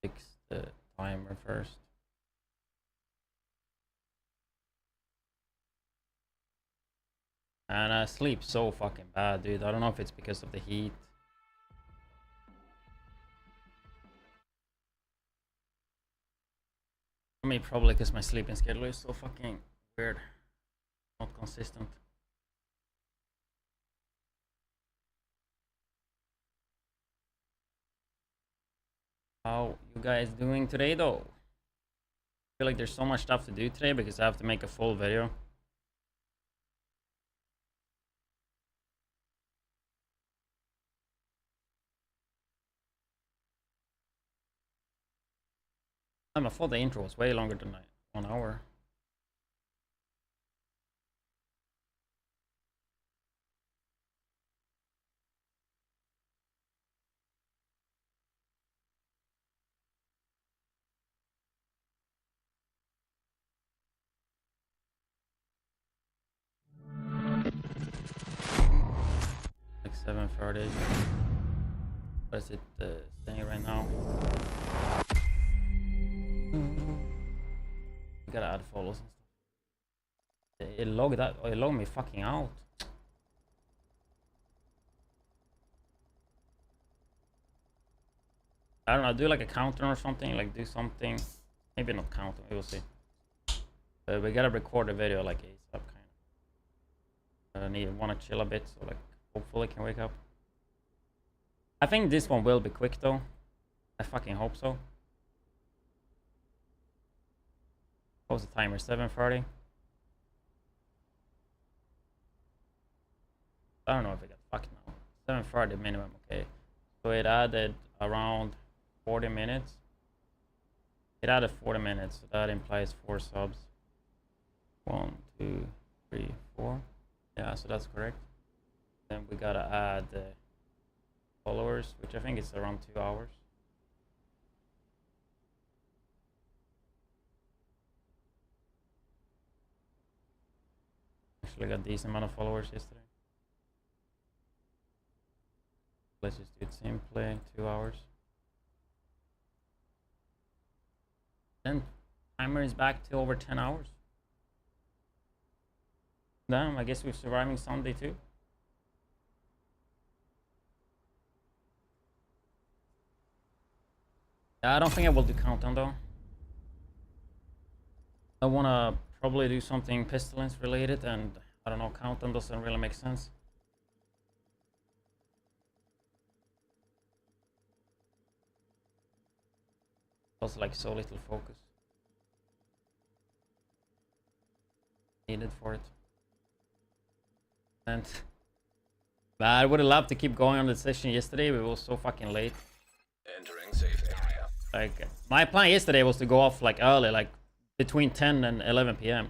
Fix the timer first. And I sleep so fucking bad, dude. I don't know if it's because of the heat. I mean, probably because my sleeping schedule is so fucking weird. Not consistent. How you guys doing today, though? I feel like there's so much stuff to do today because I have to make a full video. I thought the intro was way longer than 1 hour. Like 7:30. What is it saying right now? You gotta add follows and stuff. It logged that. Oh, it logged me fucking out. I don't know. Do like a counter or something. Like do something. Maybe not counter. We will see. We gotta record a video like ASAP kind of. Wanna chill a bit so like hopefully I can wake up. I think this one will be quick though. I fucking hope so. What was the timer? 7:30. I don't know if it got fucked now. 7:30 minimum. Okay. So it added around 40 minutes. It added 40 minutes. So that implies 4 subs. 1, 2, 3, 4. Yeah, so that's correct. Then we gotta add followers, which I think is around 2 hours. Actually got a decent amount of followers yesterday. Let's just do it simply. 2 hours. Then timer is back to over 10 hours. Damn, I guess we're surviving Sunday too. I don't think I will do countdown though. I wanna probably do something Pestilence related, and I don't know, countdown doesn't really make sense. Also like so little focus needed for it. And but I would have loved to keep going on the session yesterday, but it was so fucking late. Entering safe area. Like my plan yesterday was to go off like early, like between 10 and 11 p.m.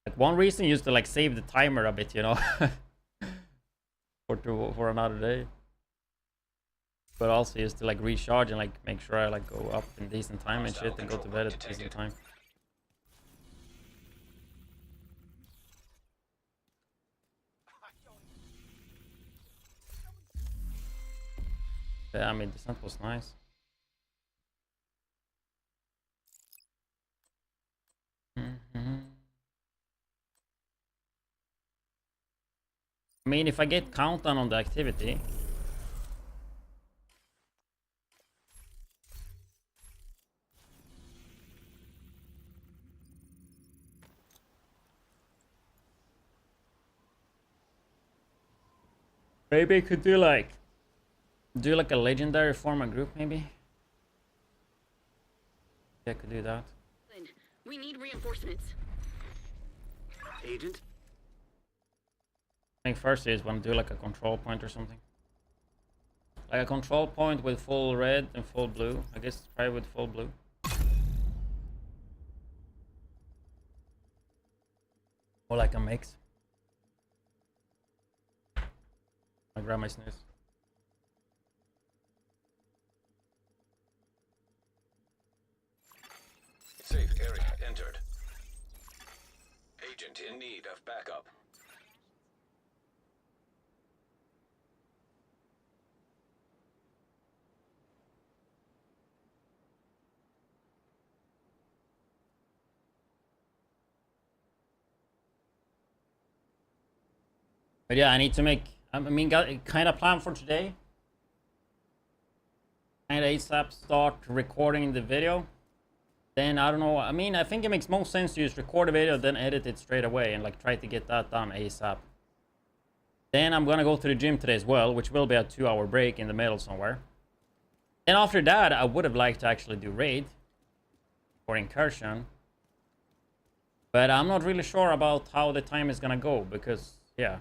Like one reason is to like save the timer a bit, you know, for another day. But also is to like recharge and like make sure I like go up in decent time and shit and go to bed at decent time. Yeah, I mean, descent was nice. I mean, if I get countdown on the activity, maybe I could do like a legendary form a group, maybe. Yeah, I could do that. We need reinforcements. Agent? I think first is want to do like a control point or something. Like a control point with full red and full blue. I guess try with full blue. Or like a mix. I grab my snooze. Safe area entered. Agent in need of backup. But yeah, I need to make, I mean, got kind of plan for today. Kind of ASAP start recording the video. Then I don't know, I mean, I think it makes most sense to just record a video, then edit it straight away and like try to get that done ASAP. Then I'm gonna go to the gym today as well, which will be a 2-hour break in the middle somewhere. And after that, I would have liked to actually do raid or incursion. But I'm not really sure about how the time is gonna go because, yeah,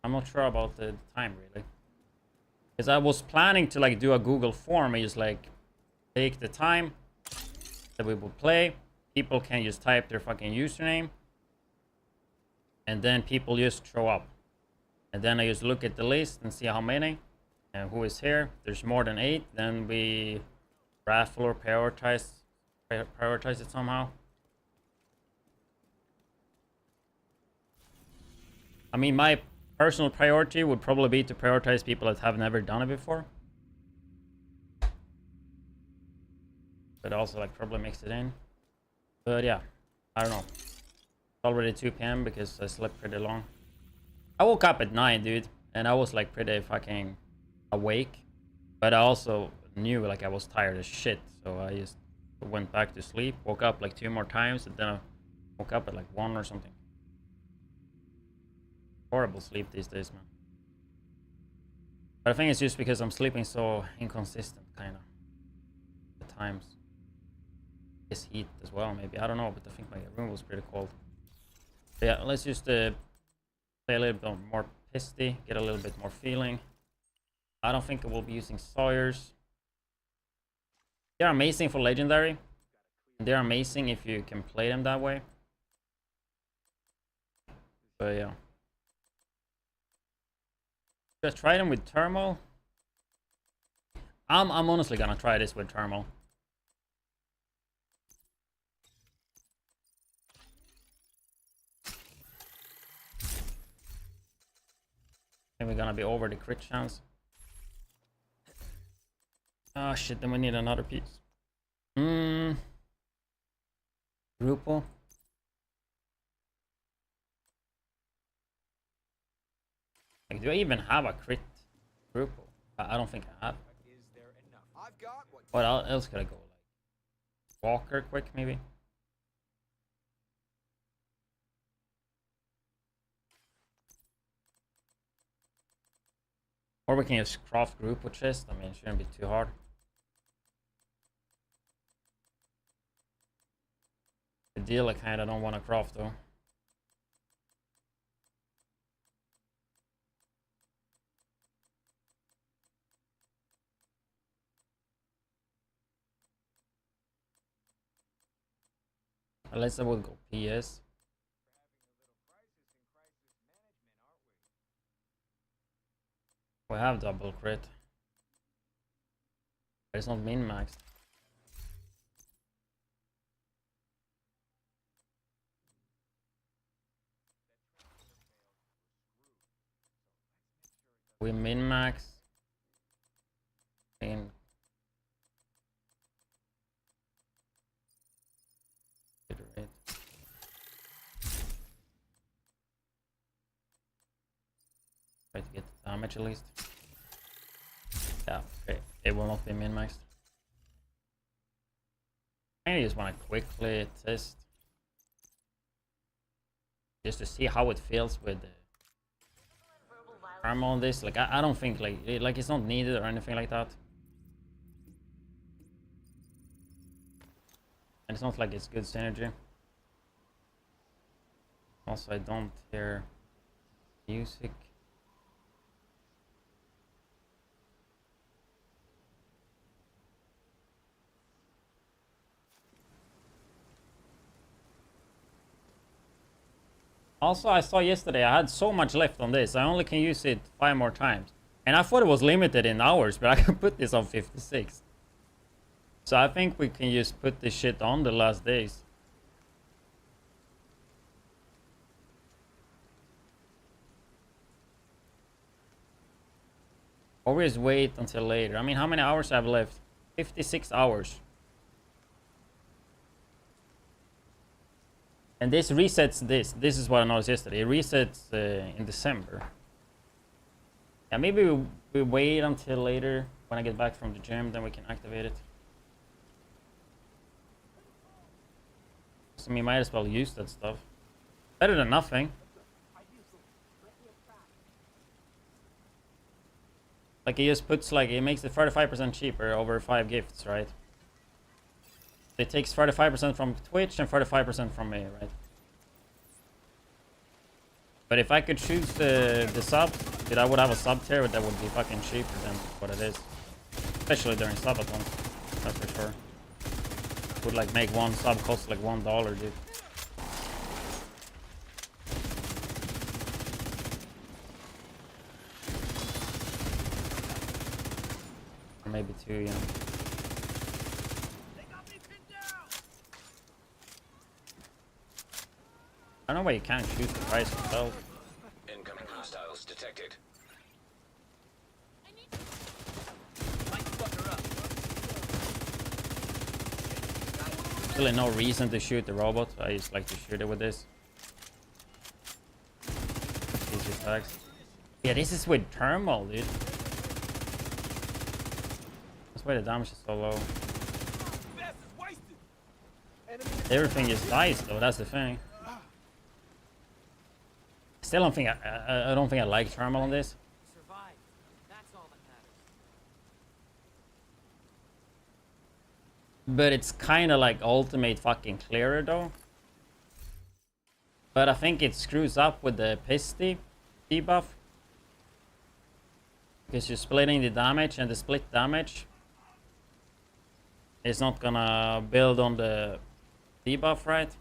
I'm not sure about the time really. Because I was planning to like do a Google form and just like take the time that we will play. People can just type their fucking username. And then people just show up. And then I just look at the list and see how many and who is here. There's more than 8. Then we raffle or prioritize it somehow. I mean, my personal priority would probably be to prioritize people that have never done it before. But also like probably mix it in. But yeah, I don't know. It's already 2 p.m. because I slept pretty long. I woke up at 9, dude, and I was like pretty fucking awake. But I also knew like I was tired as shit, so I just went back to sleep. Woke up like 2 more times, and then I woke up at like 1 or something. Horrible sleep these days, man. But I think it's just because I'm sleeping so inconsistent, kind of. At times. It's heat as well, maybe. I don't know, but I think my room was pretty cold. But yeah, let's just play a little bit more Pisty, get a little bit more feeling. I don't think I will be using Sawyers. They're amazing for Legendary. They're amazing if you can play them that way. But yeah. Just try them with Thermal. I'm honestly gonna try this with Thermal. And we're gonna be over the crit chance. Oh shit, then we need another piece. Grupo. Like, do I even have a crit Grupo? I don't think I have. What else could I go? Like Walker quick, maybe? Or we can just craft Grupo chest. I mean, it shouldn't be too hard. The deal I kinda don't want to craft though. Unless I would go PS. We have double crit. But it's not min-maxed. We min-max. And try to get the damage at least. Yeah, okay. It will not be min-maxed. I just want to quickly test. Just to see how it feels with the armor on this. Like, I don't think, like it's not needed or anything like that. And it's not like it's good synergy. Also, I don't hear music. Also, I saw yesterday I had so much left on this. I only can use it 5 more times. And I thought it was limited in hours, but I can put this on 56. So I think we can just put this shit on the last days. Always wait until later. I mean, how many hours I have left? 56 hours. And this resets this. This is what I noticed yesterday. It resets in December. Yeah, maybe we wait until later when I get back from the gym, then we can activate it. So we might as well use that stuff. Better than nothing. Like it just puts like, it makes it 35% cheaper over 5 gifts, right? It takes 35% from Twitch and 35% from me, right? But if I could choose the sub, dude, I would have a sub tier that would be fucking cheaper than what it is. Especially during Subathon, that's for sure. Would like make one sub cost like $1, dude. Or maybe 2, you know. I don't know why you can't choose the price yourself. Incoming hostiles detected. Really no reason to shoot the robot. I just like to shoot it with this. Easy attacks. Yeah, this is with thermal, dude. That's why the damage is so low. Everything just dies though, that's the thing. Still don't think I don't think I like thermal on this. But it's kind of like ultimate fucking clearer though. But I think it screws up with the Pisty debuff. Because you're splitting the damage, and the split damage is not gonna build on the debuff, right?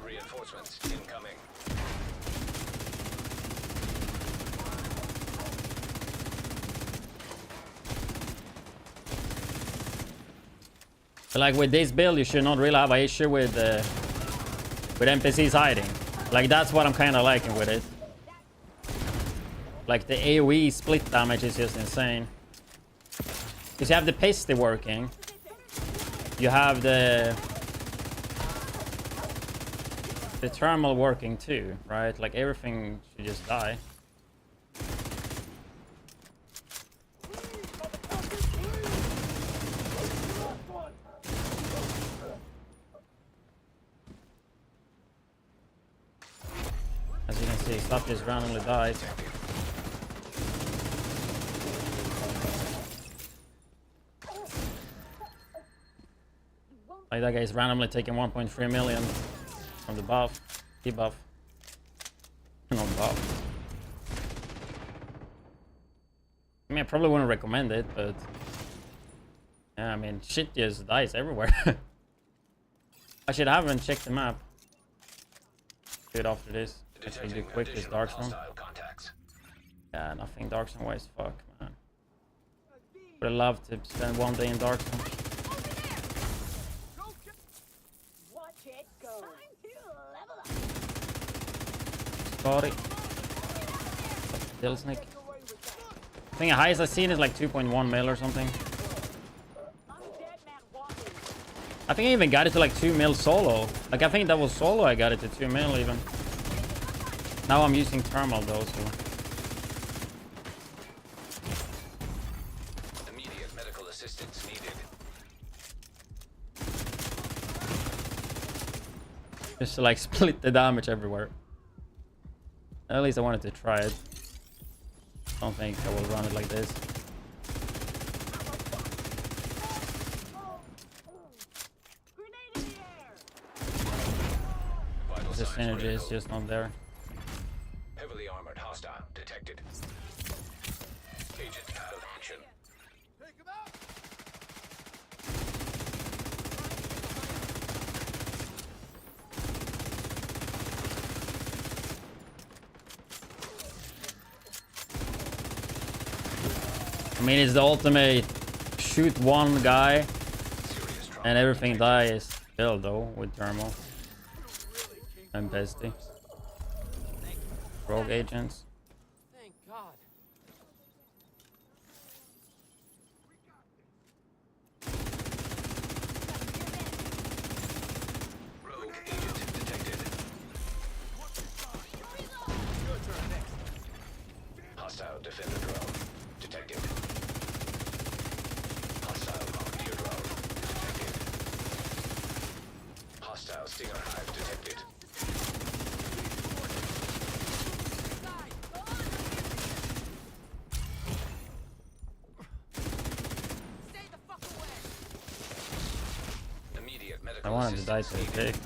Reinforcements incoming. But like with this build, you should not really have an issue with NPCs hiding. Like that's what I'm kind of liking with it. Like the AoE split damage is just insane. Because you have the Pisty working. You have the thermal working too, right? Like everything should just die. As you can see, stuff just randomly dies. Like that guy is randomly taking 1.3 million from the buff, debuff. No buff. I mean, I probably wouldn't recommend it, but yeah, I mean, shit just dies everywhere. I should haven't checked the map. Do it after this. Actually do quick this dark zone. Yeah, nothing dark zone wise. Fuck, man. Would have loved to spend one day in dark zone. Scotty. Still snake. I think the highest I've seen is like 2.1 mil or something. I think I even got it to like 2 mil solo. Like I think that was solo I got it to 2 mil even. Now I'm using thermal though, so. Immediate medical assistance needed. Just to like split the damage everywhere. At least I wanted to try it. Don't think I will run it like this. The synergy is just not there. Heavily armored hostile detected. Agent out of action. I mean, it's the ultimate shoot one guy and everything dies still though with thermal and Pesty. Rogue agents. Hostile Stinger Hive detected. Stay the fuck away. Immediate I medical wanted to die to assistance the needed. tick.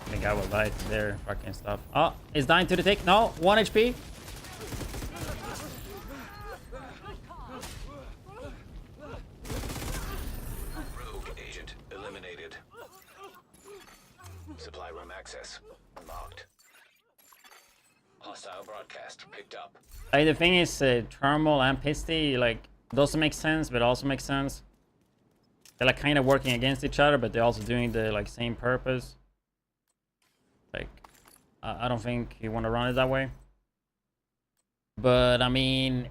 I think I will die to their fucking stuff. Oh, he's dying to the tick. No, 1 HP. Rogue agent eliminated. Supply room access unlocked. Hostile broadcast picked up. Like, the thing is, thermal and pisty, like, doesn't make sense, but also makes sense. They're like kind of working against each other, but they're also doing the like same purpose. Like, I don't think you want to run it that way. But I mean,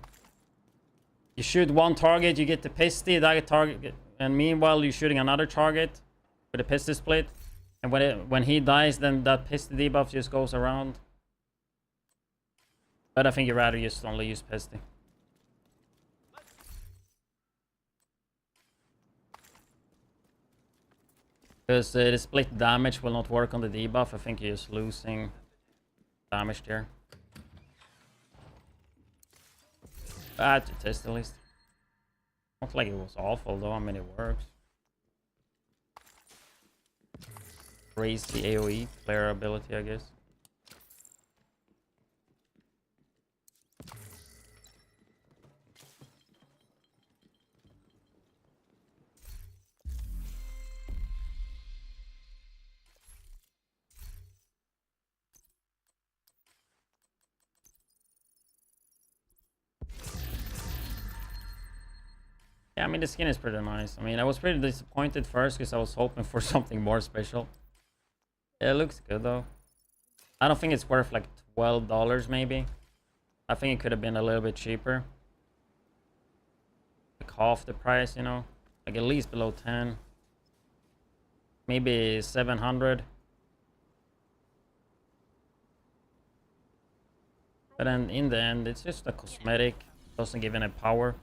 you shoot one target, you get the pisty, that target, and meanwhile you're shooting another target with a pisty split. And when he dies, then that pisty debuff just goes around. But I think you'd rather just only use pisty. Because the split damage will not work on the debuff. I think you're just losing damage there. Bad to test at least. Not like it was awful though. I mean, it works. Crazy AoE player ability, I guess. Yeah, I mean, the skin is pretty nice. I mean, I was pretty disappointed first because I was hoping for something more special. Yeah, it looks good though. I don't think it's worth like $12 maybe. I think it could have been a little bit cheaper. Like half the price, you know? Like at least below 10. Maybe 700. But then in the end, it's just a cosmetic. Doesn't give any power.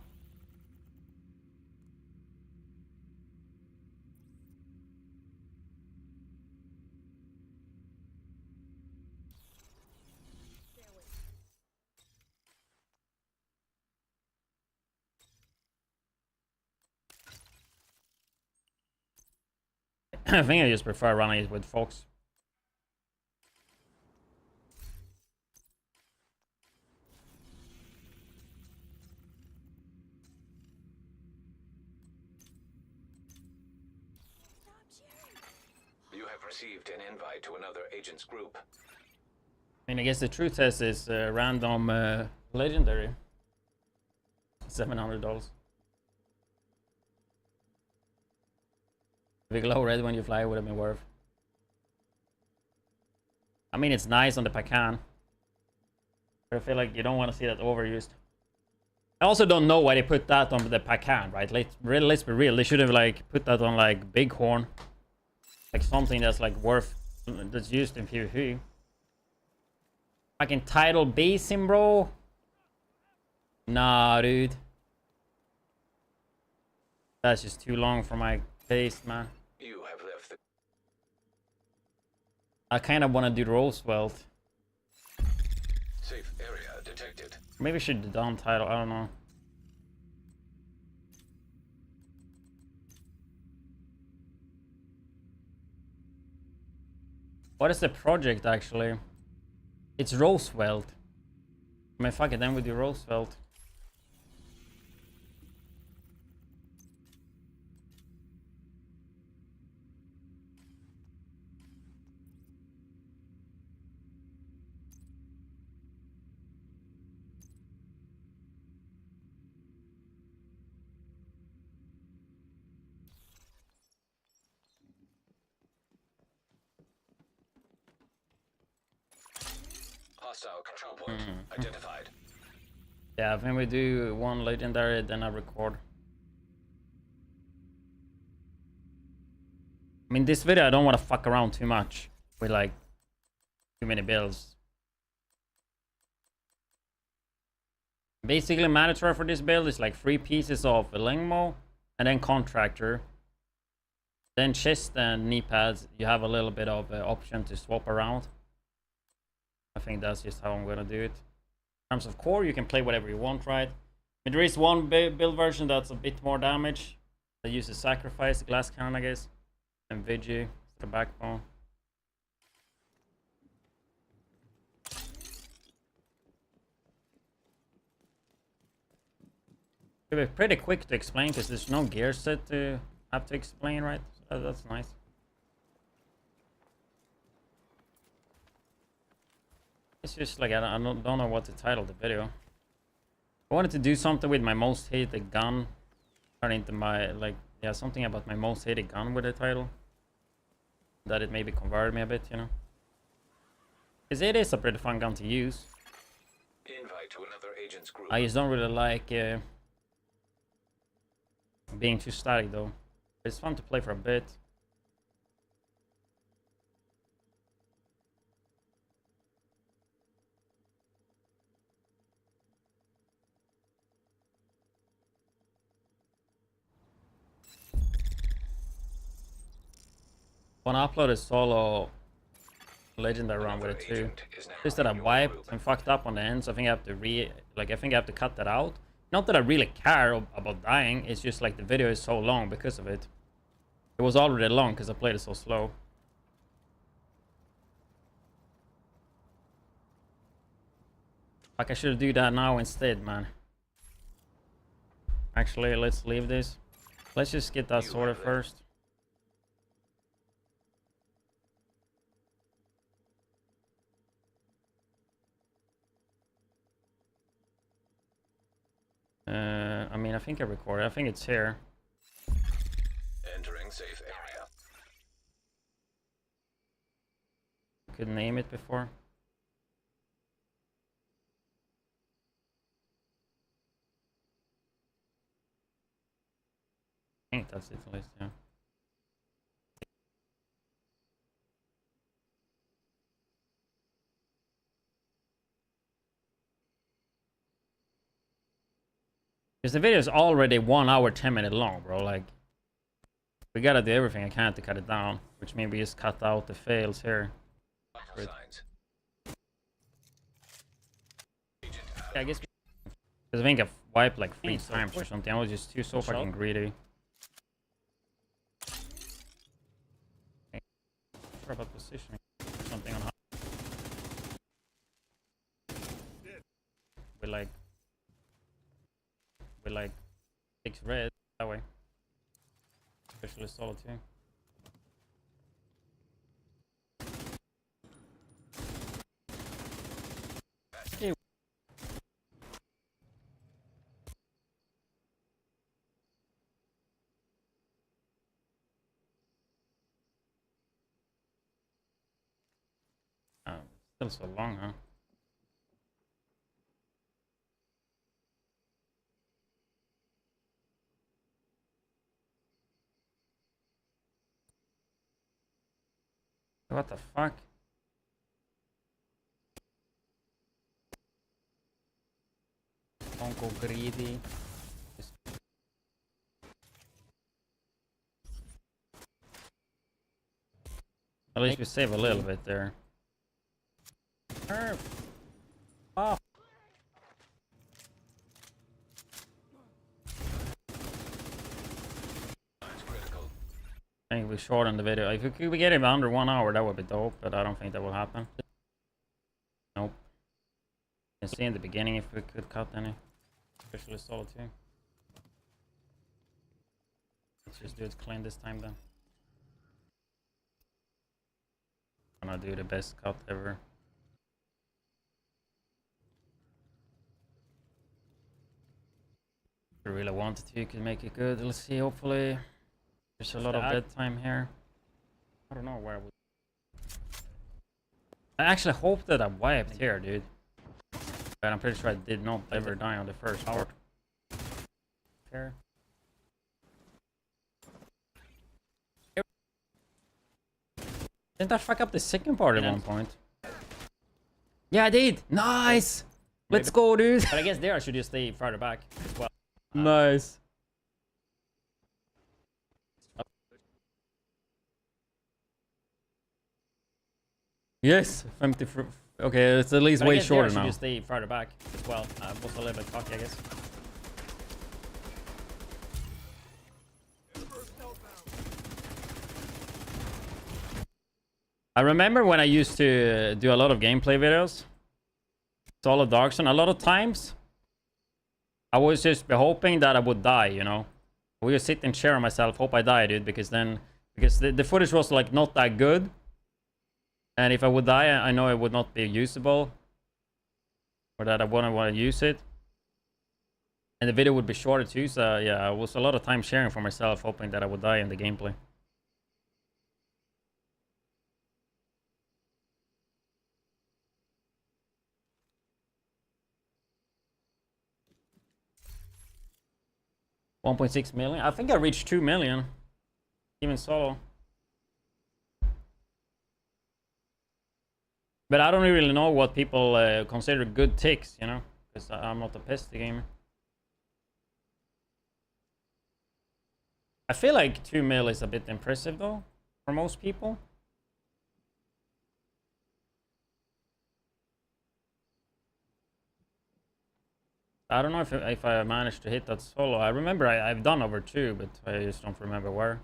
I think I just prefer running it with Fox. You have received an invite to another agent's group. I mean, I guess the true test is random legendary. $700. Big low red when you fly would have been worth. I mean, it's nice on the Pacan. But I feel like you don't want to see that overused. I also don't know why they put that on the Pacan, right? Let's be real. They should have like put that on like Bighorn. Like something that's like worth, that's used in PvP. Fucking title basin, bro. Nah, dude. That's just too long for my taste, man. You have left the I kind of want to do Roosevelt. safe area detected. Maybe I should do down title. I don't know. What is the project actually? It's Roosevelt. I mean, fuck it, then we do Roosevelt. Hostile control point identified. Yeah, I think we do one legendary, then I record. I mean, this video I don't want to fuck around too much with like too many builds. Basically, mandatory for this build is like 3 pieces of Lengmo and then Contractor. Then chest and knee pads, you have a little bit of option to swap around. I think that's just how I'm gonna do it. In terms of core, you can play whatever you want, right? But there is one build version that's a bit more damage. That uses sacrifice, glass cannon, I guess, and Vigi, the backbone. It'll be pretty quick to explain because there's no gear set to have to explain, right? So that's nice. It's just like I don't know what to title the video. I wanted to do something with my most hated gun. Turn into my, like, yeah, something about my most hated gun with the title. That it maybe converted me a bit, you know. Because it is a pretty fun gun to use. Invite to another agent's group. I just don't really like being too static though. It's fun to play for a bit. When I uploaded solo legendary round with it too, just that I wiped and fucked up on the ends. I think I have to I think I have to cut that out. Not that I really care about dying, it's just like the video is so long because of it. It was already long because I played it so slow. Like I should do that now instead, man. Actually, let's leave this. Let's just get that sorted first. I mean, I think I recorded. I think it's here. Entering safe area. Could name it before. I think that's it, at least, yeah. Because the video is already 1 hour 10-minute long, bro. Like, we gotta do everything I can to cut it down, which means we just cut out the fails here. Signs. Yeah, I guess because I think I've wiped like 3 times or something. I was just so fucking greedy. Okay. Sure about positioning something on how we like 6 red that way. Especially solo too. Okay. Still so long, huh? What the fuck? Don't go greedy. At least we save a little bit there. Oh. I think we shortened the video. If we could get him under 1 hour, that would be dope, but I don't think that will happen. Nope. You can see in the beginning if we could cut any. Especially solo too. Let's just do it clean this time then. I'm gonna do the best cut ever. If you really wanted to, you could make it good. Let's see, hopefully. There's a lot of dead time here. I don't know where I would. I actually hope that I wiped here, dude. But I'm pretty sure I did not ever die on the first hour. Here. Didn't I fuck up the second part at one point? Yeah, I did! Nice! Let's go, dude! But I guess there I should just stay farther back as well. Nice. Yes, 50. Okay, it's at least But I way guess there I shorter should now. just stay farther back as well. I was a little bit cocky, I guess. I remember when I used to do a lot of gameplay videos. Solid Dark Zone. A lot of times, I was just hoping that I would die, you know. I would just sit and cheer on myself, hope I die, dude, because the footage was like not that good. And if I would die, I know it would not be usable. Or that I wouldn't want to use it. And the video would be shorter too, so yeah, it was a lot of time sharing for myself, hoping that I would die in the gameplay. $1.6 million. I think I reached 2 million, even solo. But I don't really know what people consider good ticks, you know, because I'm not a pesty gamer. I feel like 2 mil is a bit impressive though, for most people. I don't know if I managed to hit that solo. I remember I've done over 2, but I just don't remember where.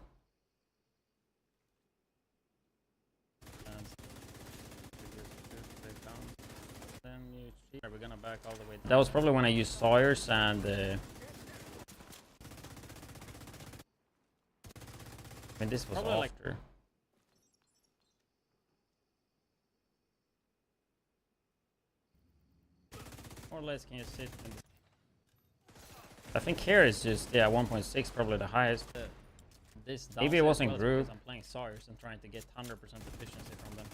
We're gonna back all the way down. That was probably when I used Sawyers and I mean, this was Probably after. More or less, can you sit in the... I think here is just, yeah, 1.6, probably the highest. Maybe it wasn't group. I'm playing Sawyers and trying to get 100% efficiency from them.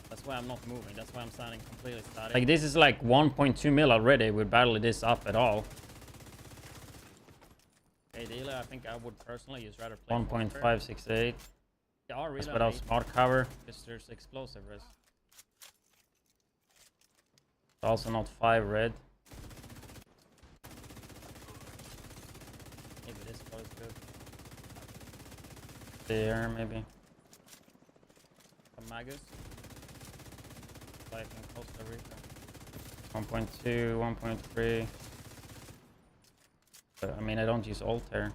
That's why I'm not moving. That's why I'm standing completely static. Like, this is like 1.2 mil already with barely this up at all. Hey, dealer, I think I would personally just rather play 1.568. Yeah, really. That's without smart cover. Because there's explosive risk. Also not 5 red. Maybe this call is good. There, maybe. Some Magus. Like in Costa Rica. 1.2, 1.3. I mean, I don't use ult here.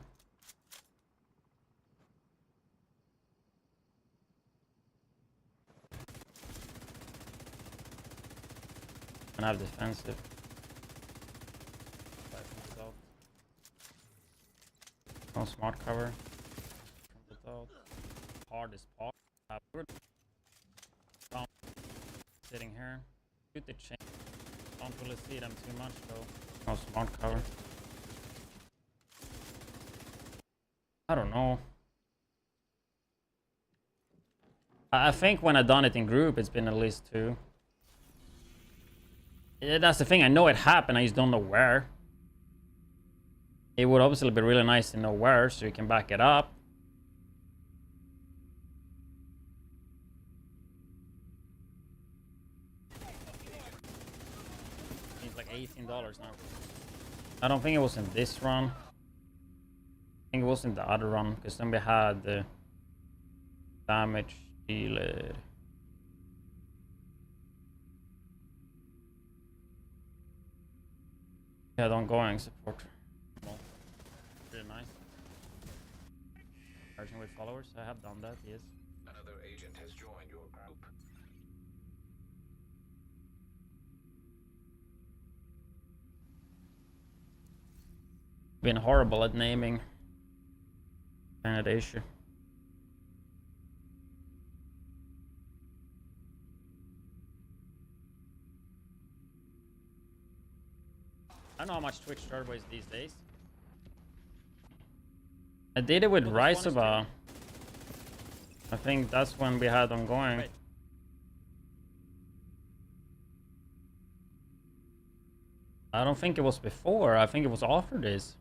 And I have defensive. No smart cover. From the top. Hardest part. Sitting here. Shoot the chain. Don't really see them too much though. No smart cover. I don't know. I think when I've done it in group, it's been at least 2. Yeah, that's the thing. I know it happened. I just don't know where. It would obviously be really nice to know where, so you can back it up. It's like $18 now. I don't think it was in this run. I think it was in the other run, because then we had the damage dealer. Yeah, the ongoing support. Really nice. Merging with followers. I have done that, yes. Another agent has joined your group. Been horrible at naming. Kind of issue. I don't know how much Twitch Turbo is these days. I did it with Well, this one is Rysova. I think that's when we had ongoing. Right. I don't think it was before. I think it was after this.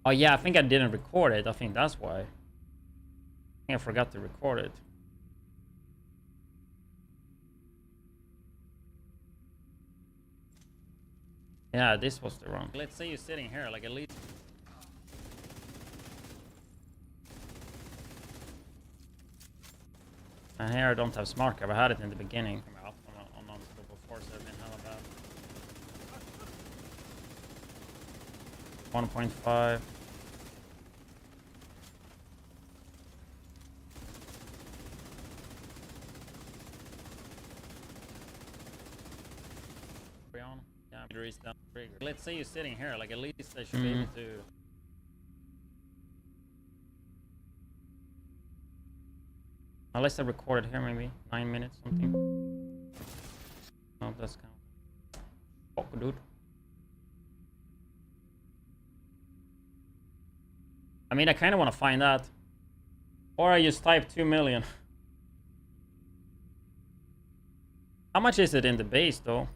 Oh yeah, I think I didn't record it. I think that's why. I think I forgot to record it. Yeah, this was the wrong. Let's say you're sitting here, like at least. And here I don't have smart cap. I had it in the beginning. On non-scope before, so I've been hella bad. 1.5. Yeah, meter is down trigger. Let's say you're sitting here, like at least I should be able to. Unless I recorded here, maybe 9 minutes something. No, that's count. Fuck, dude. I mean, I kind of want to find that, or I just type 2 million. How much is it in the base, though?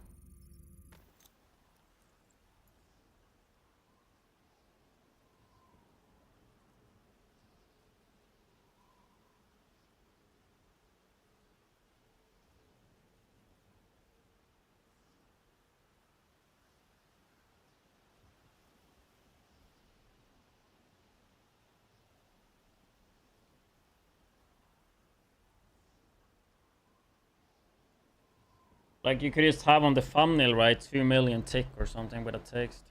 Like you could just have on the thumbnail, right? 2 million tick or something with a text.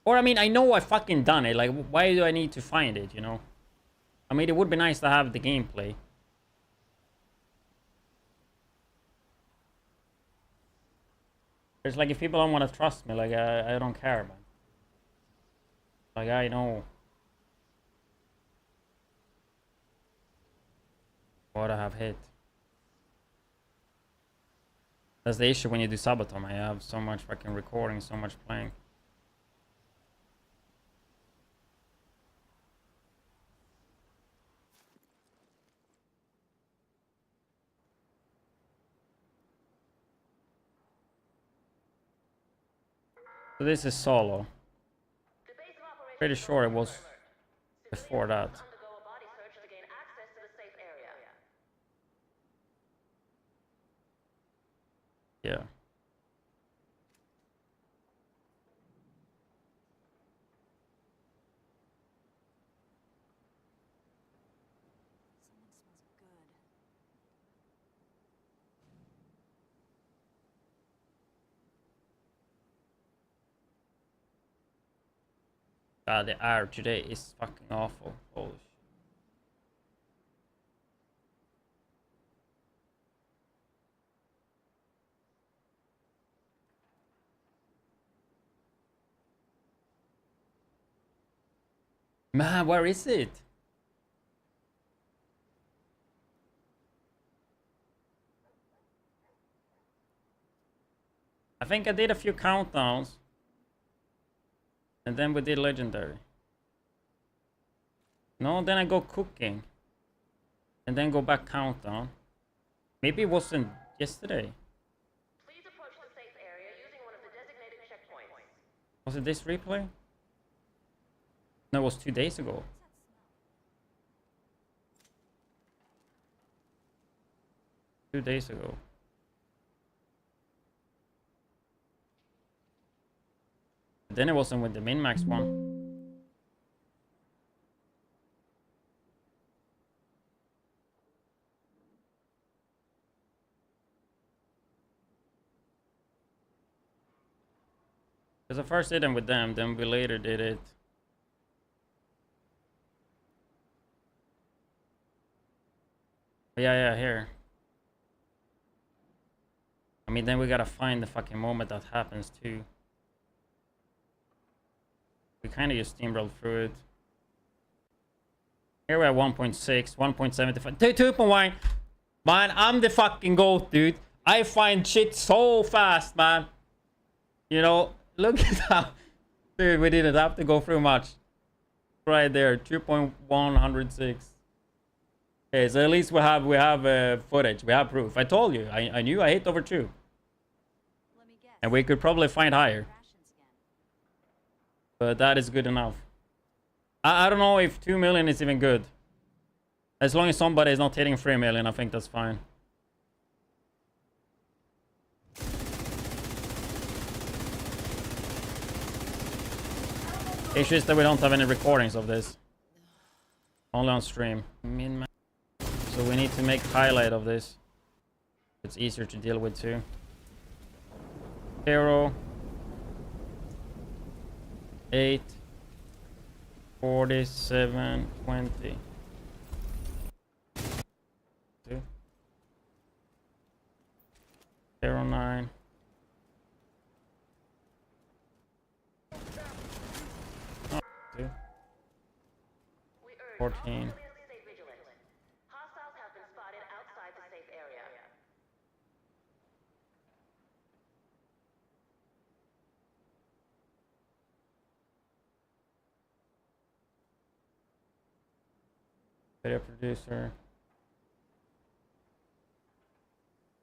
Or I mean, I know I fucking done it. Like, why do I need to find it, you know? I mean, it would be nice to have the gameplay. It's like if people don't want to trust me, like I don't care, man. Like I know what I have hit. That's the issue when you do Subathon. I have so much fucking recording, so much playing. So this is solo. Pretty sure it was before that. Yeah. God, the air today is fucking awful. Holy shit. Man, where is it? I think I did a few countdowns. And then we did legendary. No, then I go cooking. And then go back countdown. Maybe it wasn't yesterday. Please approach the safe area using one of the designated checkpoints. Was it this replay? No, it was 2 days ago. Two days ago. Then it wasn't with the min-max one. Because I first did them with them, then we later did it. Yeah, here. I mean, then we gotta find the fucking moment that happens too. We kind of just steamrolled through it. Here we're at 1.6, 1.75, 2.1. Man, I'm the fucking GOAT, dude. I find shit so fast, man. You know, look at that. Dude, we didn't have to go through much. Right there, 2.106. Okay, so at least we have footage. We have proof. I told you. I knew I hit over 2. And we could probably find higher. But that is good enough. I don't know if 2 million is even good. As long as somebody is not hitting 3 million, I think that's fine. It's just that we don't have any recordings of this. Only on stream. So we need to make highlight of this. It's easier to deal with too. 0, 8, 47, 20. 2. 0, 9. Oh, 2. We urge 14. all civilians to stay vigilant. Hostiles have been spotted outside the safe area. Video producer.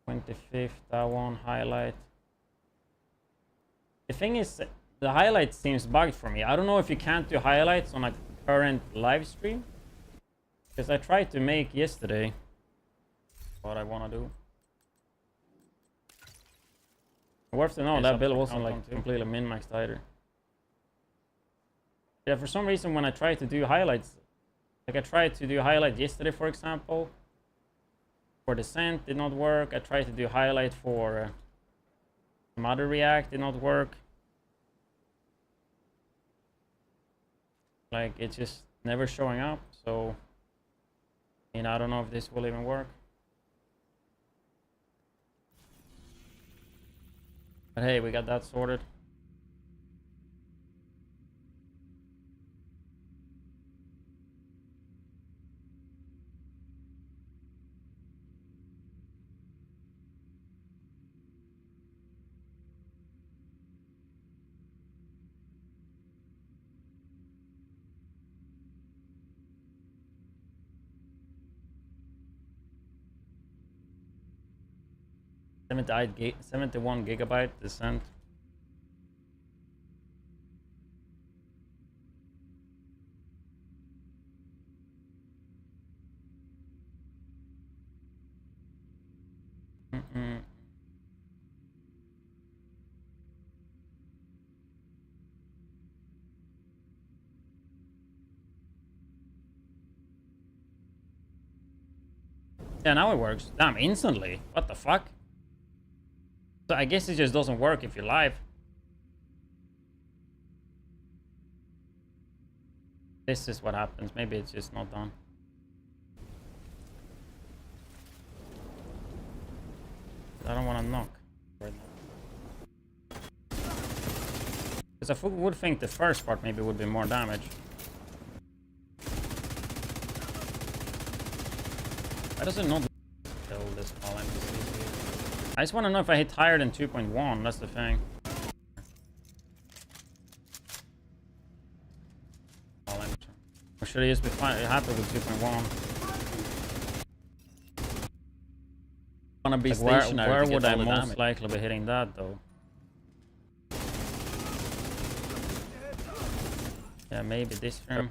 25th, that one, highlight. The thing is, the highlight seems bugged for me. I don't know if you can't do highlights on a current live stream. Because I tried to make yesterday what I want to do. Worth to know that build wasn't like completely min-maxed either. Yeah, for some reason when I tried to do highlights, like I tried to do highlight yesterday, for example, for Descent did not work. I tried to do highlight for some other React, did not work. Like it's just never showing up. So, I don't know if this will even work. But hey, we got that sorted. $71 GB Descent. Yeah, now it works. Damn, instantly. What the fuck? So I guess it just doesn't work if you're live. This is what happens. Maybe it's just not done. I don't want to knock right now. Because I would think the first part maybe would be more damage. Why does it not kill this all NPCs? I just want to know if I hit higher than 2.1. That's the thing. Or should I just be happy with 2.1? Wanna be Like stationary. where would I most likely be hitting that though? Yeah, maybe this room.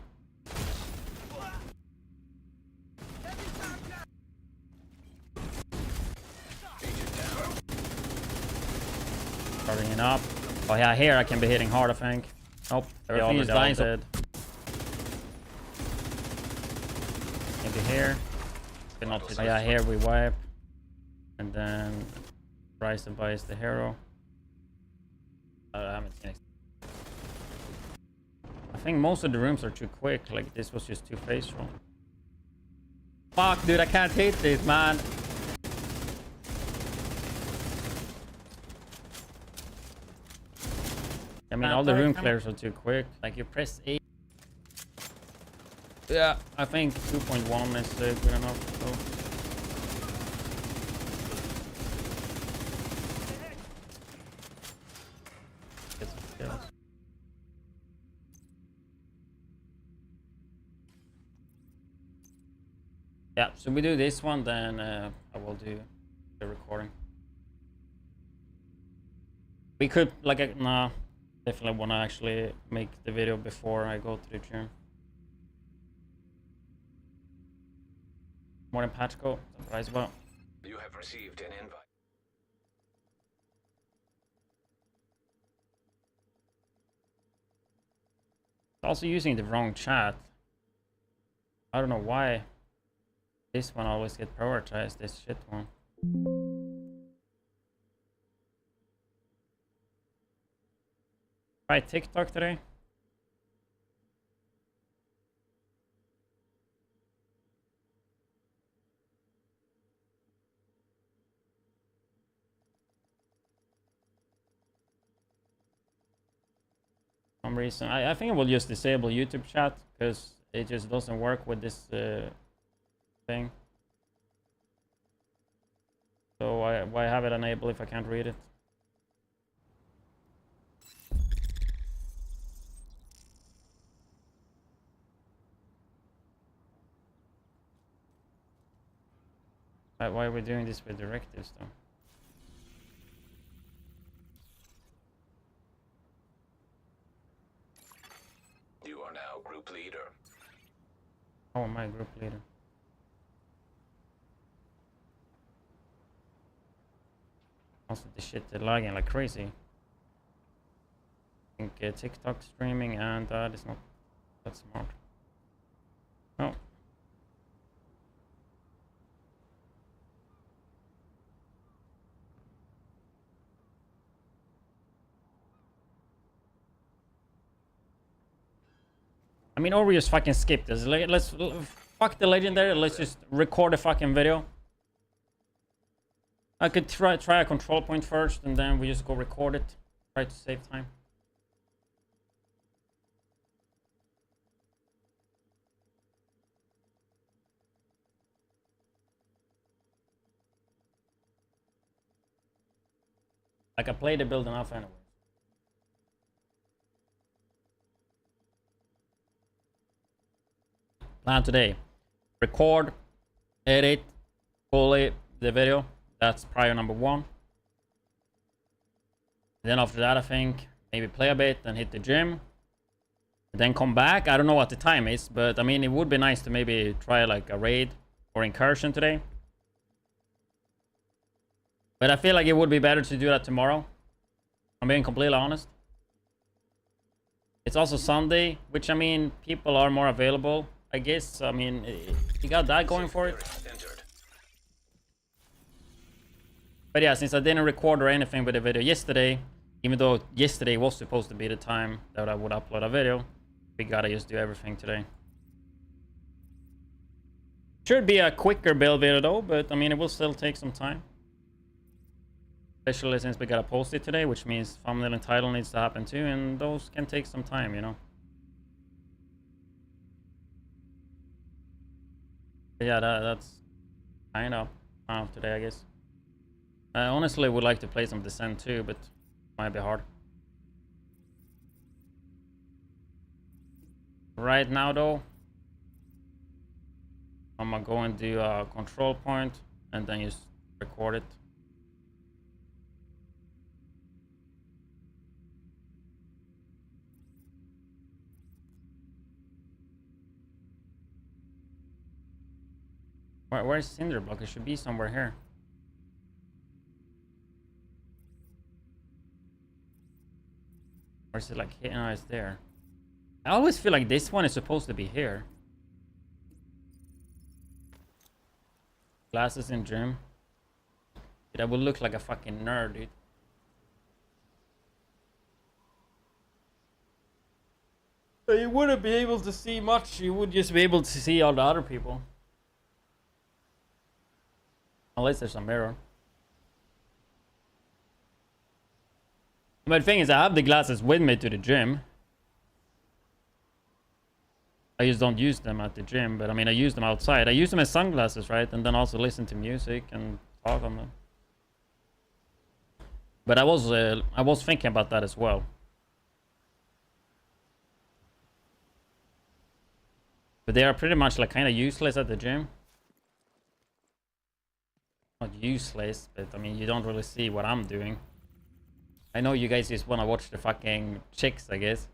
Starting it up. Oh yeah, here I can be hitting hard, I think. Nope, everything is dying. Dead. Maybe here. Cannot hit. Oh yeah, here we wipe. And then Rise and buys the hero. I haven't seen it. I think most of the rooms are too quick. Like this was just too facial. Fuck, dude, I can't hit this, man. I mean, all the room clears are too quick. Like you press A. Yeah, I think 2.1 is good enough. So. Get some kills. Yeah, so we do this one, then I will do the recording. We could, like, nah, definitely want to actually make the video before I go to the gym. More than Patchko, surprise about. You have received an invite. Also using the wrong chat. I don't know why this one always get prioritized, this shit one. Try TikTok today. For some reason, I think I will just disable YouTube chat because it just doesn't work with this thing. So why have it enabled if I can't read it? Why are we doing this with directives though? You are now group leader. How am I group leader? Also, this shit is lagging like crazy. I think TikTok streaming and that is not that smart. Oh. I mean, or we just fucking skip this. Let's fuck the legendary. Let's just record a fucking video. I could try a control point first, and then we just go record it. Try to save time. Like I played the build enough anyway. Plan today: record, edit fully the video. That's prior number 1. Then after that, I think maybe play a bit and hit the gym. Then come back. I don't know what the time is, but I mean, it would be nice to maybe try like a raid or incursion today. But I feel like it would be better to do that tomorrow. I'm being completely honest. It's also Sunday, which I mean, people are more available, I guess. I mean, you got that going for it. But yeah, since I didn't record or anything with the video yesterday, even though yesterday was supposed to be the time that I would upload a video, we gotta just do everything today. Should be a quicker build video though, but I mean, it will still take some time. Especially since we gotta post it today, which means thumbnail and title needs to happen too, and those can take some time, you know. But yeah, that's kind of today, I guess. I honestly would like to play some Descent too, but it might be hard. Right now though, I'm gonna go and do a control point and then just record it. Where's Cinder Block? It should be somewhere here. Or is it like here? No, it's there. I always feel like this one is supposed to be here. Glasses in gym. Dude, I would look like a fucking nerd, dude. You wouldn't be able to see much. You would just be able to see all the other people. Unless there's a mirror. But the thing is, I have the glasses with me to the gym. I just don't use them at the gym, but I mean, I use them outside. I use them as sunglasses, right? And then also listen to music and talk on them. But I was thinking about that as well. But they are pretty much like kind of useless at the gym. Not useless, but I mean, you don't really see what I'm doing. I know you guys just want to watch the fucking chicks, I guess.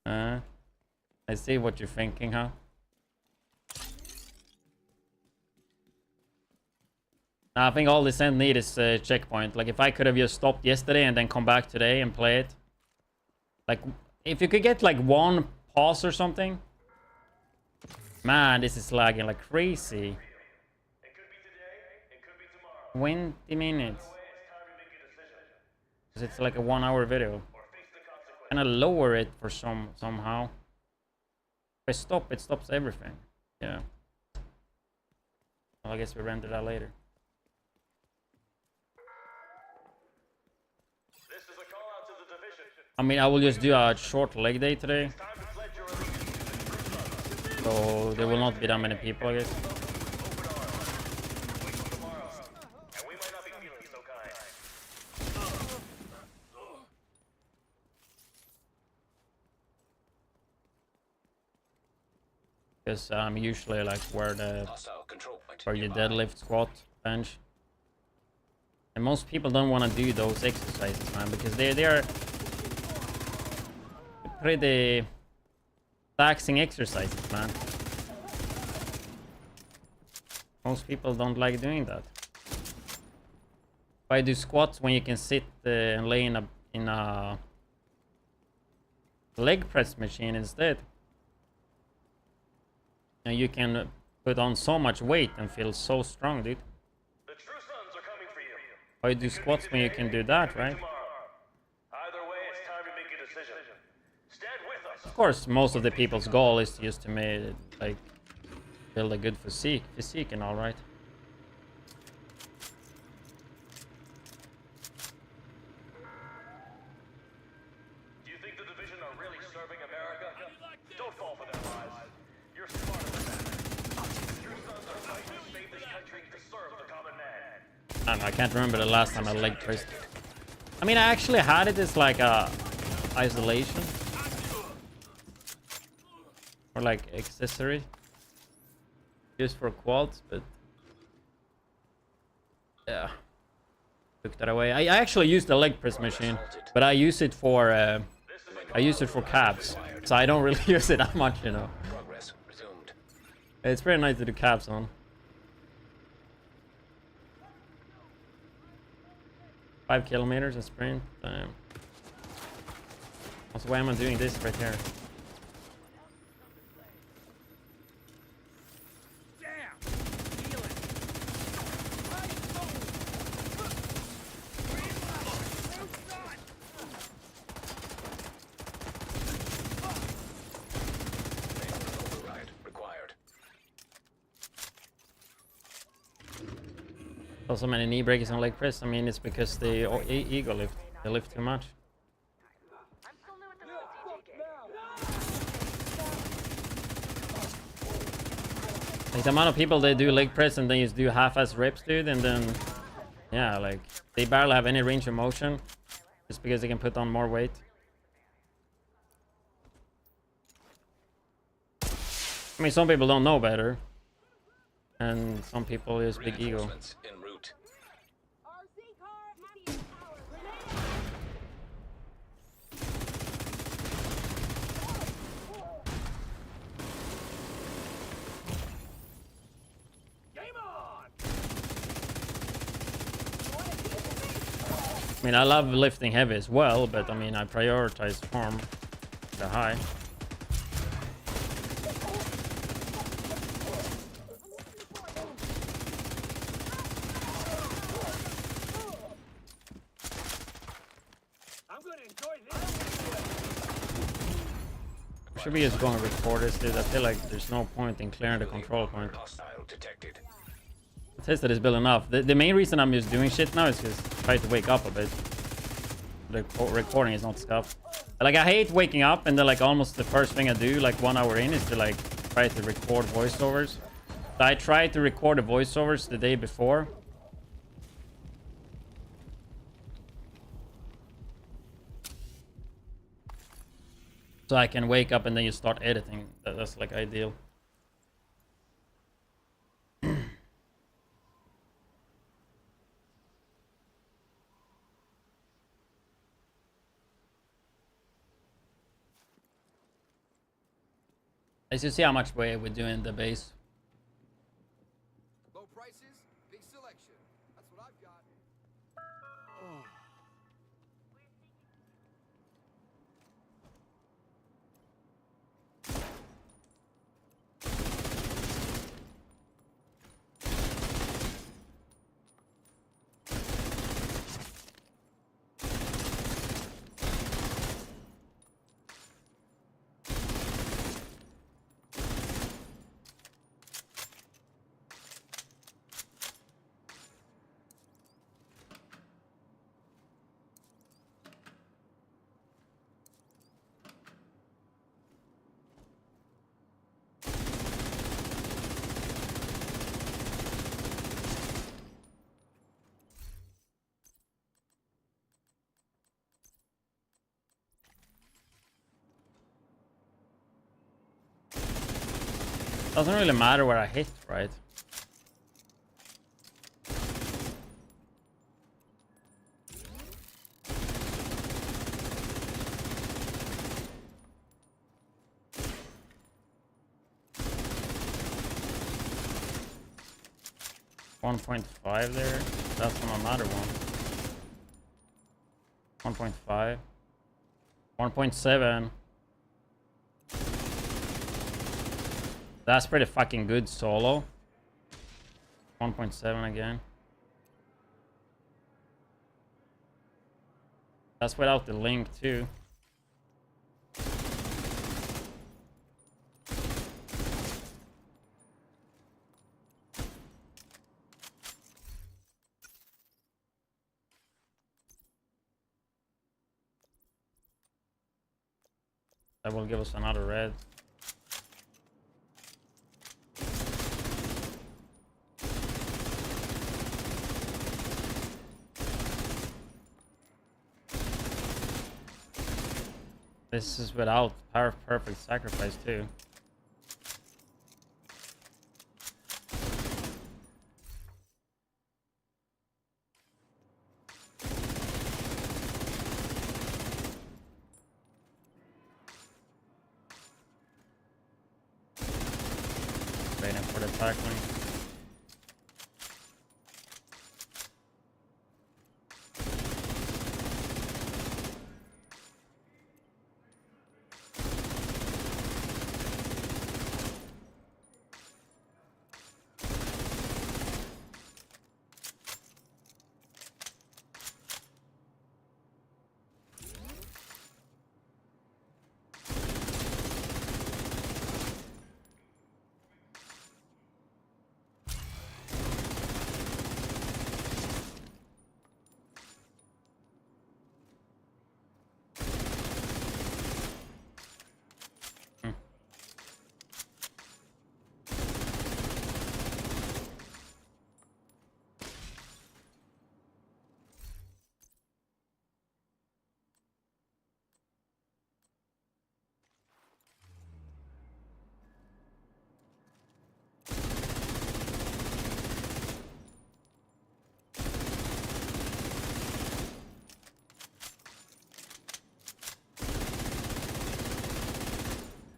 I see what you're thinking, huh? I think all Descent need is a checkpoint. Like, if I could have just stopped yesterday and then come back today and play it. Like, if you could get like one pause or something, Man, this is lagging like crazy. 20 minutes. Because it's like a 1 hour video. Can I lower it for somehow? If I stop, it stops everything. Yeah. Well, I guess we render that later. I mean, I will just do a short leg day today. So there will not be that many people, I guess. Because I'm usually like where you deadlift, squat, bench. And most people don't want to do those exercises, man, because they're pretty taxing exercises, man. Most people don't like doing that. Why do squats when you can sit and lay in a leg press machine instead? And you can put on so much weight and feel so strong, dude. The true sons are coming for you. Why do squats when you can do that, right? Either way, it's time to make a decision. Stand with us. Of course, most of the people's goal is just to make, like, build a good physique and all, right? Do you think the division are really serving America? Don't fall for their lies. You're smarter than that. The true sons are fighting to save this country to serve the common man. I don't know, I can't remember the last time I leg pressed. I mean, I actually had it as like a isolation. Or like accessory. Just for quads, but yeah. Took that away. I actually used the leg press machine, but I use it for cabs. So I don't really use it that much, you know. Progress resumed. It's pretty nice to do cabs on. 5 kilometers in sprint. Damn. Also, why am I doing this right here? Override required. Also many knee breakers and leg press. I mean, it's because they ego lift. They lift too much. I'm still new at this game. Like the amount of people they do leg press and then just do half-ass reps, dude, and then yeah, like they barely have any range of motion just because they can put on more weight. I mean, some people don't know better, and some people is big ego. Reinforcements en route. RC car, I mean, I love lifting heavy as well, but I mean, I prioritize form the high. Should we just go and record this, dude? I feel like there's no point in clearing the control point. Hostile detected. I tested this build enough. The main reason I'm just doing shit now is because I try to wake up a bit. The recording is not stuff. Like, I hate waking up and then like almost the first thing I do like 1 hour in is to like try to record voiceovers. So I tried to record the voiceovers the day before. So I can wake up and then you start editing. That's like ideal. As you see how much we're doing the base. Low prices, big selection. That's what I've got. Doesn't really matter where I hit, right? .5 there. That's on another one. 1.5. 1.7. That's pretty fucking good solo. 1.7 again. That's without the link too. That will give us another red. This is without perfect sacrifice too. Waiting for the tackling.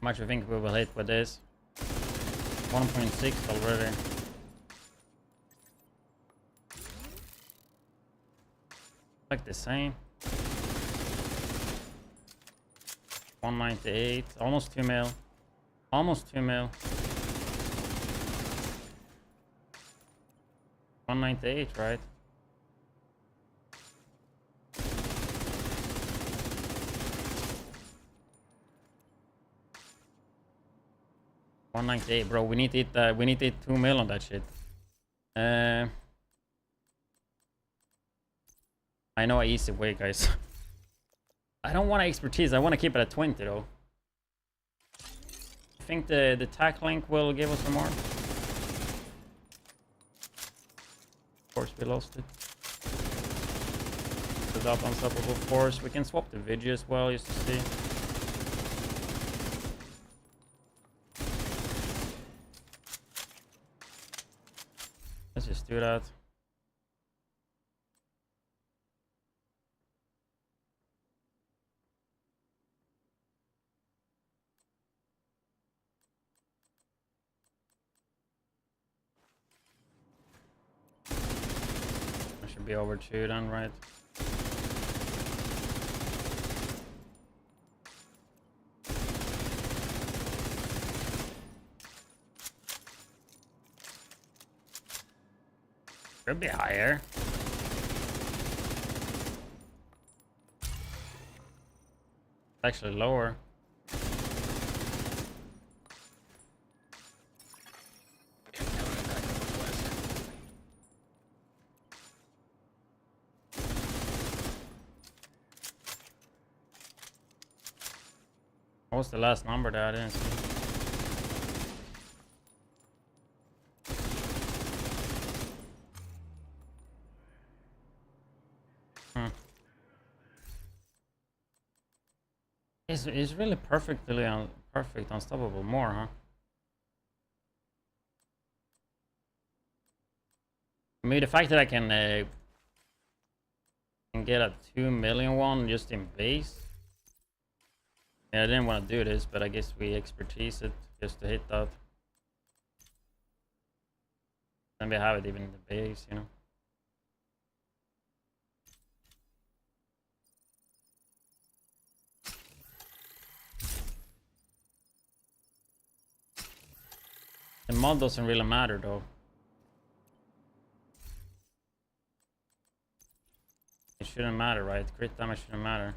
How much do you think we will hit with this? 1.6 already. Like the same. 198, almost 2 mil. Almost 2 mil. 198, right? $198, bro. We need to hit. We need to hit 2 mil on that shit. I know an easy way, guys. I don't want expertise. I want to keep it at 20, though. I think the tack link will give us some more. Of course, we lost it. Without unstoppable force, we can swap the widdz as well, just to see. Let's just do that. I should be over 2 then, right? Could be higher. Actually lower. What was the last number that I didn't see? It's really perfect unstoppable more, huh? I mean, the fact that I can get a 2 million one just in base. Yeah, I didn't want to do this, but I guess we expertise it just to hit that. Then we have it even in the base, you know. The mod doesn't really matter though. It shouldn't matter, right? Crit damage shouldn't matter.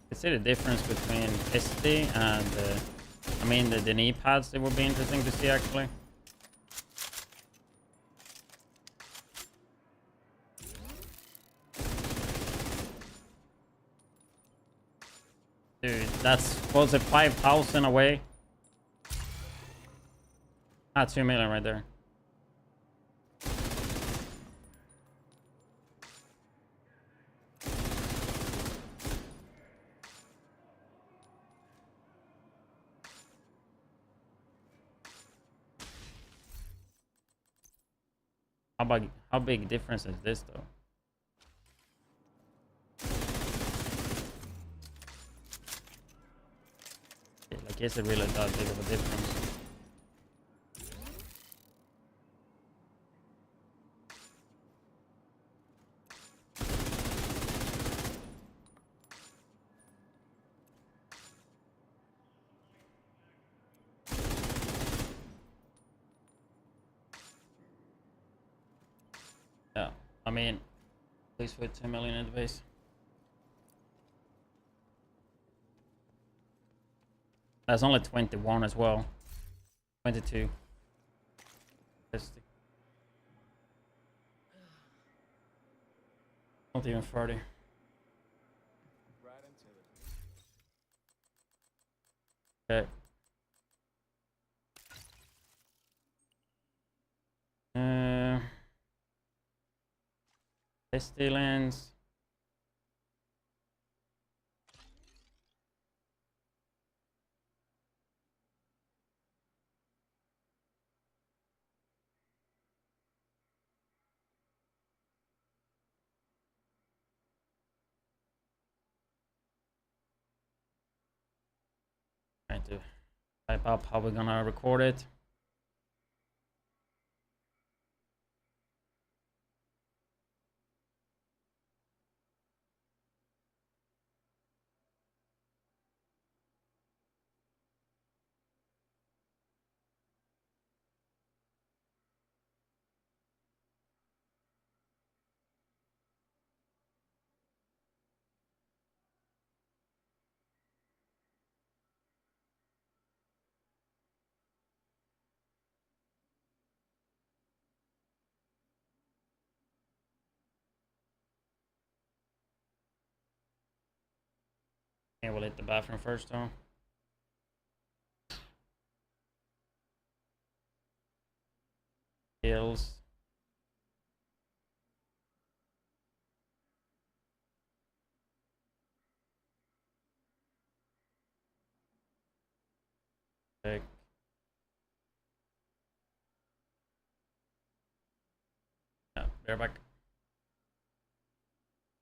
You see the difference between SD and I mean the knee pads. It would be interesting to see actually. Dude, that's, what was it, 5,000 away? Ah, 2 million right there. How big difference is this though? Like, is it really that big of a difference? Yeah, I mean, please put 2 million in the base. That's only 21 as well. 22. Not even 30. Right into it. Okay. Pestilence. Trying to type up how we're gonna record it. Okay, we'll hit the bathroom first though. Kills. Check. Yeah, they're back.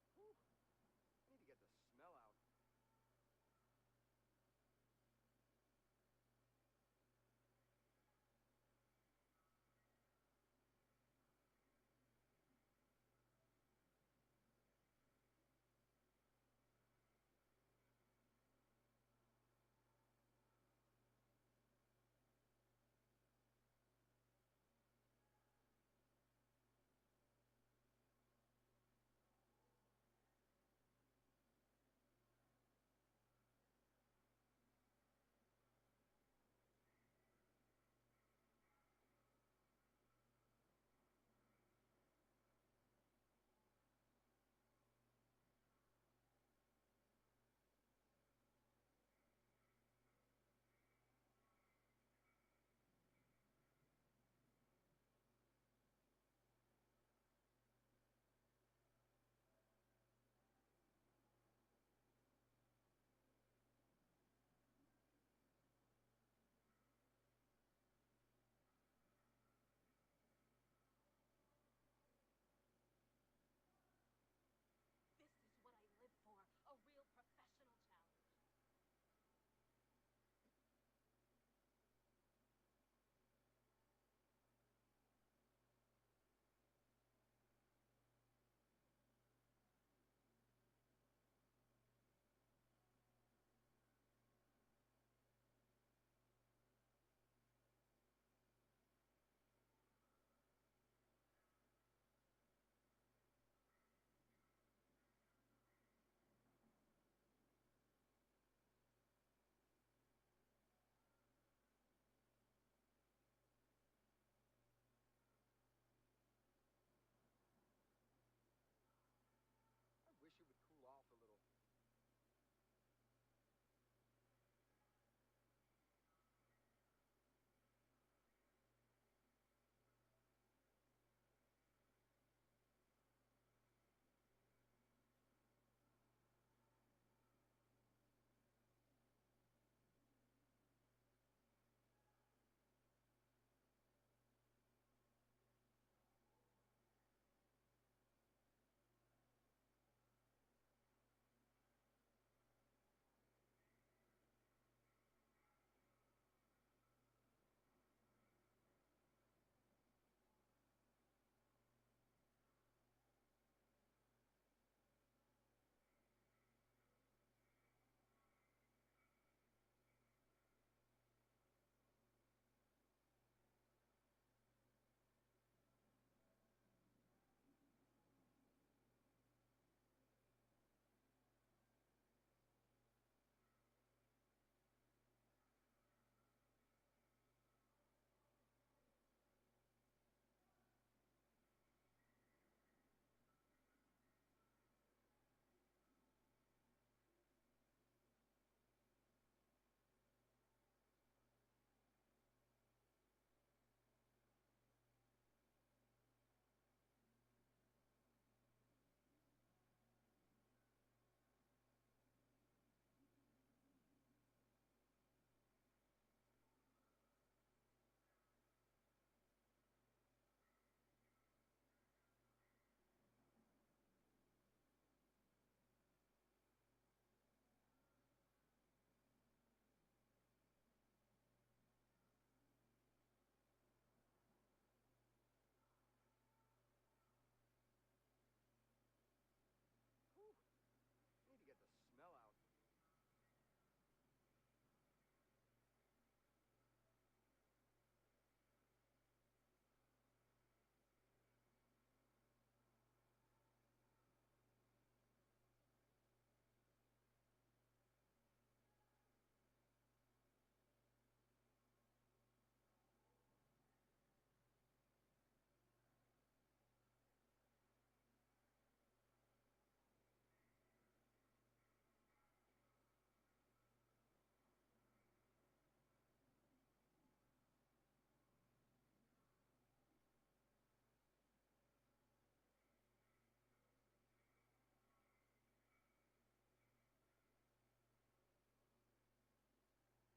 I need to get the smell out.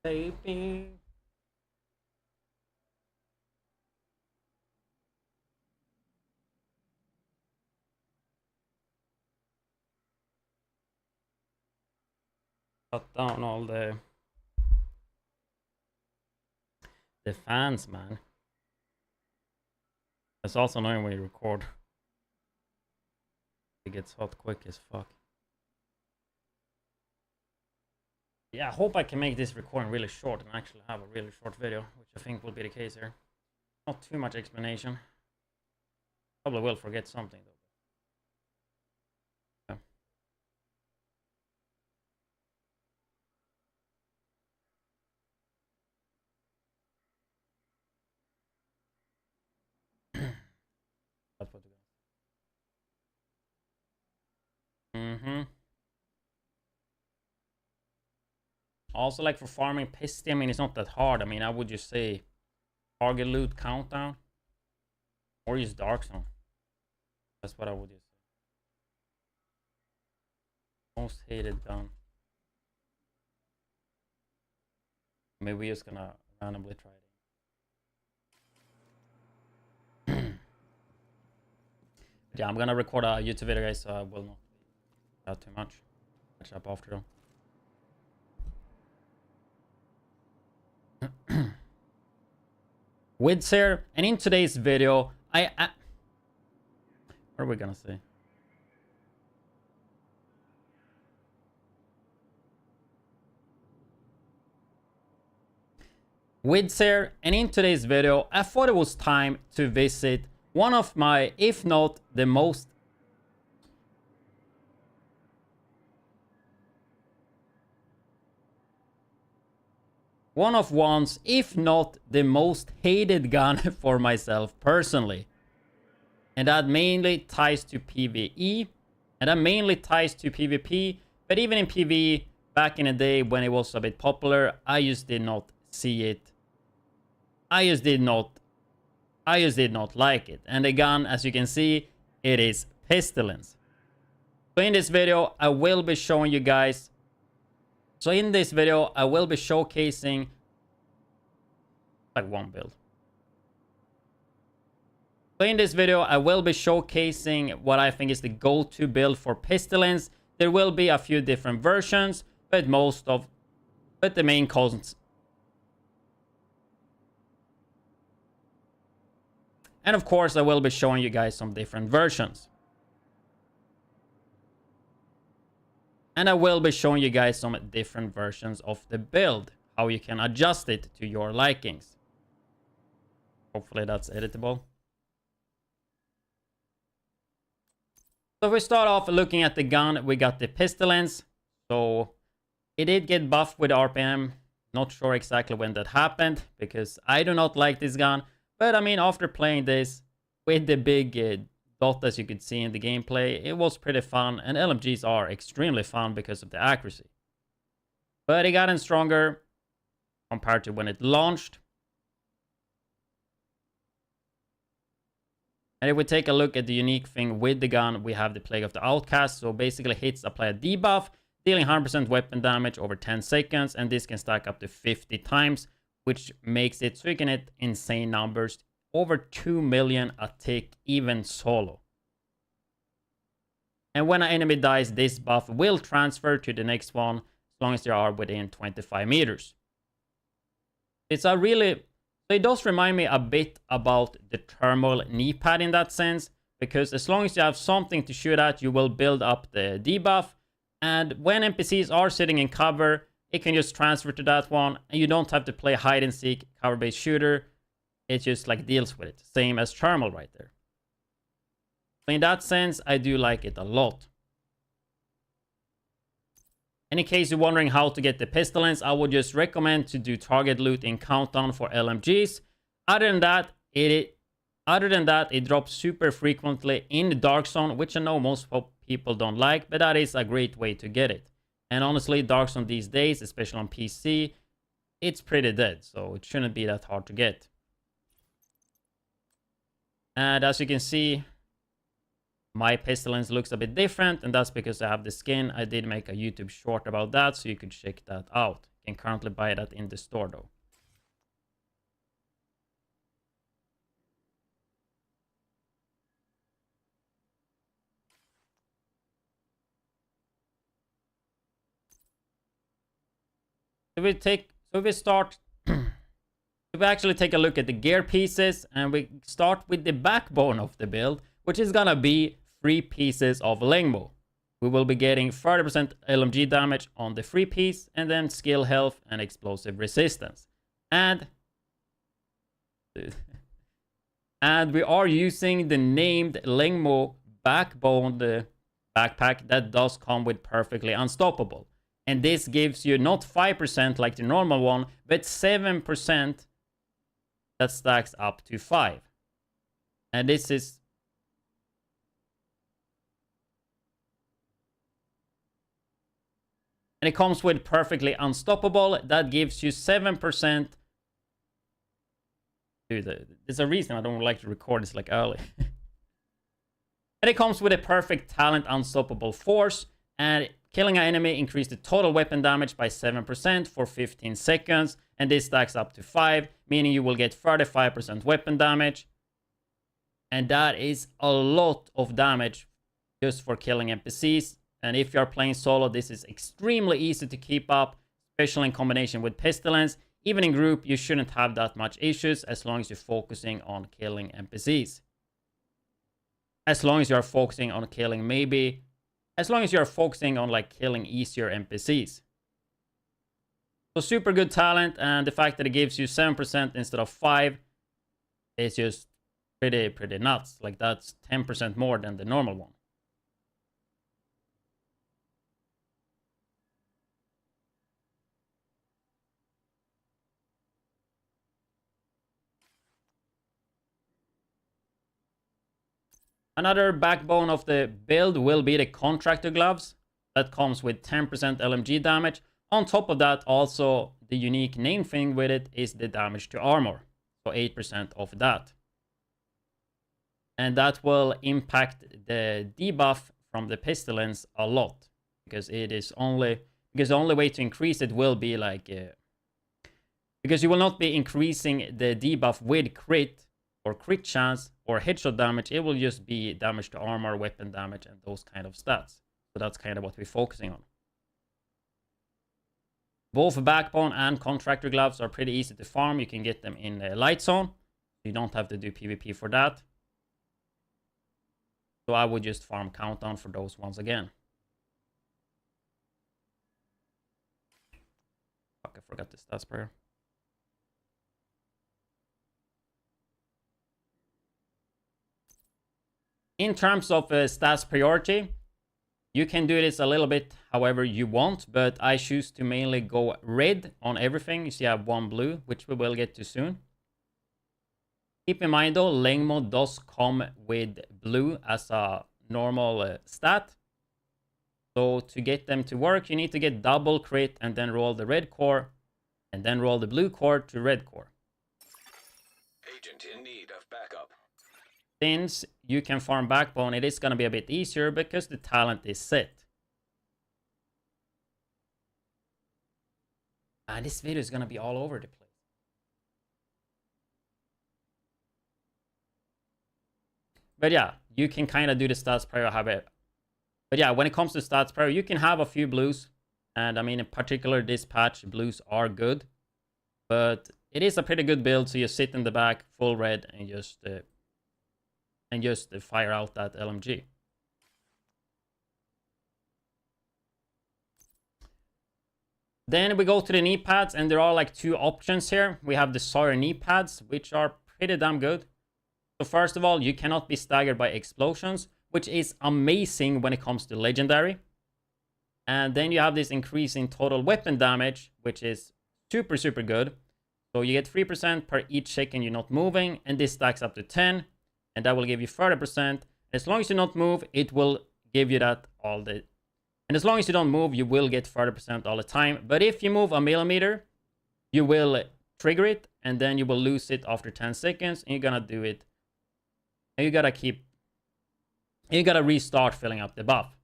baby. Shut down all the fans, man. It's also annoying when you record. It gets hot quick as fuck. Yeah, I hope I can make this recording really short and actually have a really short video, which I think will be the case here. Not too much explanation. Probably will forget something though. That's what Also, like for farming Pesty, I mean, it's not that hard. I mean, I would just say target loot countdown or use Dark Zone. That's what I would use. Most hated gun. Maybe we're just gonna randomly try it. Yeah, I'm gonna record a YouTube video, guys, so I will not out too much. Catch up after though. Widdz here, and in today's video, what are we gonna say? Widdz here, and in today's video, I thought it was time to visit one of my, if not the most one's, if not the most hated gun for myself personally. And that mainly ties to PvE, and that mainly ties to PvP, but even in PvE, back in the day when it was a bit popular, I just did not see it. I just did not like it. And the gun, as you can see, it is Pestilence. So in this video, I will be showing you guys. So in this video, I will be showcasing like one build. So in this video, I will be showcasing what I think is the go-to build for Pestilence. There will be a few different versions, but the main concept. And of course, I will be showing you guys some different versions. And I will be showing you guys some different versions of the build, how you can adjust it to your likings. Hopefully that's editable. So if we start off looking at the gun, we got the Pestilence. So it did get buffed with RPM. Not sure exactly when that happened, because I do not like this gun. But I mean, after playing this with the big dot, as you could see in the gameplay, it was pretty fun, and LMGs are extremely fun because of the accuracy. But it gotten stronger compared to when it launched. And if we take a look at the unique thing with the gun, we have the Plague of the Outcast. So basically hits apply a debuff, dealing 100% weapon damage over 10 seconds, and this can stack up to 50 times, which makes it so you can hit insane numbers, over 2 million a tick, even solo. And when an enemy dies, this buff will transfer to the next one, as long as they are within 25 meters. It's a really, it does remind me a bit about the thermal knee pad in that sense, because as long as you have something to shoot at, you will build up the debuff, and when NPCs are sitting in cover, it can just transfer to that one, and you don't have to play hide and seek cover-based shooter. It just like deals with it. Same as thermal right there. So in that sense, I do like it a lot. In case you're wondering how to get the Pestilence, I would just recommend to do target loot in countdown for LMGs. Other than that, it drops super frequently in the Dark Zone, which I know most people don't like, but that is a great way to get it. And honestly, Dark Zone these days, especially on PC, it's pretty dead, so it shouldn't be that hard to get. And as you can see, my Pestilence looks a bit different, and that's because I have the skin. I did make a YouTube short about that, so you could check that out You can currently buy that in the store though. So we start if we actually take a look at the gear pieces, and we start with the backbone of the build, which is gonna be 3 pieces of Lengmo. We will be getting 30% LMG damage on the free piece, and then skill health and explosive resistance. And and we are using the named Lengmo backbone, the backpack that does come with perfectly unstoppable. And this gives you not 5% like the normal one, but 7% that stacks up to 5. And this is... And it comes with perfectly unstoppable. That gives you 7%. Dude, there's a reason I don't like to record this like early. And it comes with a perfect talent unstoppable force. And killing an enemy increases the total weapon damage by 7% for 15 seconds. And this stacks up to 5, meaning you will get 35% weapon damage. And that is a lot of damage just for killing NPCs. And if you're playing solo, this is extremely easy to keep up, especially in combination with Pestilence. Even in group, you shouldn't have that much issues as long as you're focusing on killing NPCs. As long as you're focusing on killing as long as you're focusing on like killing easier NPCs. So super good talent, and the fact that it gives you 7% instead of 5 is just pretty nuts. Like that's 10% more than the normal one. Another backbone of the build will be the contractor gloves. That comes with 10% LMG damage. On top of that, also the unique name thing with it is the damage to armor. So 8% of that. And that will impact the debuff from the Pestilence a lot. Because the only way to increase it will be like... because you will not be increasing the debuff with crit or crit chance or headshot damage. It will just be damage to armor, weapon damage, and those kind of stats. So that's kind of what we're focusing on. Both backbone and contractor gloves are pretty easy to farm. You can get them in the light zone. You don't have to do PvP for that. So I would just farm countdown for those once again. Fuck, I forgot the stats prayer. In terms of stats priority, you can do this a little bit however you want, but I choose to mainly go red on everything. You see I have 1 blue, which we will get to soon. Keep in mind though, Lengmo does come with blue as a normal stat. So to get them to work, you need to get double crit and then roll the red core, and then roll the blue core to red core. Agent in need of backup. Since you can farm backbone, it is going to be a bit easier because the talent is set. And this video is going to be all over the place. But yeah, you can kind of do the stats prior habit. But yeah, when it comes to stats prior, you can have a few blues. And I mean, in particular, this patch, blues are good. But it is a pretty good build. So you sit in the back, full red, and just fire out that LMG. Then we go to the knee pads, and there are like 2 options here. We have the Sawyer knee pads, which are pretty damn good. So first of all, you cannot be staggered by explosions, which is amazing when it comes to legendary. And then you have this increase in total weapon damage, which is super good. So you get 3% per each second you're not moving, and this stacks up to 10. And that will give you 30%. As long as you don't move, it will give you that all the... And as long as you don't move, you will get 30% all the time. But if you move a millimeter, you will trigger it. And then you will lose it after 10 seconds. And you're going to do it. And you got to restart filling up the buff.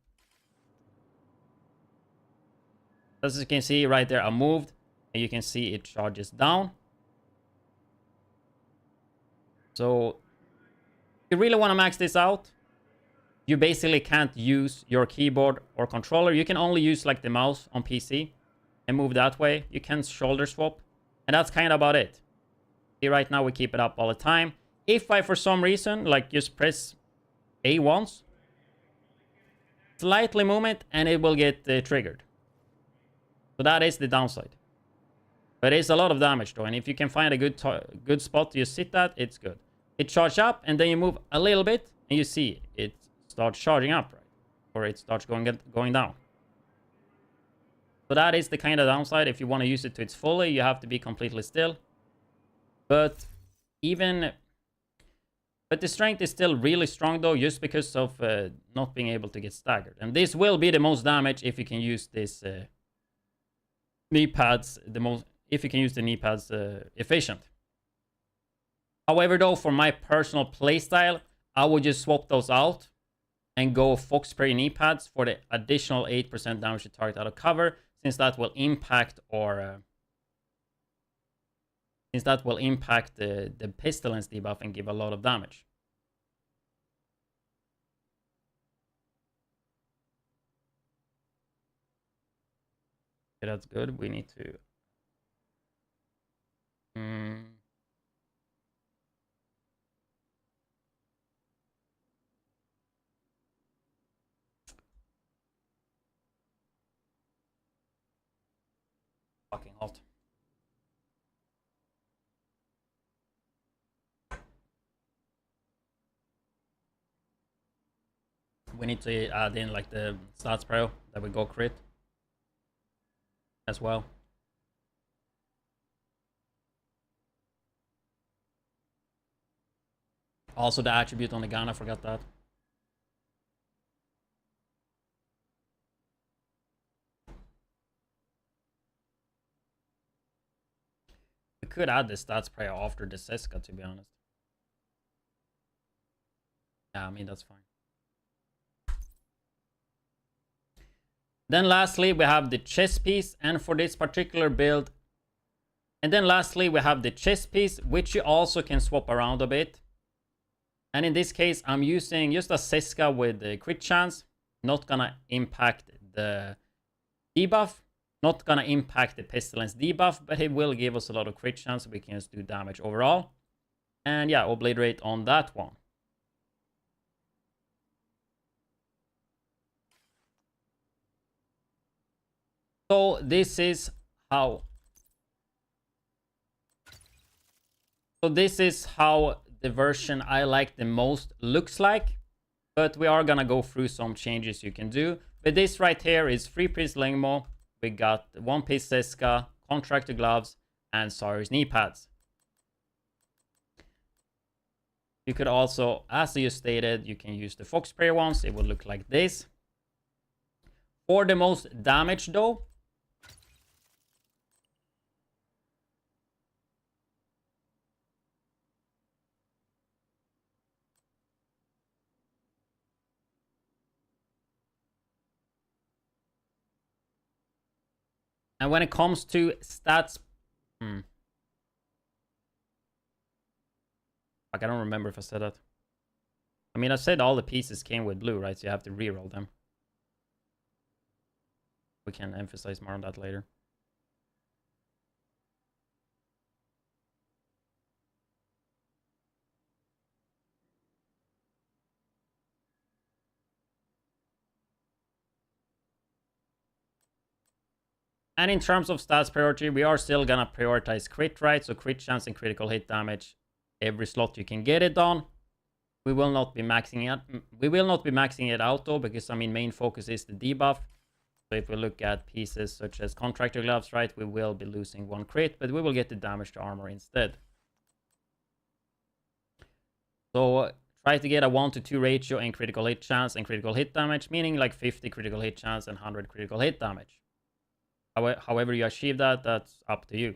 As you can see right there, I moved. And you can see it charges down. So if you really want to max this out, you basically can't use your keyboard or controller. You can only use like the mouse on PC and move that way. You can shoulder swap. And that's kind of about it. See, right now we keep it up all the time. If I, for some reason, like just press A once, slightly move it, and it will get triggered. So that is the downside. But it's a lot of damage though. And if you can find a good spot to just sit at, it's good. It charges up, and then you move a little bit, and you see it starts charging up, right? Or it starts going down. So that is the kind of downside. If you want to use it to its fully, you have to be completely still. But the strength is still really strong though, just because of not being able to get staggered. And this will be the most damage if you can use this knee pads. If you can use the knee pads efficient. However, though, for my personal playstyle, I would just swap those out and go Fox Prairie knee pads for the additional 8% damage to target out of cover, since that will impact the Pestilence debuff and give a lot of damage. Okay, that's good. We need to... Fucking hot. We need to add in like the stats pro that we go crit as well. Also the attribute on the gun, I forgot that. We could add the stats prayer after the Seska, to be honest. Yeah, I mean, that's fine. Then lastly, we have the chest piece, and for this particular build, and then lastly, we have the chest piece, which you also can swap around a bit. And in this case, I'm using just a Seska with the crit chance, not gonna impact the debuff, not gonna impact the Pestilence debuff, but it will give us a lot of crit chance, so we can just do damage overall. And yeah, obliterate on that one. So this is how the version I like the most looks like, but we are gonna go through some changes you can do. But this right here is 3-piece Lengmo, we got 1-piece Seska, Contractor gloves, and Sawyer's knee pads. You could also, as you stated, you can use the Fox Prayer ones. It will look like this. For the most damage though, and when it comes to stats, Fuck, I don't remember if I said that. I mean, I said all the pieces came with blue, right? So you have to reroll them. We can emphasize more on that later. And in terms of stats priority, we are still gonna prioritize crit, right? So crit chance and critical hit damage, every slot you can get it on. We will not be maxing it. We will not be maxing it out though, because I mean, main focus is the debuff. So if we look at pieces such as Contractor gloves, right, we will be losing 1 crit, but we will get the damage to armor instead. So try to get a 1-to-2 ratio in critical hit chance and critical hit damage, meaning like 50 critical hit chance and 100 critical hit damage. However you achieve that, that's up to you.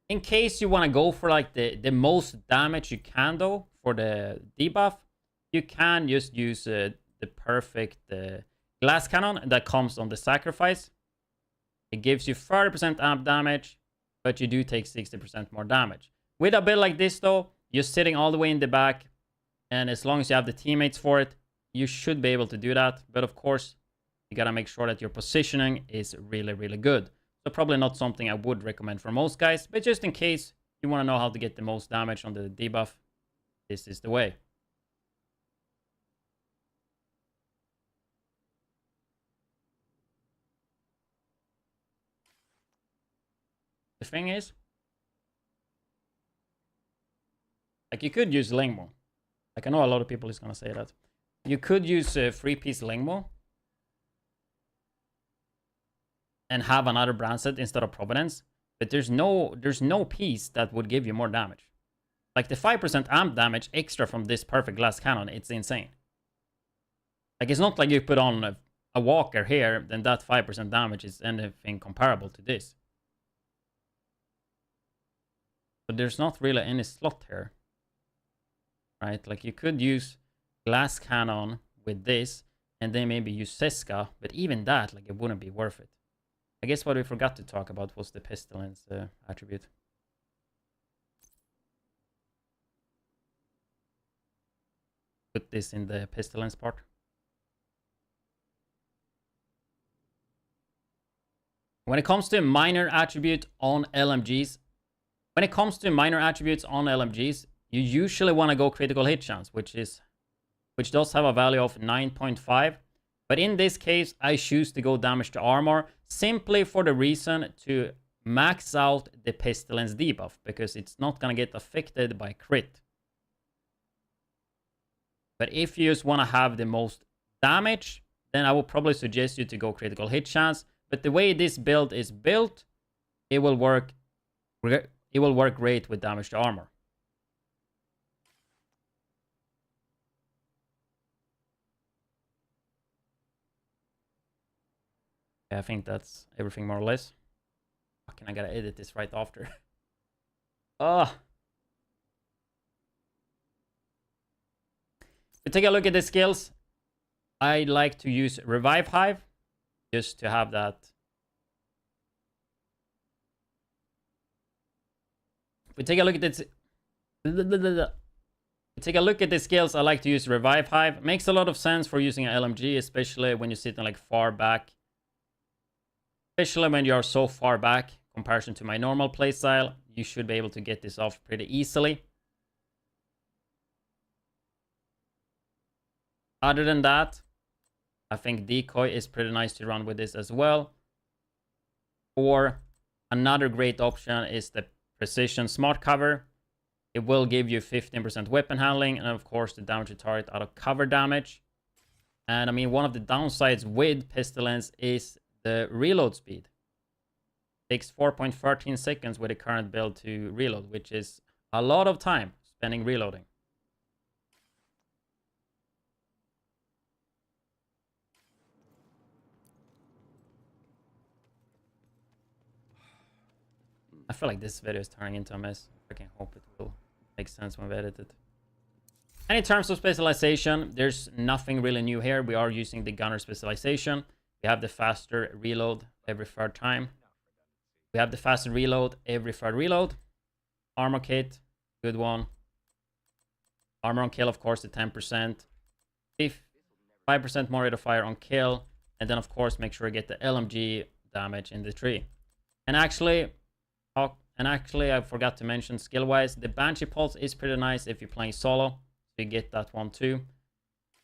in case you want to go for like the most damage you can though for the debuff, you can just use the perfect glass cannon that comes on the sacrifice. It gives you 30% amp damage, but you do take 60% more damage. With a build like this though, you're sitting all the way in the back, and as long as you have the teammates for it, you should be able to do that. But of course, you gotta make sure that your positioning is really, really good. So probably not something I would recommend for most guys, but just in case you want to know how to get the most damage on the debuff, this is the way. The thing is, like, you could use Lingmo. Like, I know a lot of people is gonna say that. You could use a 3-piece Lingmo and have another brand set instead of Providence, but there's no piece that would give you more damage. Like the 5% amp damage extra from this perfect glass cannon, it's insane. Like, it's not like you put on a walker here, then that 5% damage is anything comparable to this. But there's not really any slot here, right? Like, you could use glass cannon with this, and then maybe use Seska, but even that, like, it wouldn't be worth it. I guess what we forgot to talk about was the Pestilence attribute. Put this in the Pestilence part. When it comes to minor attribute on LMGs, you usually want to go critical hit chance, which does have a value of 9.5. But in this case, I choose to go damage to armor simply for the reason to max out the Pestilence debuff, because it's not going to get affected by crit. But if you just want to have the most damage, then I will probably suggest you to go critical hit chance. But the way this build is built, it will work great with damage to armor. I think that's everything more or less. Fucking, I gotta edit this right after. If we take a look at the skills, I like to use Revive Hive just to have that. If we take a look at this, the skills, I like to use Revive Hive. Makes a lot of sense for using an LMG, especially when you're sitting like far back. Especially when you are so far back comparison to my normal playstyle, you should be able to get this off pretty easily. Other than that, I think Decoy is pretty nice to run with this as well. Or another great option is the Precision Smart Cover. It will give you 15% weapon handling and of course the damage to target out of cover damage. And I mean, one of the downsides with Pestilence is the reload speed. It takes 4.13 seconds with the current build to reload, which is a lot of time spending reloading. I feel like this video is turning into a mess. I can hope it will make sense when we edit it. And in terms of specialization, there's nothing really new here. We are using the gunner specialization. We have the faster reload every third time. We have the faster reload every third reload. Armor kit, good one. Armor on kill, of course, the 10%. 5% more rate of fire on kill. And then, of course, make sure you get the LMG damage in the tree. And actually, I forgot to mention skill-wise, the Banshee Pulse is pretty nice if you're playing solo. So you get that one too.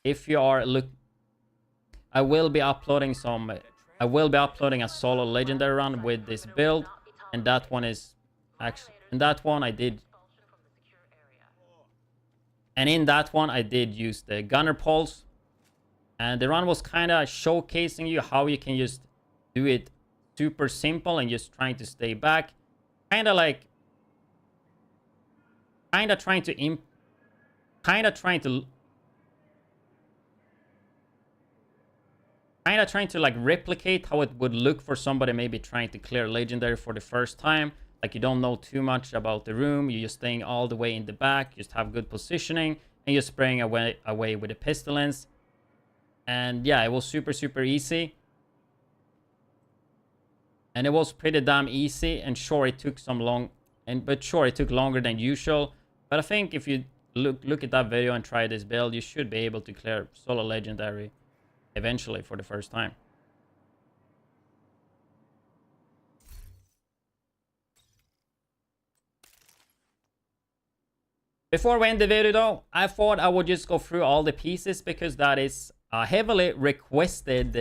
If you are I will be uploading a solo legendary run with this build, and that one is actually, in that one I did use the Gunner Pulse, and the run was kind of showcasing you how you can just do it super simple and just trying to stay back, kind of trying to like replicate how it would look for somebody maybe trying to clear legendary for the first time. Like you don't know too much about the room. You're just staying all the way in the back. Just have good positioning. And you're spraying away with the Pestilence. And yeah, it was super, super easy. And it was pretty damn easy. And sure, it took it took longer than usual. But I think if you look at that video and try this build, you should be able to clear solo legendary eventually for the first time. Before we end the video though, I thought I would just go through all the pieces because that is a heavily requested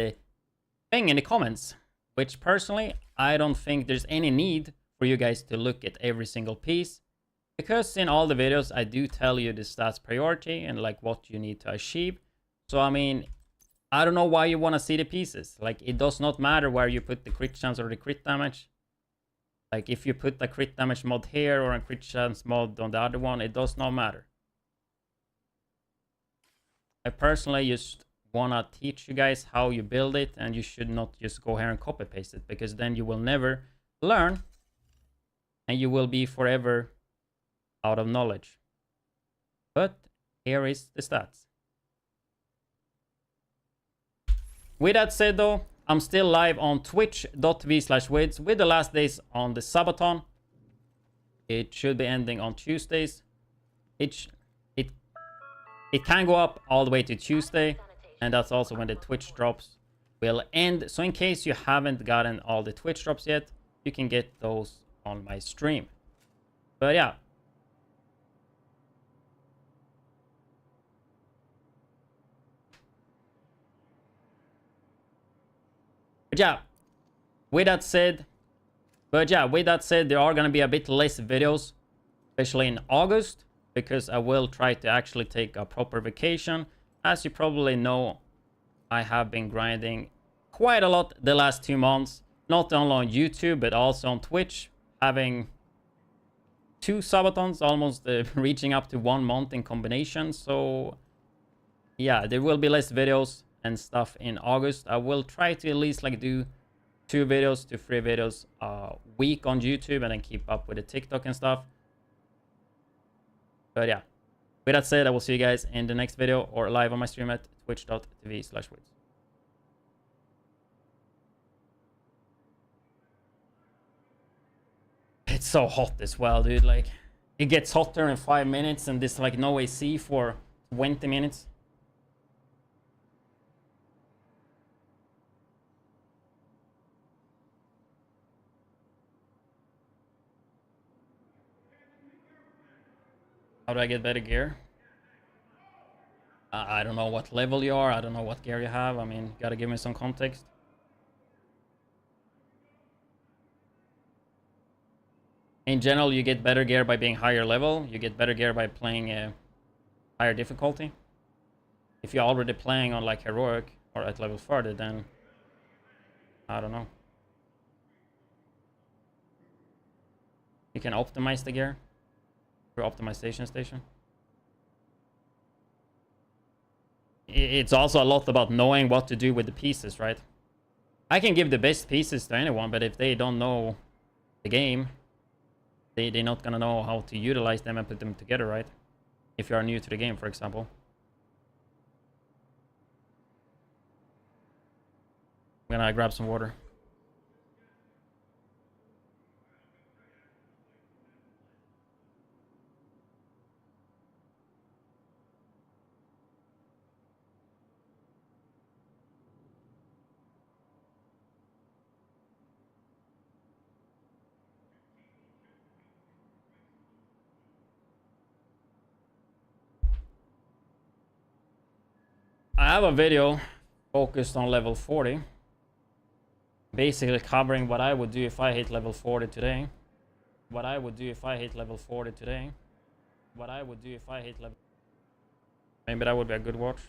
thing in the comments. Which personally, I don't think there's any need for you guys to look at every single piece. Because in all the videos, I do tell you the stats priority and like what you need to achieve. So I mean, I don't know why you want to see the pieces. Like it does not matter where you put the crit chance or the crit damage. Like if you put a crit damage mod here or a crit chance mod on the other one, it does not matter. I personally just want to teach you guys how you build it, and you should not just go here and copy paste it, because then you will never learn and you will be forever out of knowledge. But here is the stats. With that said though, I'm still live on twitch.tv/widdz with the last days on the Subathon. It should be ending on Tuesdays. It can go up all the way to Tuesday, and that's also when the Twitch drops will end. So in case you haven't gotten all the Twitch drops yet, you can get those on my stream. But yeah. But yeah, with that said, there are going to be a bit less videos, especially in August, because I will try to actually take a proper vacation. As you probably know, I have been grinding quite a lot the last 2 months, not only on YouTube, but also on Twitch, having 2 Subathons, almost reaching up to 1 month in combination. So yeah, there will be less videos and stuff in August. I will try to at least like do 2 videos to 3 videos a week on YouTube, and then keep up with the TikTok and stuff. But yeah, with that said, I will see you guys in the next video or live on my stream at twitch.tv/widdz. It's so hot as well, dude. Like it gets hotter in 5 minutes, and there's like no AC for 20 minutes. How do I get better gear? I don't know what level you are. I don't know what gear you have. I mean, gotta give me some context. In general, you get better gear by being higher level. You get better gear by playing a higher difficulty. If you're already playing on like heroic or at level 30, then I don't know. You can optimize the gear through optimization station. It's also a lot about knowing what to do with the pieces, right? I can give the best pieces to anyone, but if they don't know the game, they're not gonna know how to utilize them and put them together, right? If you are new to the game, for example. I'm gonna grab some water. I have a video focused on level 40. Basically covering what I would do if I hit level 40 today. What I would do if I hit level 40 today. What I would do if I hit level... Maybe that would be a good watch.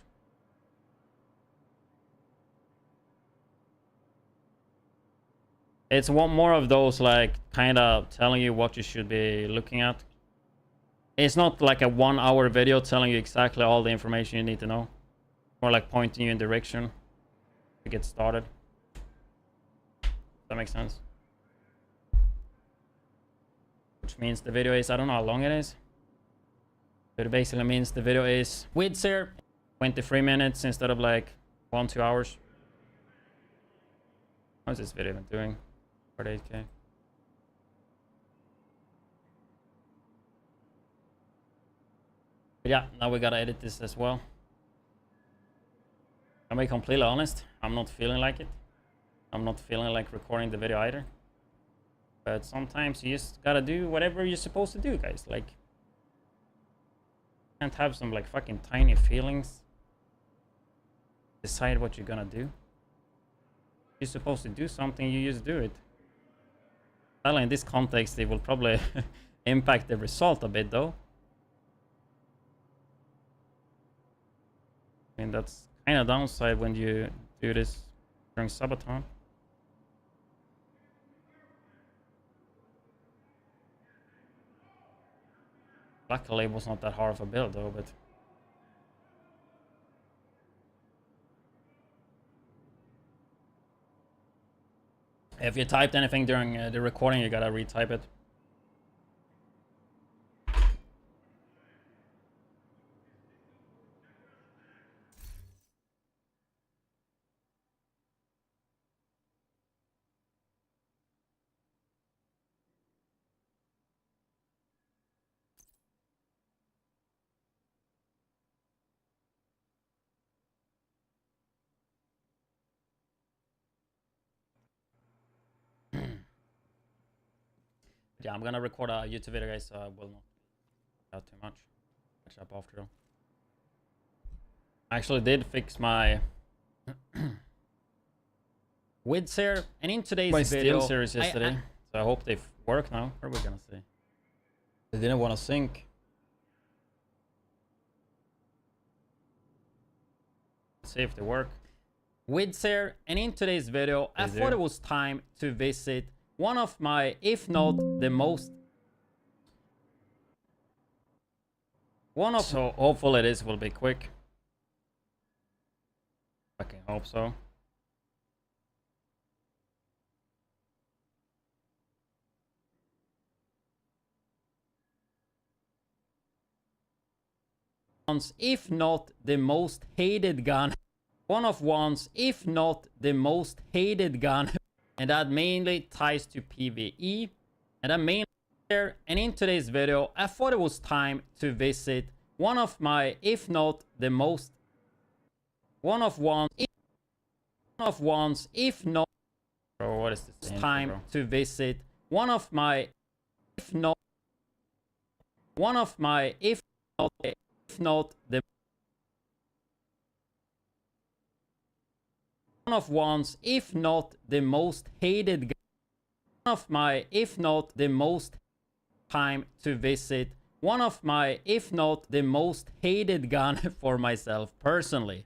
It's one more of those like kind of telling you what you should be looking at. It's not like a 1-hour video telling you exactly all the information you need to know. More like pointing you in direction to get started. Does that make sense? which means the video is, I don't know how long it is, but it basically means the video is widdz here, 23 minutes instead of like 1-2 hours. How's this video even doing? 48k. But yeah, now we gotta edit this as well. I'll be completely honest, I'm not feeling like it. I'm not feeling like recording the video either. But sometimes you just gotta do whatever you're supposed to do, guys. Like, you can't have some like fucking tiny feelings. Decide what you're gonna do. You're supposed to do something, you just do it. Well, in this context, it will probably impact the result a bit, though. I mean, that's kind of downside when you do this during Subathon. Luckily, it was not that hard of a build, though, but... If you typed anything during the recording, you gotta retype it. Yeah, I'm gonna record a YouTube video, guys, so I will not out too much. Catch up after though. I actually did fix my widdz here, and in today's video, series yesterday, so I hope they work now. What are we gonna see? They didn't want to sync. Let's see if they work. Widdz here, and in today's video, I thought it was time to visit one of my, if not the most, so hopefully this will be quick. I can hope so. If not the most hated gun, one of one's, if not the most hated gun. And that mainly ties to PvE. And that mainly there. And in today's video, I thought it was time to visit one of my, if not the most, one of one's, if not, bro, what is this? Time bro? To visit one of my, if not, one of my, if not the, one of one's, if not the most hated gun. One of my, if not the most, time to visit one of my, if not the most hated gun for myself personally.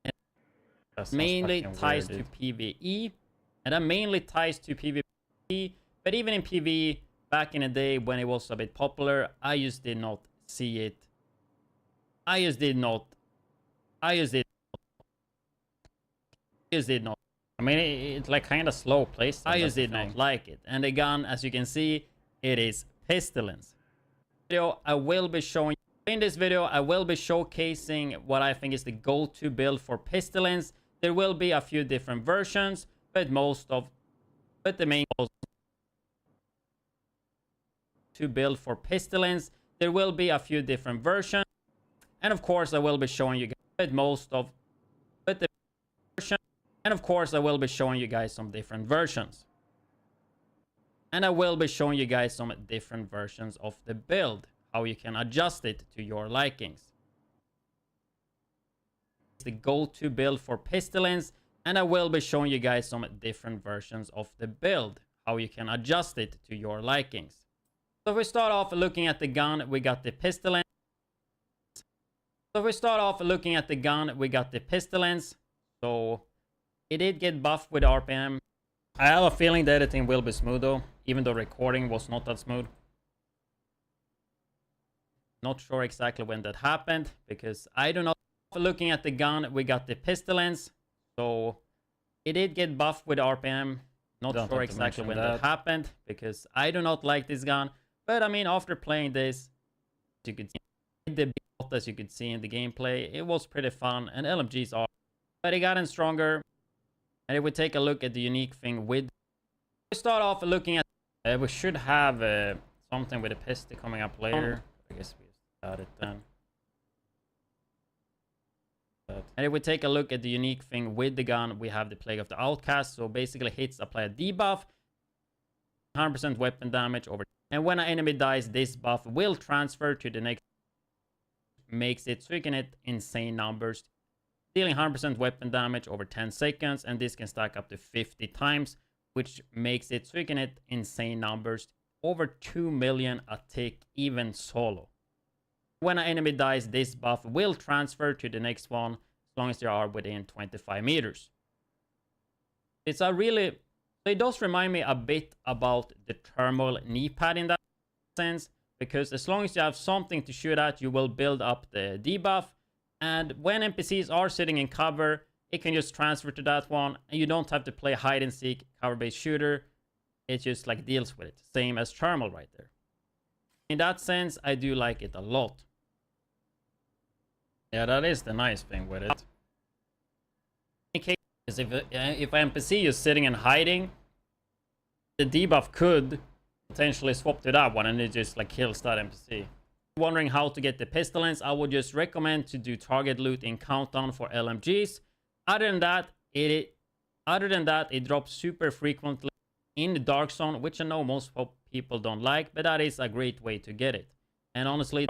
And that mainly ties weird, to PvE, and that mainly ties to PvP. But even in PvE, back in the day when it was a bit popular, I just did not see it. I just did not. I mean, it's like kind of slow place. I just did not like it. And the gun, as you can see, it is Pestilence. I will be showing in this video. I will be showcasing what I think is the go-to build for Pestilence. There will be a few different versions, but the main to build for Pestilence. There will be a few different versions, and of course, I will be showing you guys And of course, I will be showing you guys some different versions. And I will be showing you guys some different versions of the build, how you can adjust it to your likings. It's the go-to build for Pestilence, and I will be showing you guys some different versions of the build, how you can adjust it to your likings. So if we start off looking at the gun, we got the Pestilence. So it did get buffed with RPM. I have a feeling the editing will be smooth though, even though recording was not that smooth. Not sure exactly when that happened, because I do not. Looking at the gun, we got the Pestilence. So it did get buffed with RPM. Not Don't sure have to exactly mention when that happened because I do not like this gun. But I mean, after playing this, you could see the build, as you could see in the gameplay, it was pretty fun. And LMGs are, but it gotten stronger. And if we take a look at the unique thing with, we start off looking at, we should have something with a pistol coming up later. I guess we got it then. And if we take a look at the unique thing with the gun, we have the Plague of the Outcast. So basically hits apply a debuff, 100% weapon damage over. And when an enemy dies, this buff will transfer to the next. Makes it so you can hit insane numbers, dealing 100% weapon damage over 10 seconds. And this can stack up to 50 times, which makes it so you can hit insane numbers, over 2 million a tick, even solo. When an enemy dies, this buff will transfer to the next one as long as they are within 25 meters. It's a really, it does remind me a bit about the thermal knee pad in that sense, because as long as you have something to shoot at, you will build up the debuff. And when NPCs are sitting in cover, it can just transfer to that one, and you don't have to play hide and seek cover-based shooter. It just like deals with it, same as thermal right there. In that sense, I do like it a lot. Yeah, that is the nice thing with it. In case if an NPC is sitting and hiding, the debuff could potentially swap to that one and it just like kills that NPC. Wondering how to get the Pestilence, I would just recommend to do target loot in Countdown for LMGs. Other than that, it drops super frequently in the Dark Zone, which I know most people don't like, but that is a great way to get it. And honestly,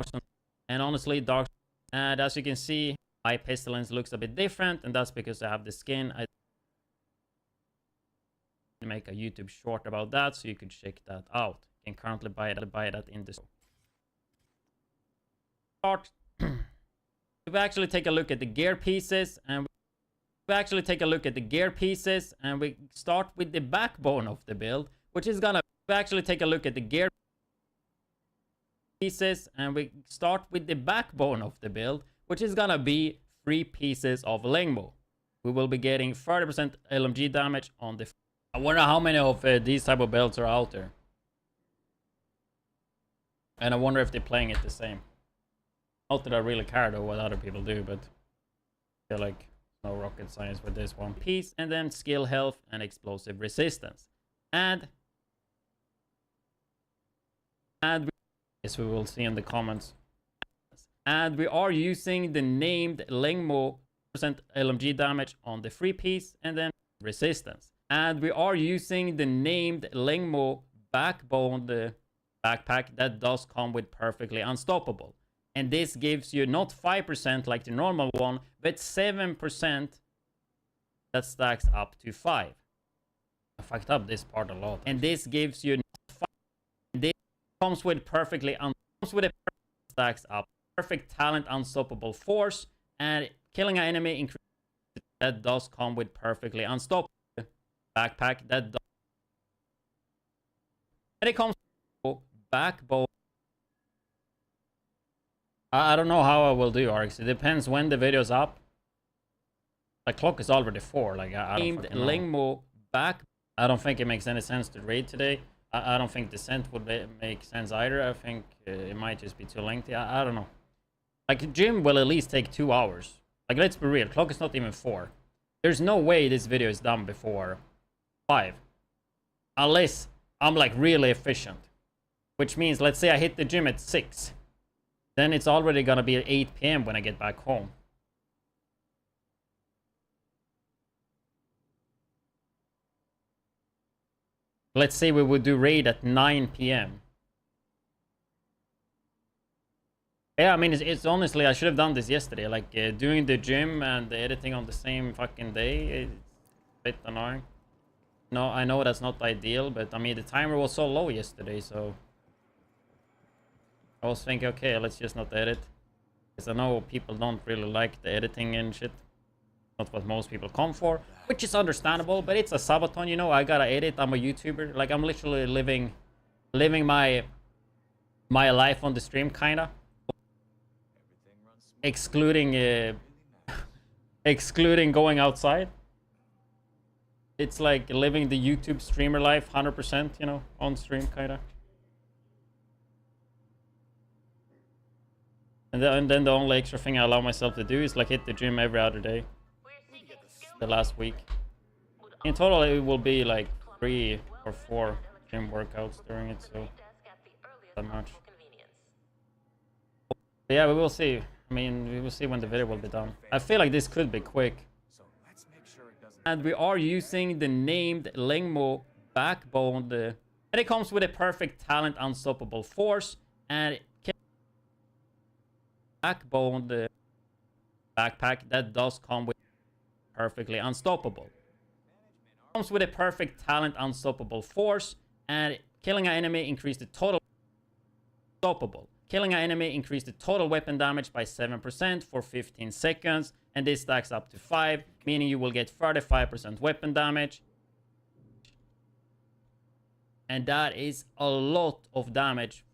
Dark. And as you can see, my Pestilence looks a bit different, and that's because I have the skin. I make a YouTube short about that, so you could check that out. You can currently buy that in the store. If we actually take a look at the gear pieces, and we start with the backbone of the build, which is gonna actually take a look at the gear pieces, and we start with the backbone of the build, which is gonna be 3 pieces of Lengmo. We will be getting 30% LMG damage on the. I wonder how many of these type of builds are out there, and I wonder if they're playing it the same. Not that I really care though what other people do, but I feel like no rocket science with this one piece. And then skill health and explosive resistance, and as we will see in the comments. And we are using the named Lengmo percent LMG damage on the 3 piece, and then resistance. And we are using the named Lengmo backbone, the backpack that does come with perfectly unstoppable. And this gives you not 5% like the normal one, but 7% that stacks up to 5. I fucked up this part a lot. And this gives you 5. This comes with perfectly stacks up. Perfect talent, unstoppable force, and killing an enemy increases. That does come with perfectly unstoppable backpack. That does. And it comes with backbone. I don't know how I will do, Arx. It depends when the video's up. The clock is already 4. Like I don't Lengmo back. I don't think it makes any sense to raid today. I don't think descent would make sense either. I think it might just be too lengthy. I don't know. Like, gym will at least take 2 hours. Like, let's be real. Clock is not even 4. There's no way this video is done before 5. Unless I'm, like, really efficient. Which means, let's say I hit the gym at 6. Then it's already gonna be at 8 PM when I get back home. Let's say we would do raid at 9 PM. Yeah, I mean, it's honestly, I should have done this yesterday. Like, doing the gym and the editing on the same fucking day, it's a bit annoying. No, I know that's not ideal, but I mean, the timer was so low yesterday, so I was thinking, okay, let's just not edit. Because I know people don't really like the editing and shit. Not what most people come for, which is understandable, but it's a Subathon, you know, I gotta edit, I'm a YouTuber. Like, I'm literally living my life on the stream, kinda. Excluding going outside. It's like living the YouTube streamer life 100%, you know, on stream, kinda. And then the only extra thing I allow myself to do is like hit the gym every other day. The last week. In total, it will be like 3 or 4 gym workouts during it, so that much. But yeah, we will see. I mean, we will see when the video will be done. I feel like this could be quick. And we are using the named Lengmo backbone. And it comes with a perfect talent, unstoppable force, and backbone, the backpack that does come with perfectly unstoppable. Comes with a perfect talent, unstoppable force, and killing an enemy increase the total unstoppable. Killing an enemy increase the total weapon damage by 7% for 15 seconds, and this stacks up to 5, meaning you will get 35% weapon damage. And that is a lot of damage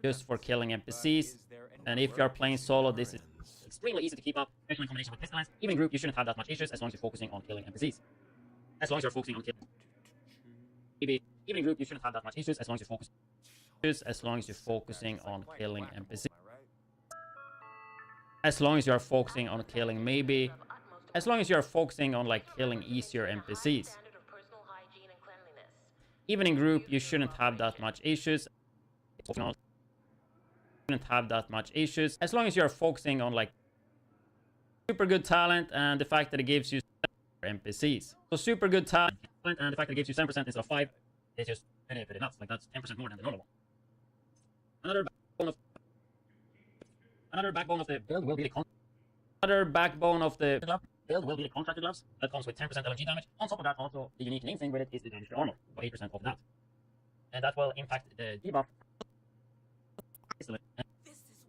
just for killing NPCs. And if you're playing solo, this is extremely easy to keep up, especially in combination with Pestilence. Even in group, you shouldn't have that much issues as long as you're focusing on killing NPCs. As long as you're focusing on killing. Even in group, you shouldn't have that much issues as long as you're focusing. As long as you're focusing on killing NPCs. As long as you're focusing on killing, maybe. As long as you're focusing on like killing easier NPCs. Even in group, you shouldn't have that much issues. Shouldn't have that much issues as long as you're focusing on like super good talent and the fact that it gives you NPCs. So super good talent and the fact that it gives you 7% instead of 5, it's just pretty nuts. Like that's 10% more than the normal one. Another backbone of the build will be the build will be the contractor gloves. That comes with 10% LNG damage. On top of that, also the unique name thing with it is the damage to armor, for 8% of that, and that will impact the debuff.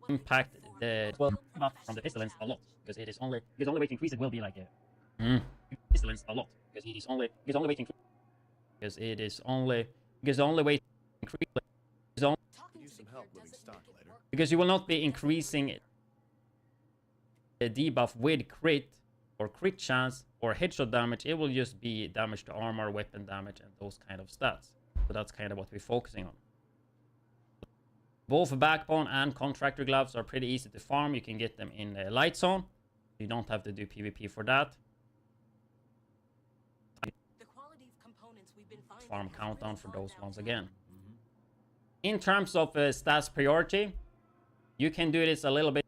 Impact the debuff from the Pestilence a lot, because it is only the only way to increase it will be like a Pestilence a lot, because it is only the only way to increase because it is only because the only way to increase is only because you will not be increasing the debuff with crit or crit chance or headshot damage. It will just be damage to armor, weapon damage, and those kind of stats. So that's kind of what we're focusing on. Both backbone and contractor gloves are pretty easy to farm. You can get them in the light zone. You don't have to do PvP for that. Farm countdown for those ones again. In terms of stats priority, you can do this a little bit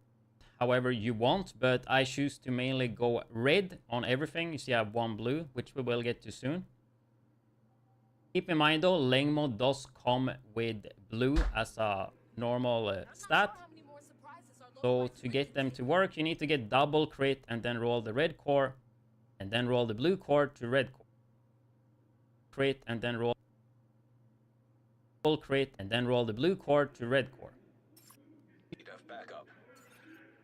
however you want, but I choose to mainly go red on everything. You see I have 1 blue, which we will get to soon. Keep in mind though, Lengmo does come with blue as a normal stat. So to get them to work, you need to get double crit and then roll the red core, and then roll the blue core to red core. Crit and then roll crit and then roll the blue core to red core.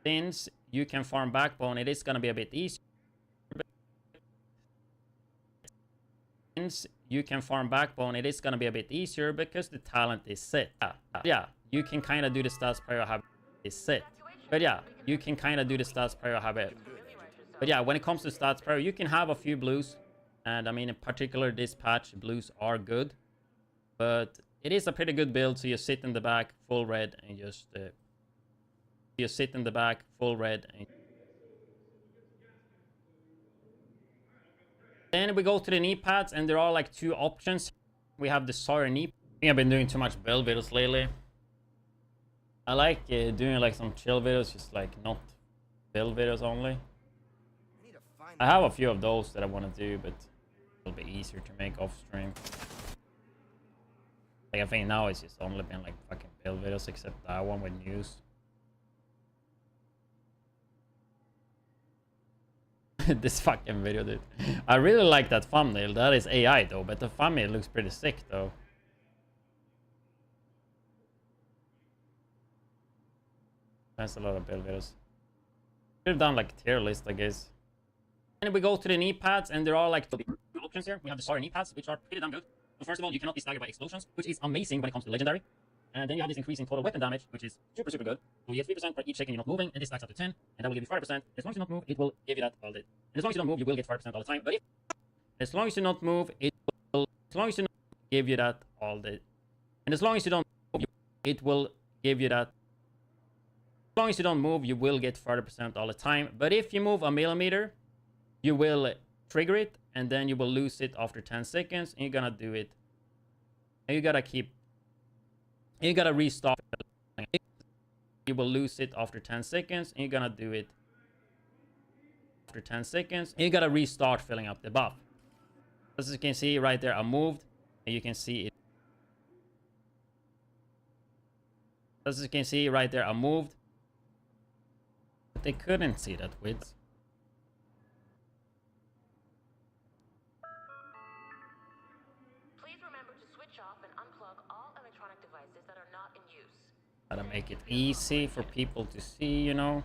Since you can farm backbone, it is gonna be a bit easier. Since you can farm backbone, it is gonna be a bit easier because the talent is set. Yeah, you can kind of do the stats prior have is set. But yeah, you can kind of do the stats prior have it. But yeah, when it comes to stats prior, you can have a few blues, and I mean in particular this patch, blues are good. But it is a pretty good build, so you sit in the back full red and just you sit in the back full red. And then we go to the knee pads, and there are like 2 options. We have the Sawyer knee. I think I've been doing too much build videos lately. I like doing like some chill videos, just like not build videos only. I have a few of those that I want to do, but it'll be easier to make off stream. Like I think now it's just only been like fucking build videos, except that one with news. This fucking video, dude. I really like that thumbnail. That is AI though, but the thumbnail looks pretty sick though. That's a lot of build videos. Should have done like tier list, I guess. And we go to the knee pads, and there are like 2 options here. We have the Sawyer knee pads, which are pretty damn good. So first of all, you cannot be staggered by explosions, which is amazing when it comes to legendary. And then you have this increasing total weapon damage, which is super good. So you get 3% for each second you're not moving, and this stacks up to 10, and that will give you 5%. As long as you don't move, it will give you that all day. And as long as you don't move, you will get 5% all the time. But As long as you don't move, it will, as long as you don't give you that all the, and as long as you don't move, it will give you that. As long as you don't move, you will get 30% all the time. But if you move a millimeter, you will trigger it, and then you will lose it after 10 seconds, and you're gonna do it. And you gotta keep, and you gotta restart. You will lose it after 10 seconds, and you're gonna do it after 10 seconds, and you gotta restart filling up the buff. As you can see right there, I moved, and you can see it. As you can see right there, I moved. But they couldn't see that widdz. Please remember to switch off and unplug all electronic devices that are not in use. Gotta make it easy for people to see, you know.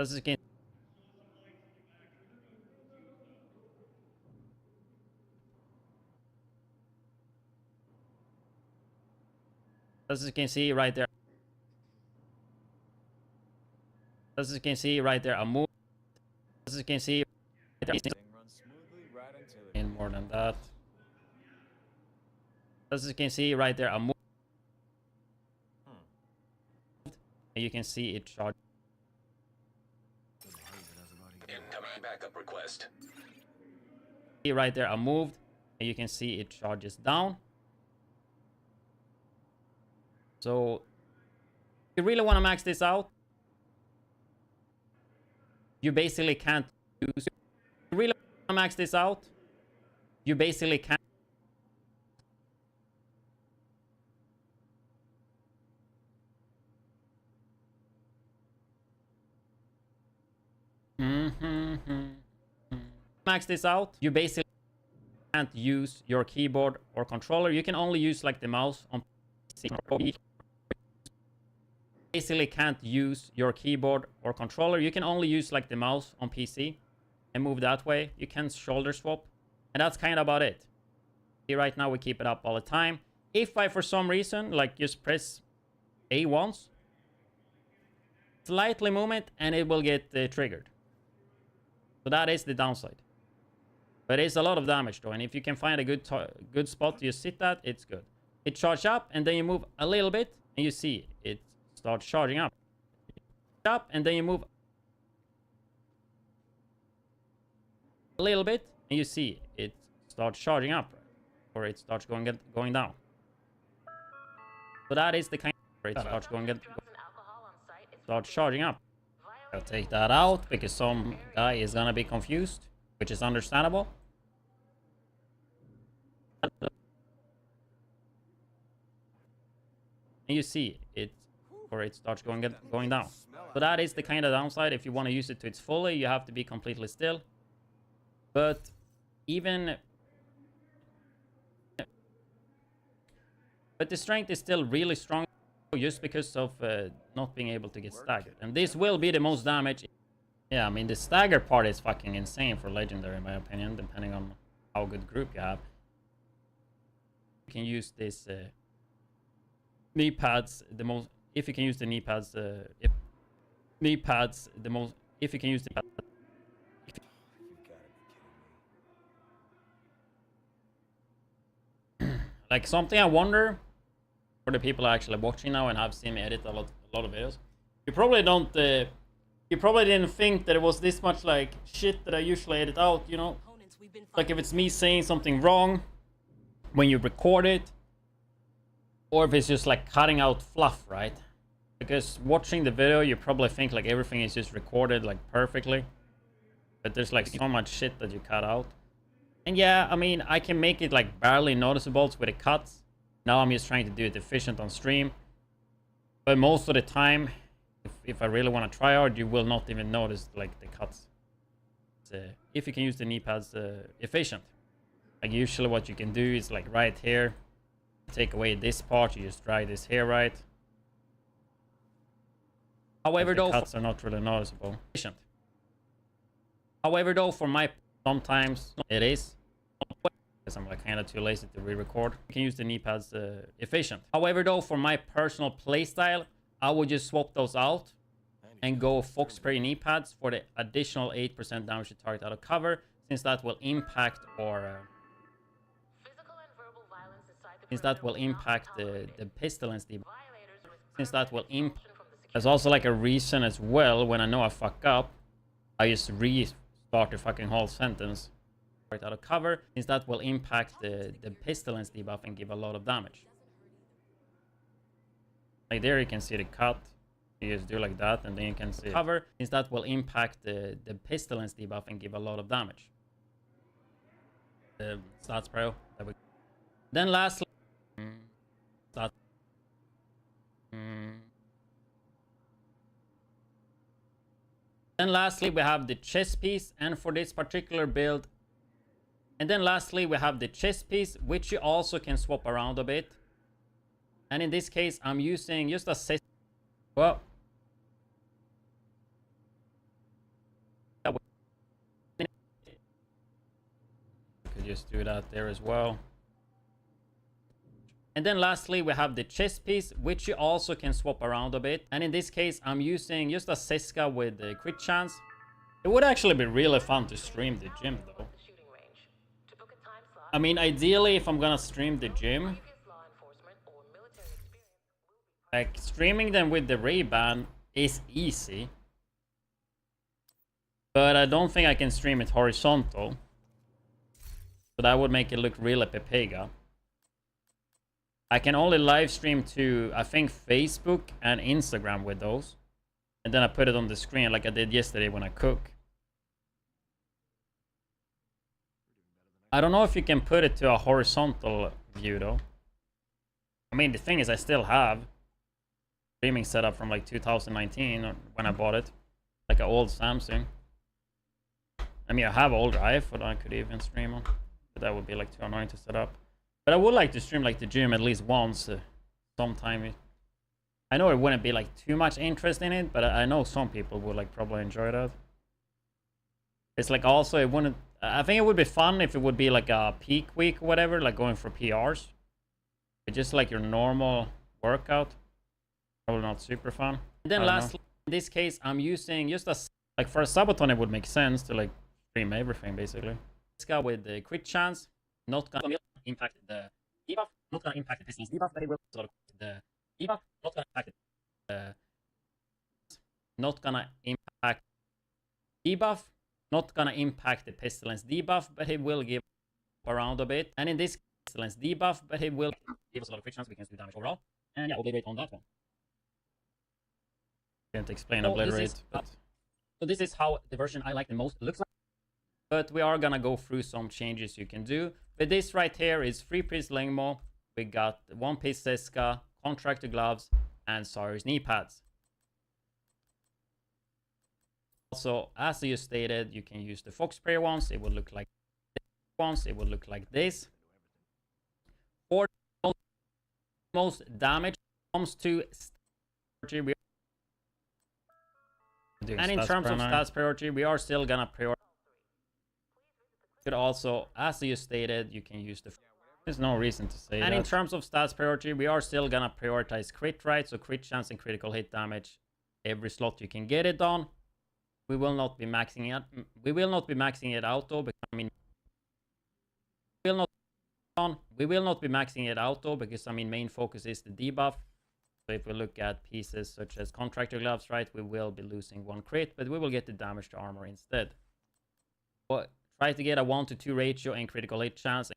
As you can, as you can see right there, as you can see right there, I moved. As you can see, Runs smoothly right until it. and more than that. As you can see right there, I moved. And you can see it charge. Incoming backup request. See right there, I moved, and you can see it charges down. So, if you really want to max this out, you basically can't use. If you really want to max this out, you basically can't. Max this out, you basically can't use your keyboard or controller. You can only use like the mouse on PC. Basically can't use your keyboard or controller. You can only use like the mouse on PC and move that way. You can shoulder swap, and that's kind of about it. See, right now we keep it up all the time. If I for some reason like just press A once, slightly movement, and it will get triggered. So that is the downside. But it's a lot of damage though, and if you can find a good spot to sit at, it's good. It charges up, and then you move a little bit, and you see it starts charging up. And then you move a little bit, and you see it starts charging up, or it starts going down. So that is the kind of it starts starts charging up. I'll take that out because some guy is gonna be confused, which is understandable. And you see it, or it starts going down. So that is the kind of downside. If you want to use it to its fully, you have to be completely still. But even, but the strength is still really strong just because of not being able to get staggered. And this will be the most damage. Yeah, I mean the stagger part is fucking insane for legendary in my opinion, depending on how good group you have. You can use this knee pads the most. If you can use the knee pads, if you can use the pads. You gotta be kidding me. Like something I wonder for the people actually watching now and have seen me edit a lot of videos. You probably don't. You probably didn't think that it was this much like shit that I usually edit out. You know, like if it's me saying something wrong when you record it, or if it's just like cutting out fluff, right? Because watching the video, you probably think like everything is just recorded like perfectly, but there's like so much shit that you cut out. And yeah, I mean, I can make it like barely noticeable with the cuts. Now I'm just trying to do it efficient on stream. But most of the time, if I really want to try hard, you will not even notice like the cuts. If you can use the knee pads efficient. Like usually what you can do is like right here, take away this part, you just drag this here right. However, though, cuts are not really noticeable. Efficient. However, though, for my sometimes it is. Because I'm like kind of too lazy to re-record. You can use the knee pads efficient. However, though, for my personal playstyle, I would just swap those out and go Fox Spray knee pads for the additional 8% damage to target out of cover, since that will impact Physical and verbal violence inside the since that perimeter will will not be impact tolerated. the pestilence debuff. Violators risk Since that will permanent impact. expulsion from the There's security also like a reason as well when I know I fuck up, I just restart the fucking whole sentence right out of cover, since that will impact the pestilence debuff and give a lot of damage. Like there you can see the cut. You just do like that and then you can see cover, since that will impact the pestilence debuff and give a lot of damage. The stats pro. Then lastly, stats. Then lastly, we have the chest piece, and for this particular build, and then lastly, we have the chest piece, which you also can swap around a bit. And in this case, I'm using just a well. Could just do that there as well. And then lastly, we have the chest piece, which you also can swap around a bit. And in this case, I'm using just a Seska with a crit chance. It would actually be really fun to stream the gym though. the shooting range. To book a time slot, I mean, ideally, if I'm gonna stream the gym, previous law enforcement or military experience will be like streaming them with the Ray-Ban is easy. But I don't think I can stream it horizontal. So that would make it look really Pepega. I can only live stream to, I think, Facebook and Instagram with those. And then I put it on the screen like I did yesterday when I cook. I don't know if you can put it to a horizontal view though. I mean, the thing is I still have streaming setup from like 2019 when I bought it. Like an old Samsung. I mean, I have older iPhone I could even stream on. But that would be like too annoying to set up. But I would like to stream like the gym at least once sometime. I know it wouldn't be like too much interest in it, but I know some people would like probably enjoy that. It's like also it wouldn't. I think it would be fun if it would be like a peak week or whatever, like going for PRs. But just like your normal workout, probably not super fun. And then lastly, in this case, I'm using just a like for a Subathon, it would make sense to like stream everything basically. This guy with the crit chance, not gonna impact the debuff, not gonna impact the Pestilence debuff, but it will sort of the debuff, not gonna impact the not gonna impact debuff, not gonna impact the Pestilence debuff, but it will give around a bit. And in this Pestilence debuff, but it will give us a lot of crit chance, we can do damage overall. And yeah, obliterate on that one. Can't explain obliterate, but so this is how the version I like the most looks like. But we are gonna go through some changes you can do. But this right here is 3-piece Lingmo. We got 1-piece Seska, contractor gloves, and Sawyer's knee pads. Also, as you stated, you can use the Fox Spray ones. It will look like this. For most damage comes to priority. And in terms of stats priority, we are still gonna prioritize. Could also, as you stated, you can use the. There's no reason to say that. And in terms of stats priority, we are still gonna prioritize crit, right? So crit chance and critical hit damage every slot you can get it on. We will not be maxing it. We will not be maxing it out though. Because, I mean, we will not be maxing it out though because I mean main focus is the debuff. So if we look at pieces such as contractor gloves, right, we will be losing 1 crit, but we will get the damage to armor instead. But try to get a 1-to-2 ratio and critical hit chance.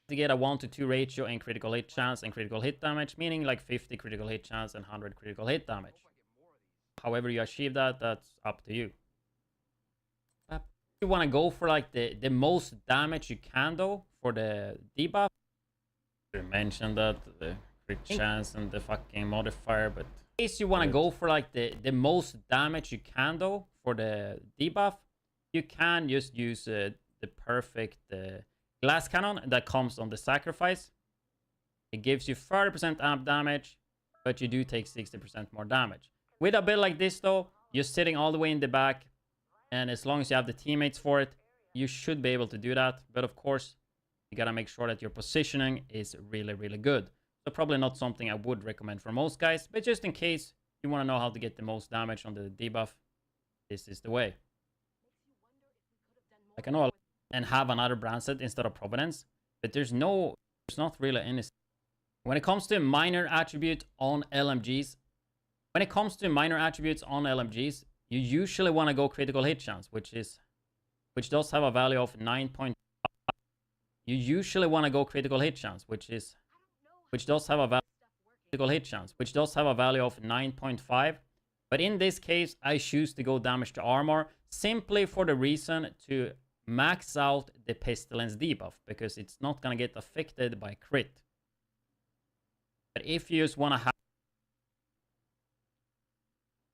To get a 1-to-2 ratio and critical hit chance and critical hit damage, meaning like 50 critical hit chance and 100 critical hit damage. However you achieve that, that's up to you. If you want to go for like the most damage you can though for the debuff. You mentioned that the crit chance and the fucking modifier, but in case you want to go for like the most damage you can though for the debuff, you can just use the perfect glass cannon that comes on the sacrifice. It gives you 30% amp damage, but you do take 60% more damage. With a build like this though, you're sitting all the way in the back, and as long as you have the teammates for it, you should be able to do that. But of course, you gotta make sure that your positioning is really, really good. So probably not something I would recommend for most guys, but just in case you want to know how to get the most damage on the debuff, this is the way. I can all and have another brand set instead of Providence, but there's not really any. When it comes to minor attribute on LMGs, you usually want to go critical hit chance, which does have a value of 9.5. You usually want to go critical hit chance, which does have a value of 9.5. But in this case, I choose to go damage to armor simply for the reason to max out the Pestilence debuff, because it's not gonna get affected by crit. But if you just want to have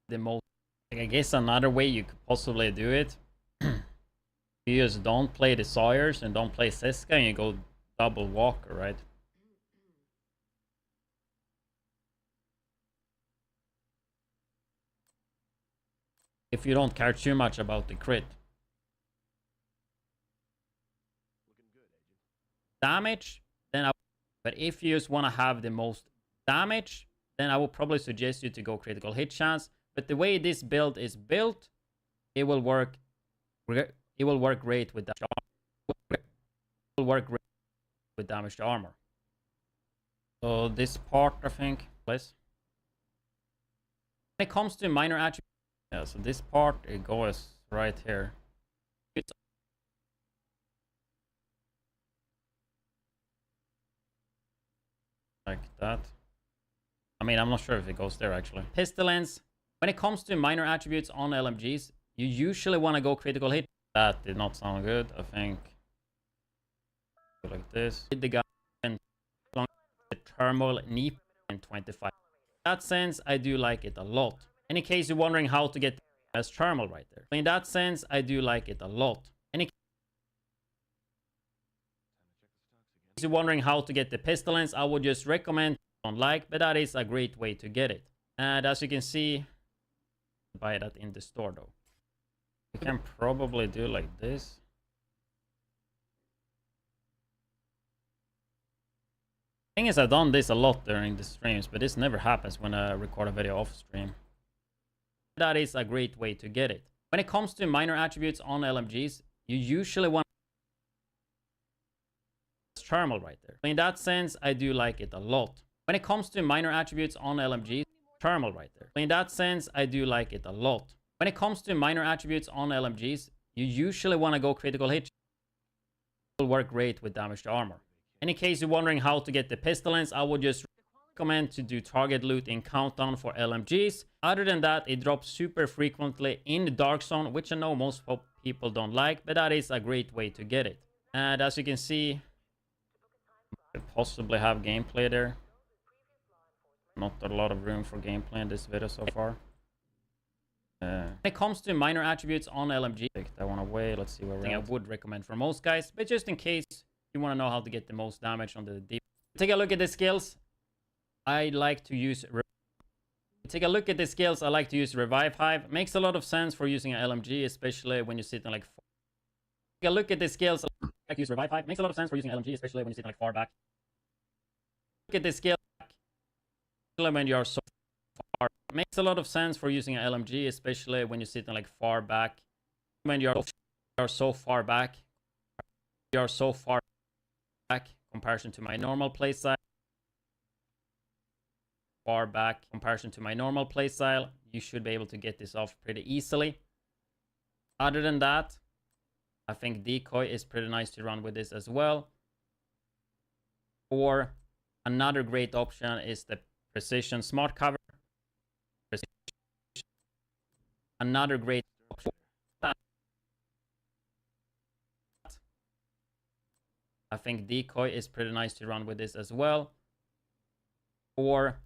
the most, I guess another way you could possibly do it, you just don't play the Sawyers and don't play Seska and you go double Walker, right? If you don't care too much about the crit. Damage, then but if you just want to have the most damage, then I would probably suggest you to go critical hit chance. But the way this build is built, it will work great with damage. It will work great with damage to armor. So this part, I think, please. When it comes to minor attributes, yeah, so this part, it goes right here. Like that. I mean, I'm not sure if it goes there actually. Pestilence. When it comes to minor attributes on LMGs, you usually want to go critical hit. That did not sound good, I think. Like this. Hit the guy and the thermal knee in 25. In that sense, I do like it a lot. In case you're wondering how to get as thermal right there. In that sense, I do like it a lot. In case you're wondering how to get the Pestilence, I would just recommend don't like, but that is a great way to get it. And as you can see, buy that in the store though. You can probably do like this. Thing is, I've done this a lot during the streams, but this never happens when I record a video off stream. That is a great way to get it. When it comes to minor attributes on LMGs, you usually want thermal right there. In that sense, I do like it a lot. When it comes to minor attributes on LMGs, thermal right there. In that sense, I do like it a lot. When it comes to minor attributes on LMGs, you usually want to go critical hit. It will work great with damage to armor. In case you're wondering how to get the Pestilence, I would just recommend to do target loot in countdown for LMGs. Other than that, it drops super frequently in the dark zone, which I know most people don't like, but that is a great way to get it. And as you can see, I could possibly have gameplay there. Not a lot of room for gameplay in this video so far. When it comes to minor attributes on LMG, take that one away. Let's see where we're at. I would recommend for most guys, but just in case you want to know how to get the most damage on the deep. Take a look at the skills. I like to use Revive Hive. Makes a lot of sense for using an LMG, especially when you're sitting like far. Take a look at the skills. I like to use Revive Hive. Makes a lot of sense for using an LMG, especially when you're sitting like far back. Look at the skill when you are so far. Makes a lot of sense for using an LMG, especially when you're sitting like far back. When you are so far back. You are so far back comparison to my normal playstyle. Far back comparison to my normal playstyle. You should be able to get this off pretty easily. Other than that, I think decoy is pretty nice to run with this as well. Or another great option is the precision smart cover. Another great option. I think decoy is pretty nice to run with this as well. Or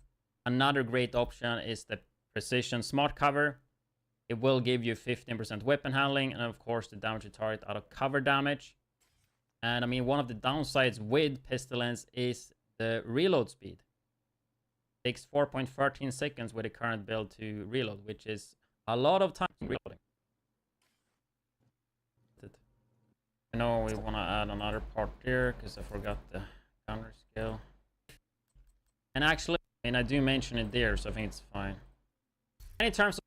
another great option is the precision smart cover. It will give you 15% weapon handling and of course the damage to target out of cover damage. And I mean, one of the downsides with Pestilence is the reload speed. It takes 4.13 seconds with the current build to reload, which is a lot of time reloading. I know we want to add another part here because I forgot the counter skill. And actually, I do mention it there, so I think it's fine. in terms of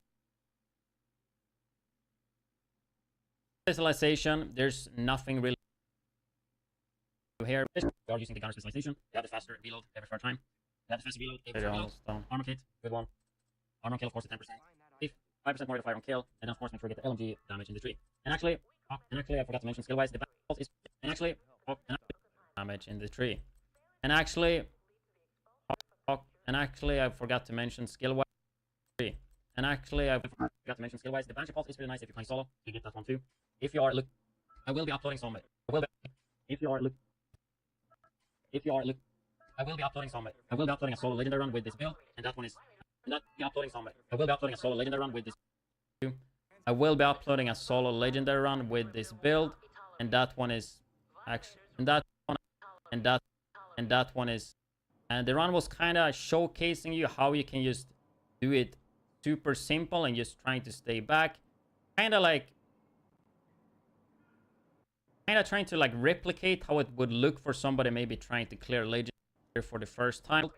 specialization, there's nothing really here. We are using the counter specialization. They have the faster reload every third time. They have the faster reload every reload. Armor kit, good one. Armor kill, of course, at 10%. If 5% more to fire on kill, and then of course make sure you get the LMG damage in the tree. And actually, I forgot to mention skill wise, the back is damage in the tree. And actually, I forgot to mention skill wise. And actually, I forgot to mention skill wise, the Banshee Pulse is really nice if you play solo. You get that one too. If you are I will be uploading some. If you are I will be uploading a solo legendary run with this build, and that one is. I will be uploading a solo legendary run with this. I will be uploading a solo legendary run with this build, and that one is actually, and that one is, and the run was kind of showcasing you how you can just do it super simple and just trying to stay back, kind of trying to like replicate how it would look for somebody maybe trying to clear legendary for the first time.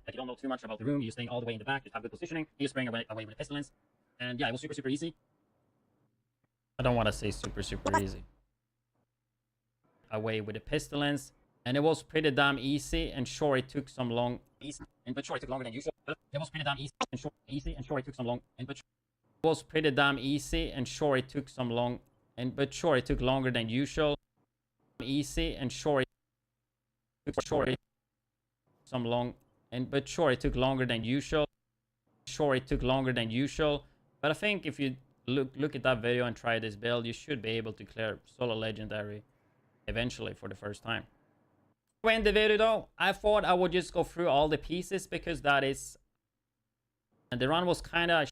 Like you don't know too much about the room, you're staying all the way in the back, you have good positioning, you're spraying away with the Pestilence. And yeah, it was super easy. I don't want to say super easy. Away with the Pestilence. And it was pretty damn easy, and sure it took some long but sure it took longer than usual. It was pretty damn easy and sure it took some long but it was pretty damn easy and sure it took some long but sure it took longer than usual. Easy and sure it took some long but sure it took longer than usual. But I think if you look at that video and try this build, you should be able to clear solo legendary eventually for the first time. In the video though, I thought I would just go through all the pieces because that is, and the run was kind of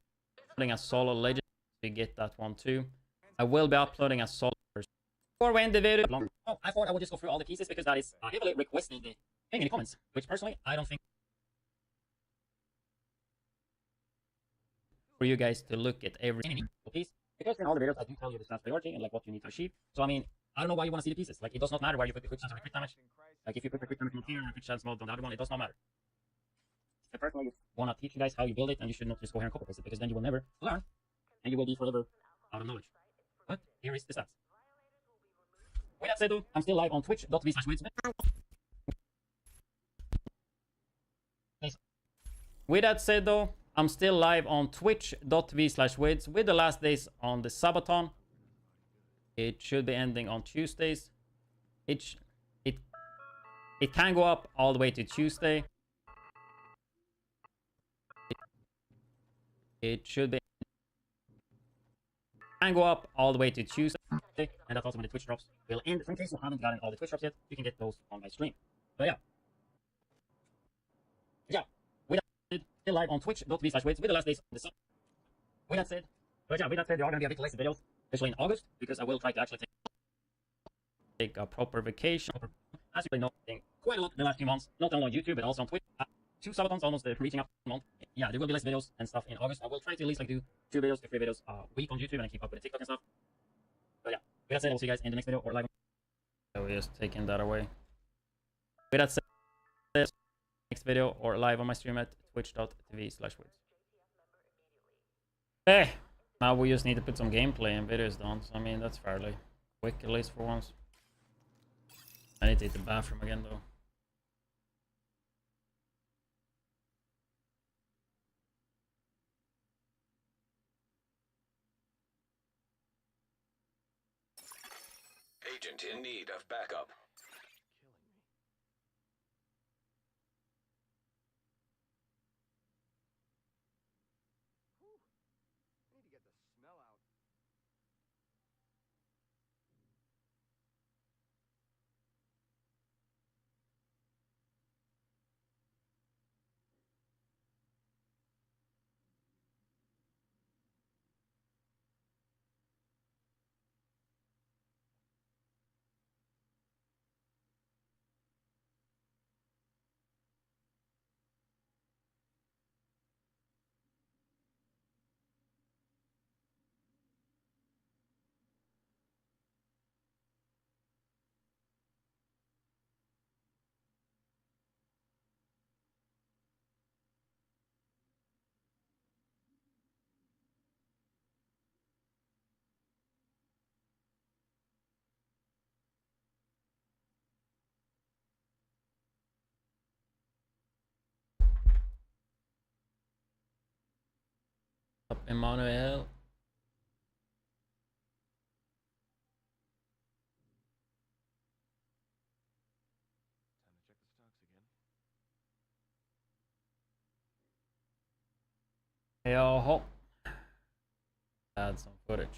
uploading a solo legend to get that one too. I will be uploading a solo before we end the video. I thought I would just go through all the pieces because that is heavily requested in the comments, which personally I don't think for you guys to look at every piece, because in all the videos I do tell you the stats priority and like what you need to achieve. So I mean, I don't know why you want to see the pieces. Like it does not matter where you put the quick chance or quick damage. Like if you put the quick damage mode here and quick chance mode on the other one, it does not matter. I personally want to teach you guys how you build it, and you should not just go here and copy paste it, because then you will never learn and you will be forever out of knowledge. But here is the stats. With that said though, I'm still live on twitch.tv/widdz. With that said though, I'm still live on twitch.tv/widdz with the last days on the Subathon. It should be ending on Tuesdays. It can go up all the way to Tuesday. It should be can go up all the way to Tuesday, and that's also when the Twitch drops will end. In case you haven't gotten all the Twitch drops yet, you can get those on my stream. But yeah, with that said, still live on twitch.tv/widdz with the last days on the sub. With that said, there are gonna be a bit less videos, especially in August, because I will try to actually take a proper vacation. As you know, quite a lot the last few months, not only on YouTube but also on Twitch. 2 Subathons, almost reaching up a month. Yeah, there will be less videos and stuff in August. I will try to at least like do 2 videos to 3 videos a week on YouTube and I keep up with the TikTok and stuff. But yeah, with that said, I'll see you guys in the next video or live. So we're just taking that away. With that said, next video or live on my stream at twitch.tv/widdz. Hey, now we just need to put some gameplay and videos down. So I mean, that's fairly quick, at least for once. I need to hit the bathroom again though. Agent in need of backup. Up, Emmanuel. Yo, add some footage.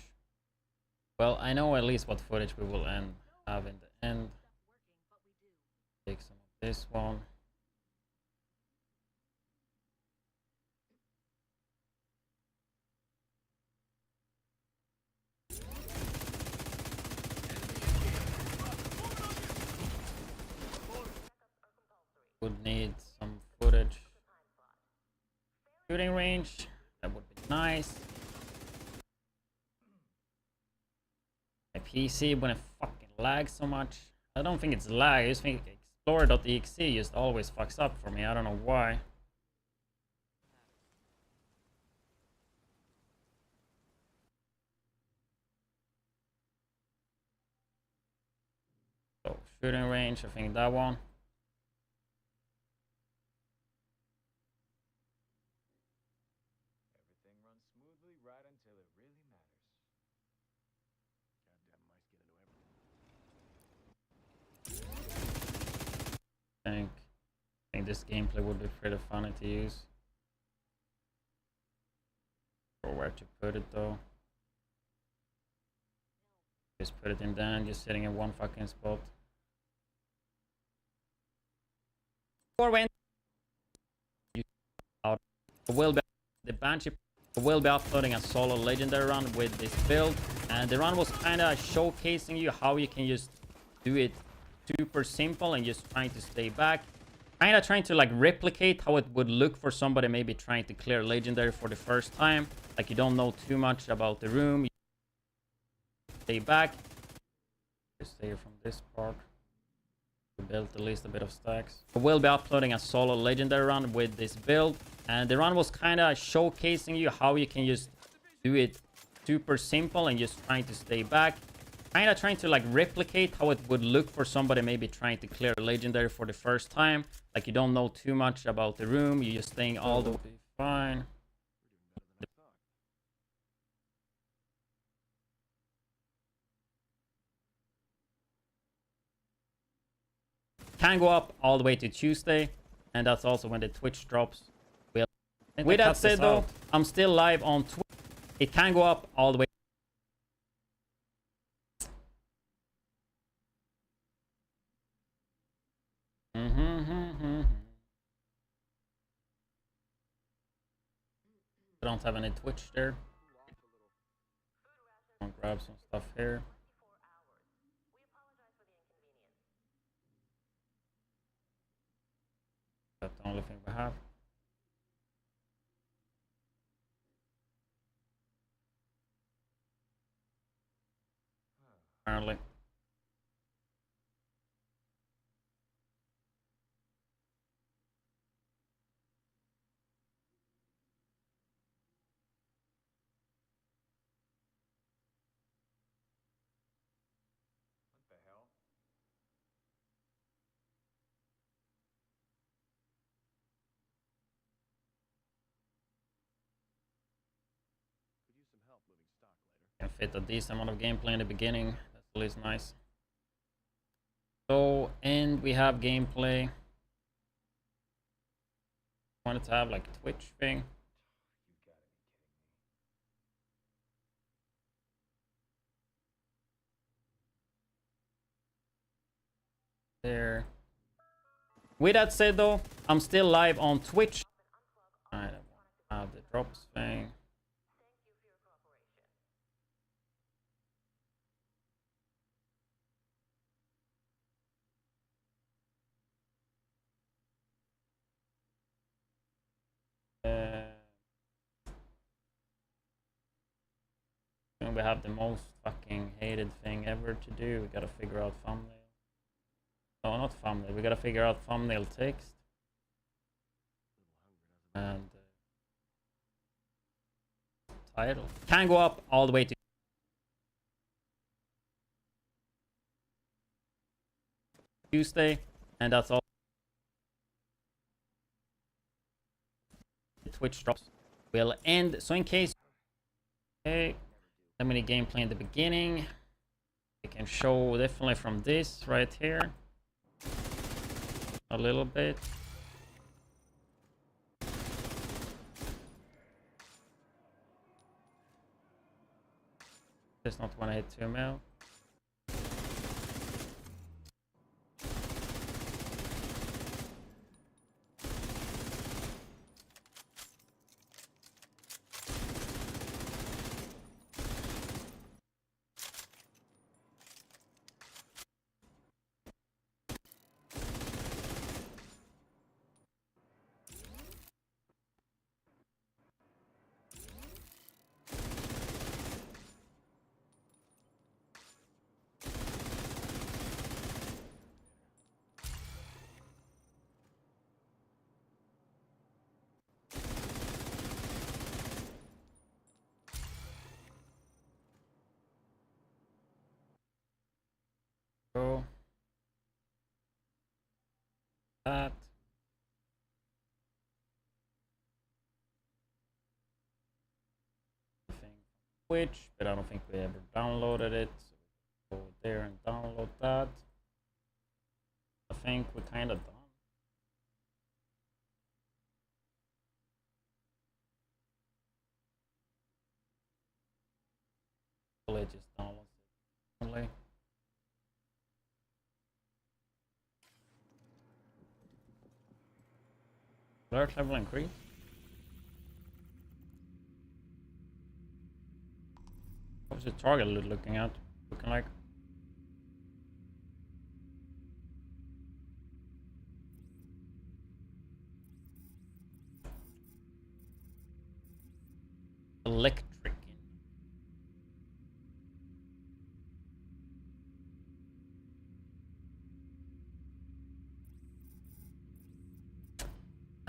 Well, I know at least what footage we will have in the end. Take some of this one. Would need some footage. Shooting range, that would be nice. My PC when it fucking lags so much. I don't think it's lag, I just think Explorer.exe just always fucks up for me. I don't know why. So shooting range, I think that one. Everything runs smoothly right until it really matters. Goddamn mice get into everything. I think this gameplay would be pretty funny to use. Or where to put it though. Just put it in down, just sitting in one fucking spot. Or when out will be the Banshee will be uploading a solo legendary run with this build, and the run was kind of showcasing you how you can just do it super simple and just trying to stay back, kind of trying to like replicate how it would look for somebody maybe trying to clear legendary for the first time. Like you don't know too much about the room, you stay back, just stay from this part. We built at least a bit of stacks. We'll be uploading a solo legendary run with this build, and the run was kind of showcasing you how you can just do it super simple and just trying to stay back, kind of trying to like replicate how it would look for somebody maybe trying to clear legendary for the first time. Like you don't know too much about the room, you're just staying all the way fine. Can go up all the way to Tuesday, and that's also when the Twitch drops. With that said though, I'm still live on Twitch. It can go up all the way. I don't have any Twitch there. I'll grab some stuff here. That's the only thing we have. Apparently. What the hell? Could use some help moving stock later. Can fit a decent amount of gameplay in the beginning. That's at least nice. So, and we have gameplay. Wanted to have like Twitch thing. You gotta be kidding me. There. With that said though, I'm still live on Twitch. I don't have the drops thing. We have the most fucking hated thing ever to do. We gotta figure out thumbnail. No, not thumbnail. We gotta figure out thumbnail text. And title. Can go up all the way to Tuesday, and that's all. Twitch drops will end. So in case Okay, that many gameplay in the beginning. I can show definitely from this right here a little bit. Just not when I hit 2 mil. Go. That. Which, but I don't think we ever downloaded it. So go there and download that. I think we're kind of done. It just downloads it only. Alert level increase. What's the target looking like? Electric.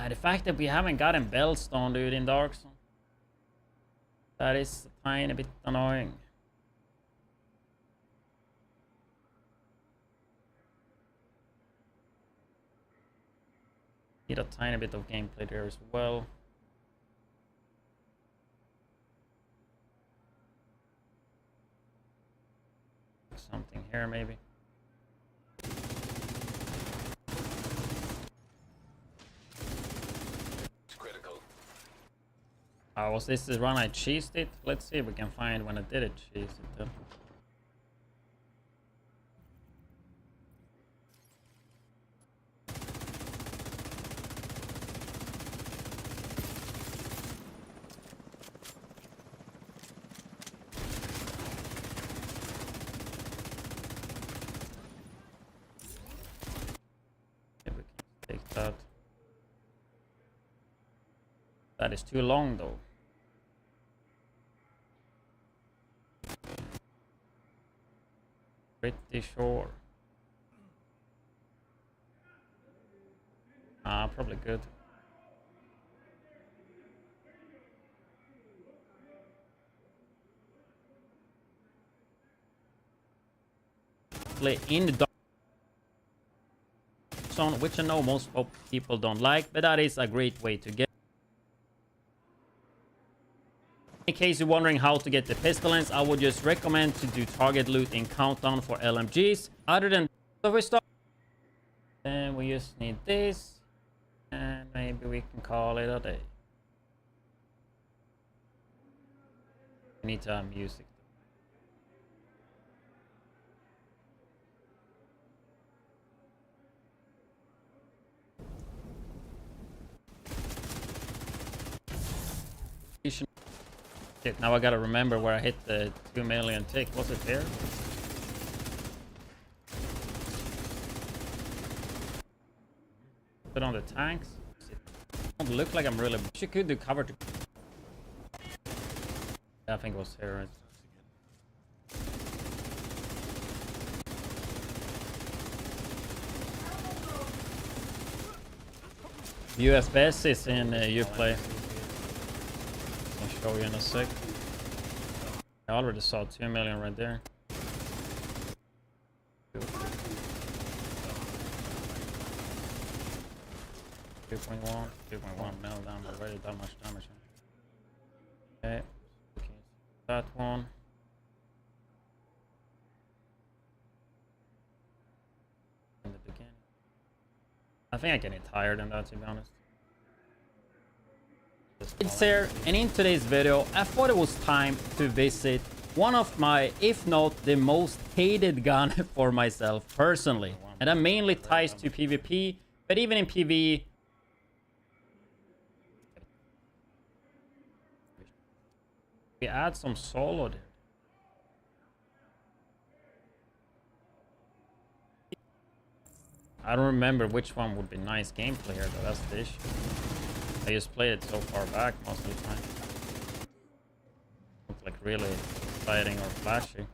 The fact that we haven't gotten Bellstone, dude, in Dark Zone. That is a tiny bit annoying. Need a tiny bit of gameplay there as well. Something here maybe. It's critical. Was this the run I cheesed it? Let's see if we can find when I did it cheese it then. Maybe we can take that. That is too long though. Pretty sure. Probably good. Play in the dark zone, which I know most people don't like, but that is a great way to get. In case you're wondering how to get the Pestilence, I would just recommend to do target loot in Countdown for LMGs. Other than that, we start. Then we just need this, and maybe we can call it a day. We need to have music. Shit, now I gotta remember where I hit the 2 million tick. Was it there? Put on the tanks. It don't look like I'm really. She could do cover to. Yeah, I think it was here. Right? UFS is in Uplay. I'll show you in a sec. I already saw 2 million right there. 2.1 mil down already, that much damage. Okay, that. that one. In the beginning. I think I'm getting tired in that, to be honest. It's here, and in today's video, I thought it was time to visit one of my, if not the most hated gun for myself personally. And that mainly ties to PvP, but even in PvE, we add some solo there. I don't remember which one would be nice gameplay here, though. That's the issue. I just played it so far back most of the time. Looks like really exciting or flashy.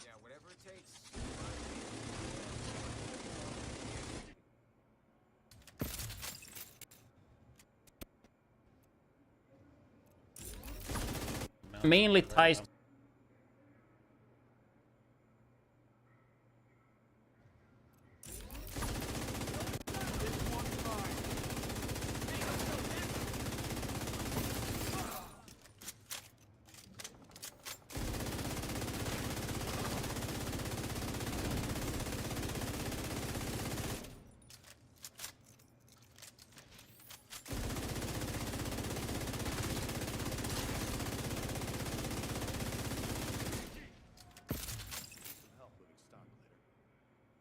Yeah, whatever it takes. Mainly ties to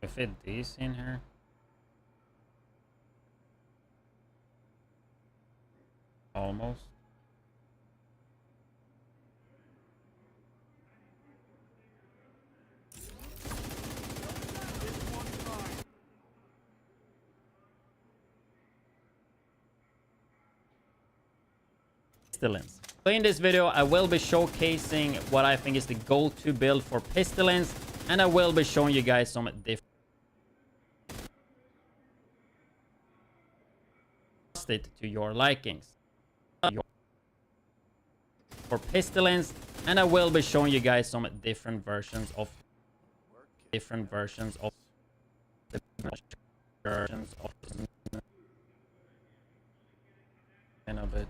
fit these in here. Almost. Pestilence. So in this video, I will be showcasing what I think is the go-to build for Pestilence, and I will be showing you guys some different it to your likings for Pestilence, and I will be showing you guys some different versions of the versions of in a bit.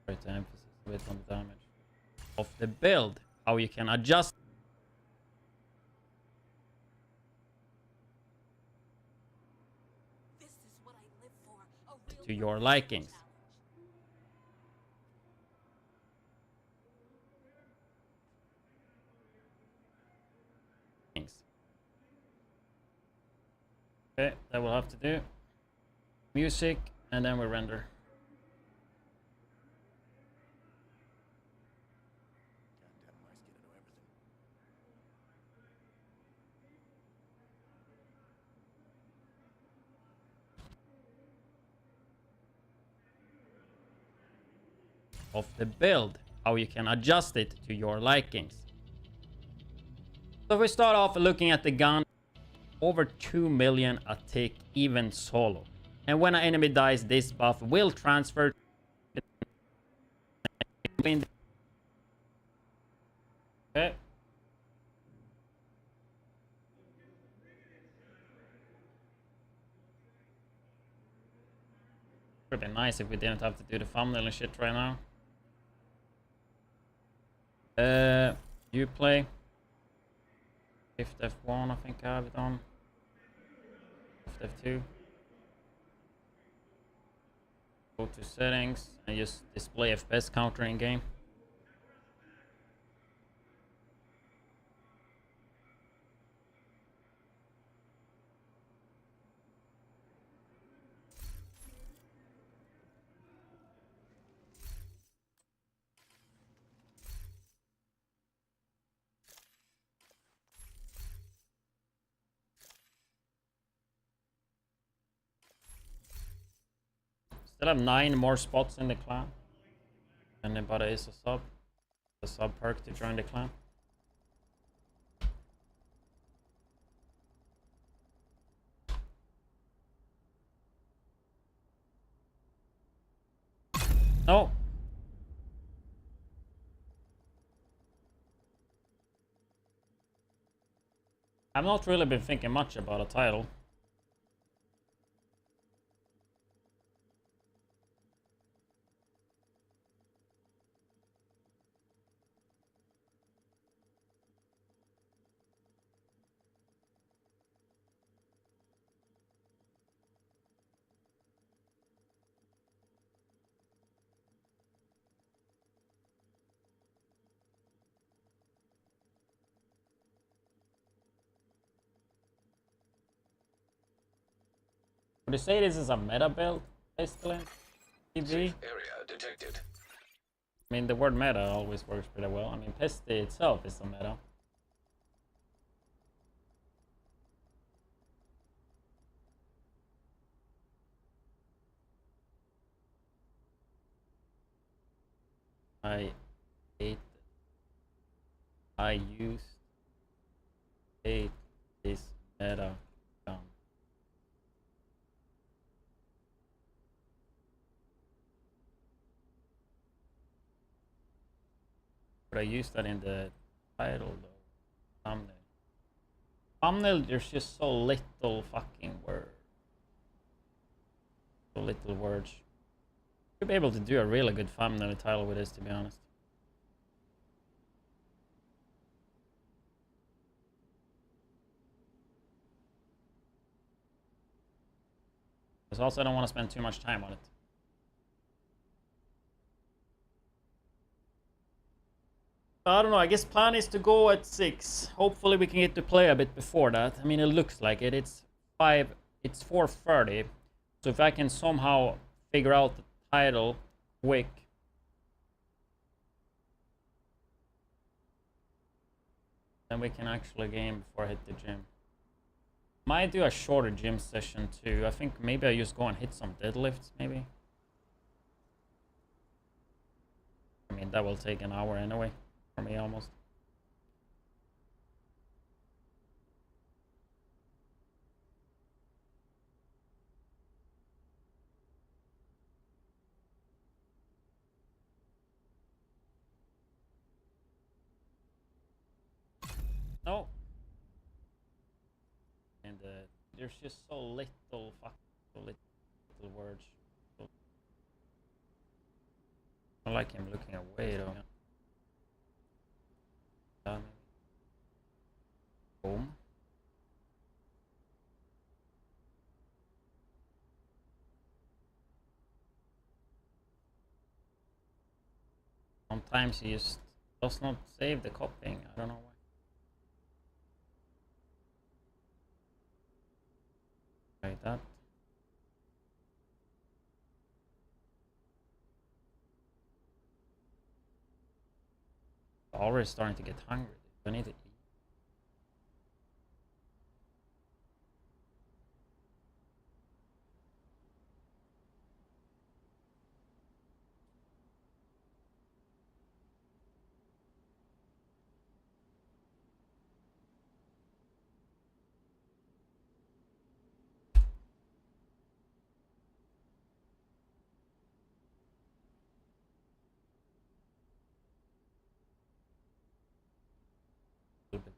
Try to emphasize a bit on the damage of the build, how you can adjust This is what I live for. A real to your likings. Okay, that will have to do. Music, and then we render. Of the build, how you can adjust it to your likings. So if we start off looking at the gun, over 2 million a tick, even solo. And when an enemy dies, this buff will transfer. Okay. Would be nice if we didn't have to do the thumbnail and shit right now. You play. Shift F1, I think I have it on. Shift F2. Go to settings and just display FPS counter in game. Still have 9 more spots in the clan. Anybody is a sub. The sub perk to join the clan. No. I've not really been thinking much about a title. Would you say this is a meta build, Pestilence? PG? Safe area detected. I mean, the word meta always works pretty well. I mean, Pesty itself is a meta. I hate it. I used to hate this meta gun. But I used that in the title though. Thumbnail. Thumbnail, there's just so little fucking words. So little words. Should be able to do a really good thumbnail title with this, to be honest. Because also I don't want to spend too much time on it. I don't know, I guess plan is to go at 6. Hopefully we can get to play a bit before that. I mean, it looks like it. It's 4:30. So if I can somehow figure out the title quick. Then we can actually game before I hit the gym. Might do a shorter gym session too. I think maybe I just go and hit some deadlifts, maybe. I mean, that will take an hour anyway. For me, almost. No. And there's just so little words. I like him looking away though. Boom. Sometimes he just does not save the copying. I don't know why. Like that. Already starting to get hungry. I need to eat. A little bit.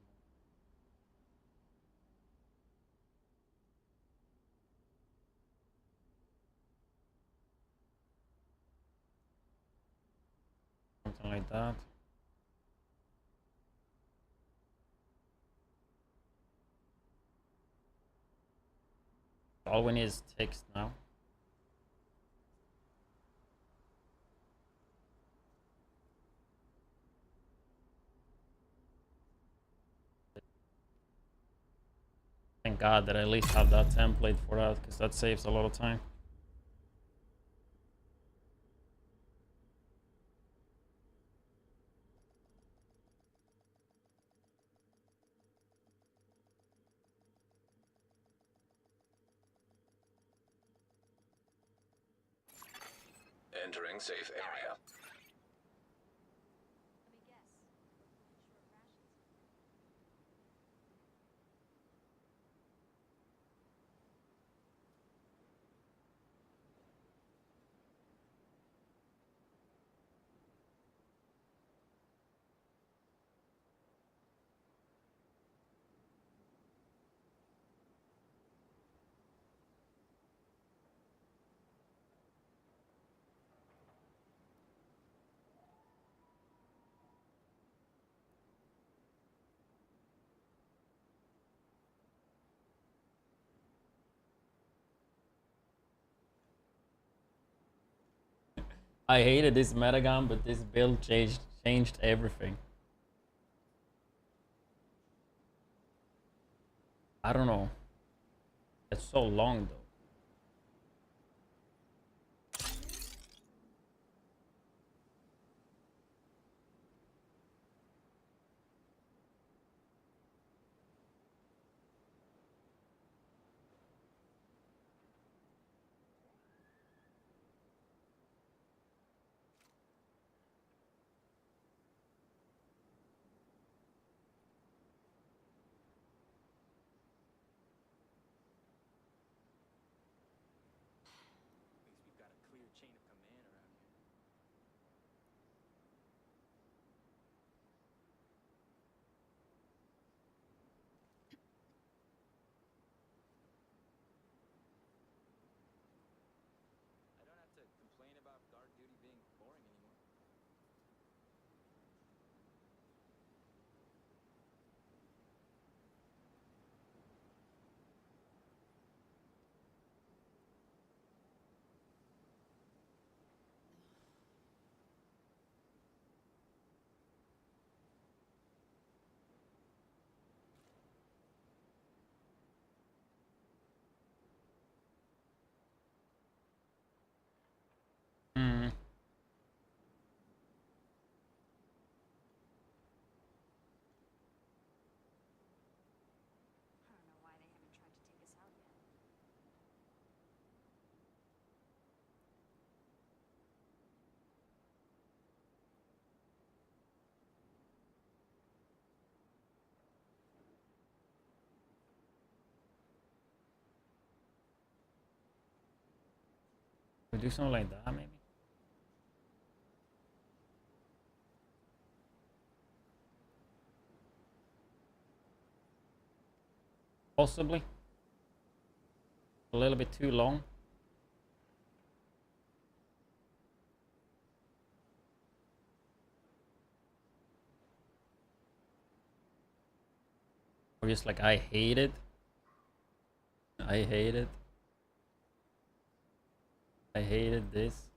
Something like that. All we need is text now. Thank God that I at least have that template for that, because that saves a lot of time. Entering safe area. I hated this metagun, but this build changed everything. I don't know. It's so long though. At least we've got a clear chain of command around here. I don't have to complain about guard duty being boring anymore. Hmm. I don't know why they haven't tried to take us out yet. We do something like that maybe. Possibly. A little bit too long. Or just like I hate it. I hate it. I hated this.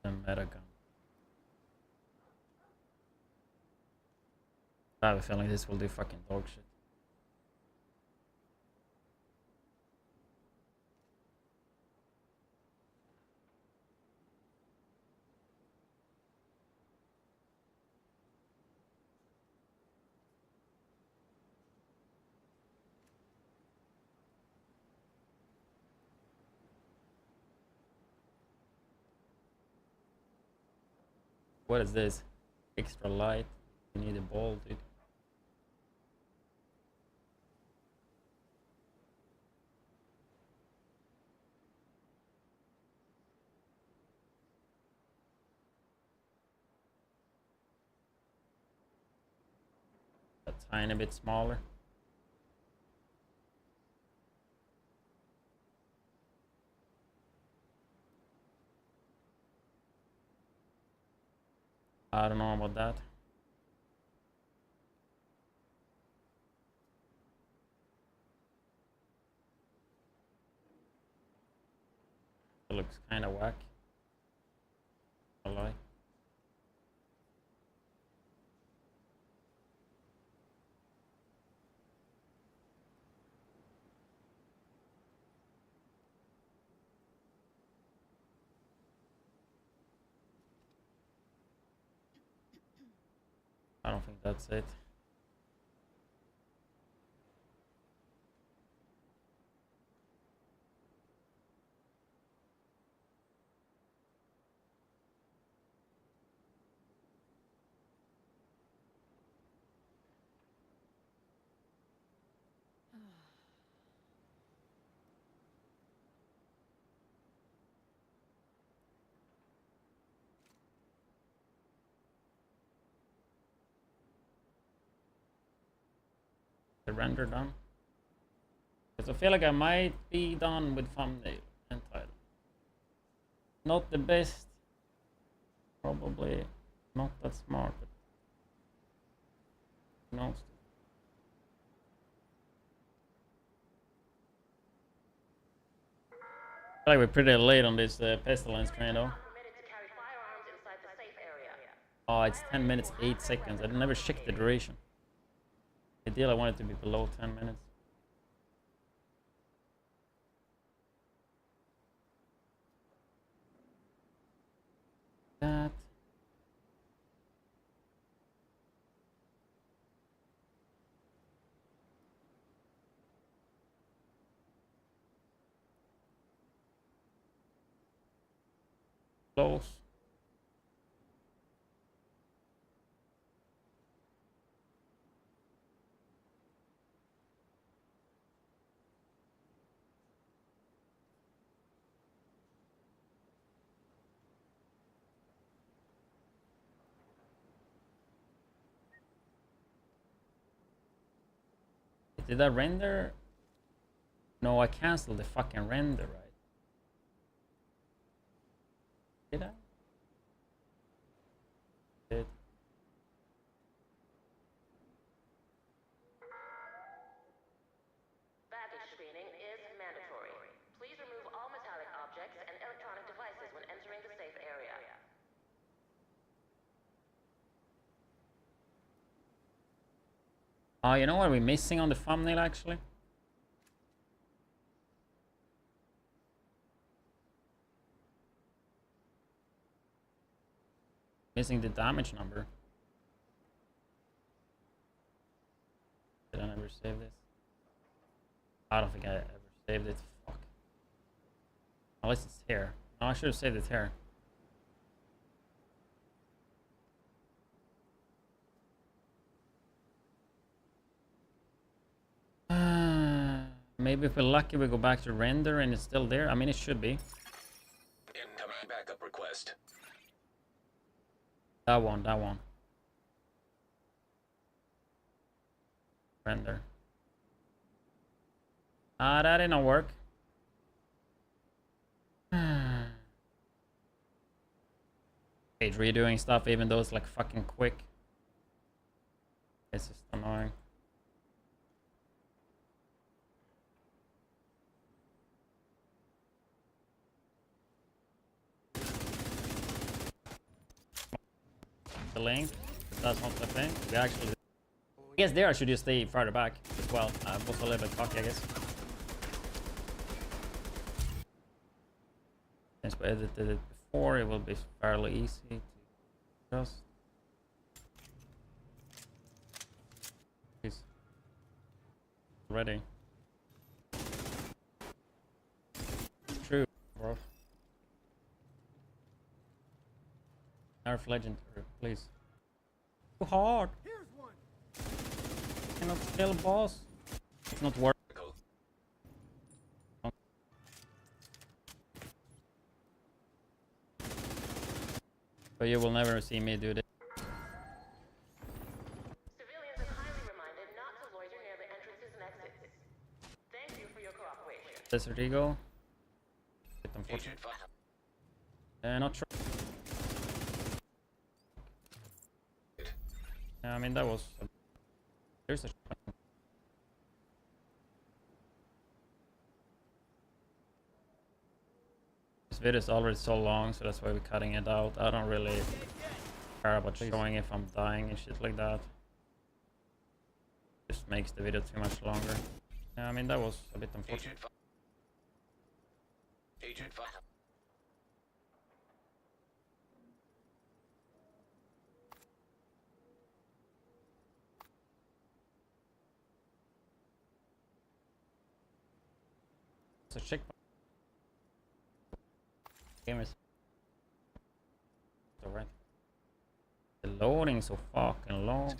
The metagun. I have a feeling this will do fucking dog shit. What is this? Extra light. You need a ball, dude. A tiny bit smaller. I don't know about that. It looks kind of whack. I lie. I don't think that's it. The render done. Because I feel like I might be done with thumbnail and title. Not the best. Probably not that smart, but who knows? I feel like we're pretty late on this pestilence train though. Not permitted to carry firearms inside the safe area. Oh, it's 10 minutes 8 seconds. I never checked the duration. Ideally, I want it to be below 10 minutes. That. Close. Did I render? No, I canceled the fucking render, right? Did I? Did. Baggage screening is mandatory. Please remove all metallic objects and electronic devices when entering the safe area. You know what we're missing on the thumbnail actually? Missing the damage number. Did I never save this? I don't think I ever saved it. Fuck. Unless it's here. No, I should have saved it here. Maybe if we're lucky we go back to render and it's still there. I mean, it should be. Incoming backup request. That one, that one. Render. That didn't work. Page redoing stuff even though it's like fucking quick. It's just annoying. The link, that's not the thing. We actually, I guess there I should just stay farther back as well. I was a little bit cocky, I guess. Since we edited it before, it will be fairly easy to adjust. Please. Ready. True, bro. Nerf legendary, please. Too hard. Here's one. Cannot kill boss. It's not working. But you will never see me do this. Civilians are kindly reminded not to loiter near the entrances and exits. Thank you for your cooperation. Desert Eagle. Bit unfortunate. Agent fire. Not sure. Yeah, I mean that was. There's a. This video is already so long, so that's why we're cutting it out. I don't really care about showing if I'm dying and shit like that. Just makes the video too much longer. Yeah, I mean that was a bit unfortunate. Agent fire. Agent fire. So check. Game is alright. The loading so fucking long.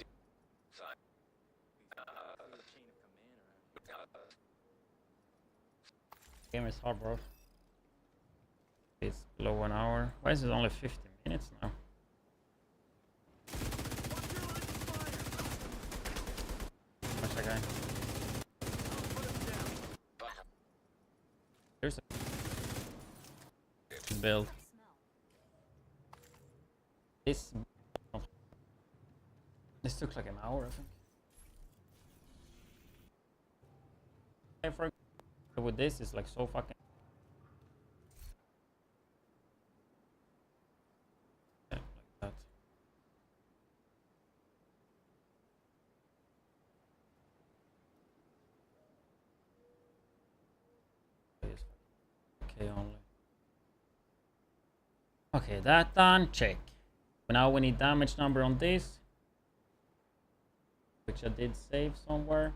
Game is hard, bro. It's below an hour. Why is it only 50 minutes now? Where's that guy? There's a build. This took like an hour, I think. And for with this, it's like so fucking. 50k only. Okay, that done. Check. But now we need damage number on this, which I did save somewhere.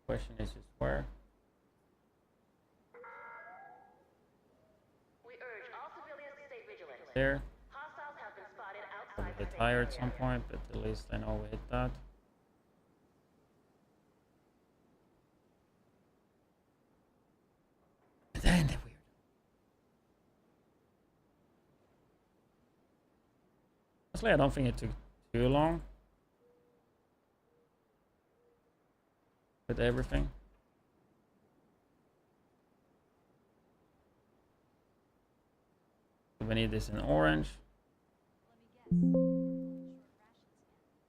Question is just where. We urge all civilians to stay vigilant. There. Hostiles have been spotted I'm outside gonna the retire at safe some area. point, but at least I know we hit that. Then the weird. Honestly, I don't think it took too long with everything. We need this in orange. Let me guess. Short rations again.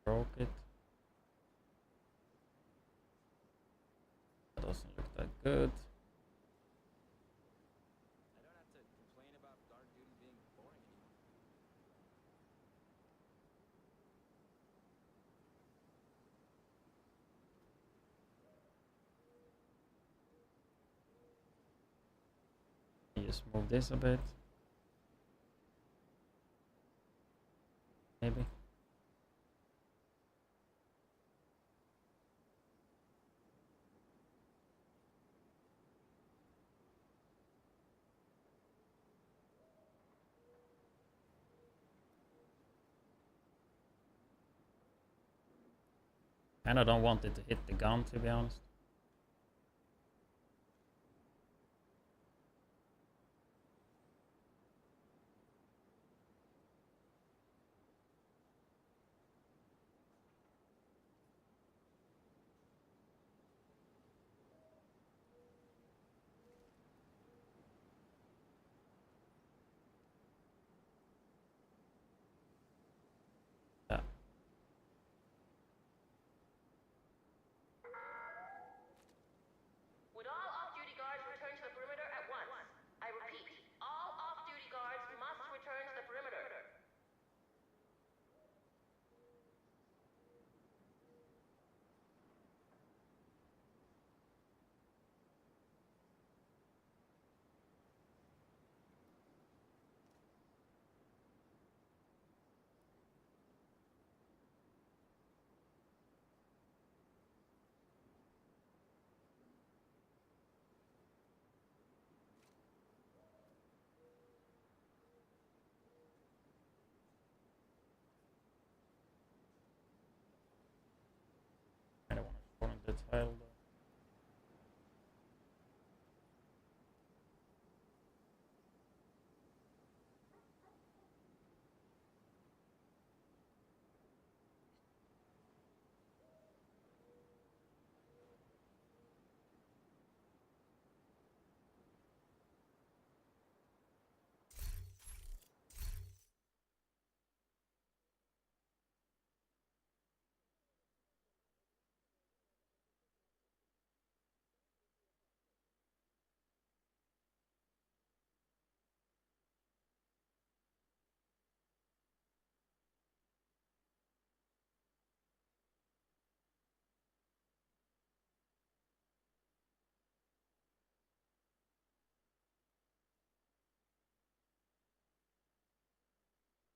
Broke it. That doesn't look that good. I don't have to complain about guard duty being boring anymore. Just move this a bit. Maybe. And I don't want it to hit the gun, to be honest. Yeah. Would all off-duty guards return to the perimeter at once? I repeat, all off-duty guards must return to the perimeter. I don't want to shorten the tile though.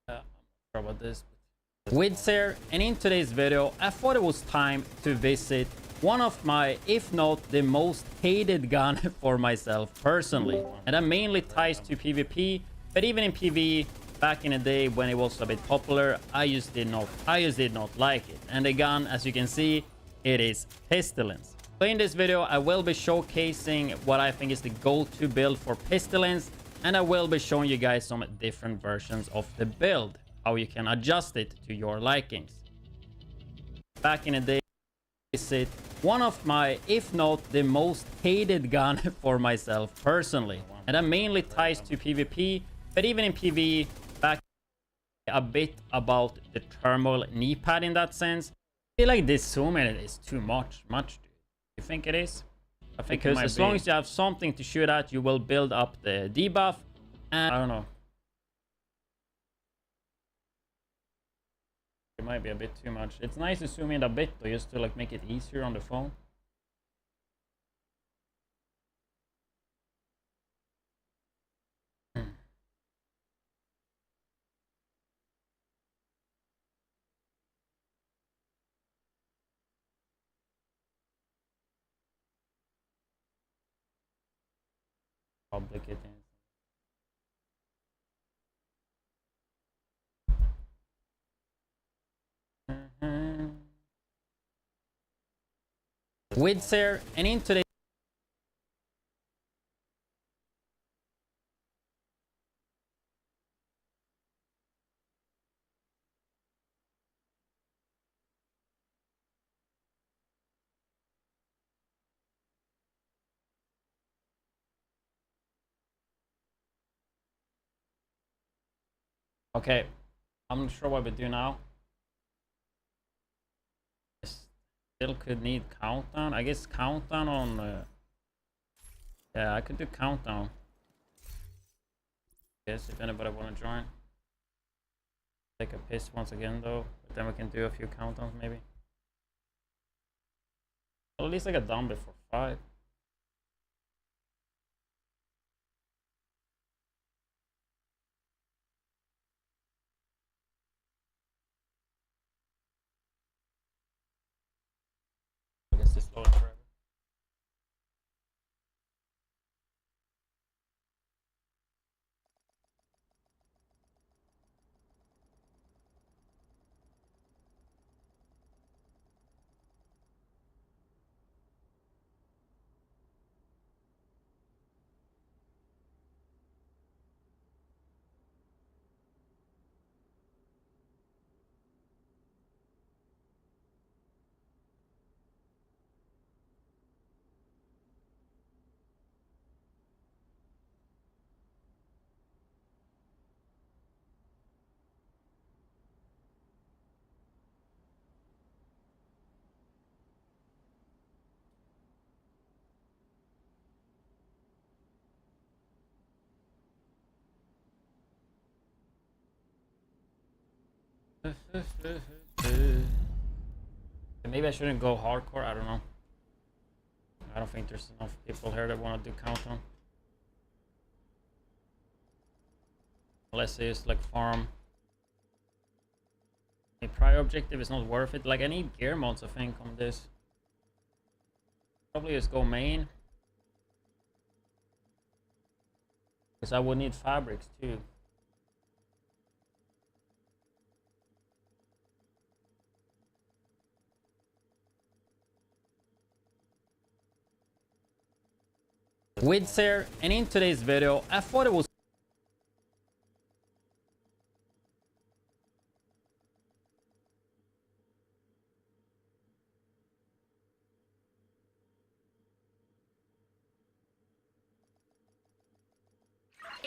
I'm not sure about this. Widdz here, and in today's video, I thought it was time to visit one of my, if not the most hated gun for myself personally. And that mainly ties to PvP, but even in PvE, back in the day when it was a bit popular, I just did not like it. And the gun, as you can see, it is Pestilence. So in this video, I will be showcasing what I think is the go-to build for Pestilence, and I will be showing you guys some different versions of the build, how you can adjust it to your likings. Back in the day, it one of my, if not the most hated gun for myself personally. And that mainly ties to PvP, but even in PvE, back a bit about the thermal knee pad in that sense. I feel like this zoom in is too much, dude. You think it is? I think Because as long as you have something to shoot at, you will build up the debuff. And I don't know. It might be a bit too much. It's nice to zoom in a bit though, just to like make it easier on the phone. Public it in. Widdz here, and in today. Okay, I'm not sure what we do now. Still could need countdown. I guess countdown on. Yeah, I could do countdown. Yes, if anybody want to join. Take a piss once again though, but then we can do a few countdowns maybe. Well, at least I got done before 5. I guess this loads forever. Maybe I shouldn't go hardcore, I don't know. I don't think there's enough people here that want to do countdown. Unless they just like farm. A prior objective is not worth it. Like I need gear mods I think on this. Probably just go main. Because I would need fabrics too. Widdz here, and in today's video, I thought it was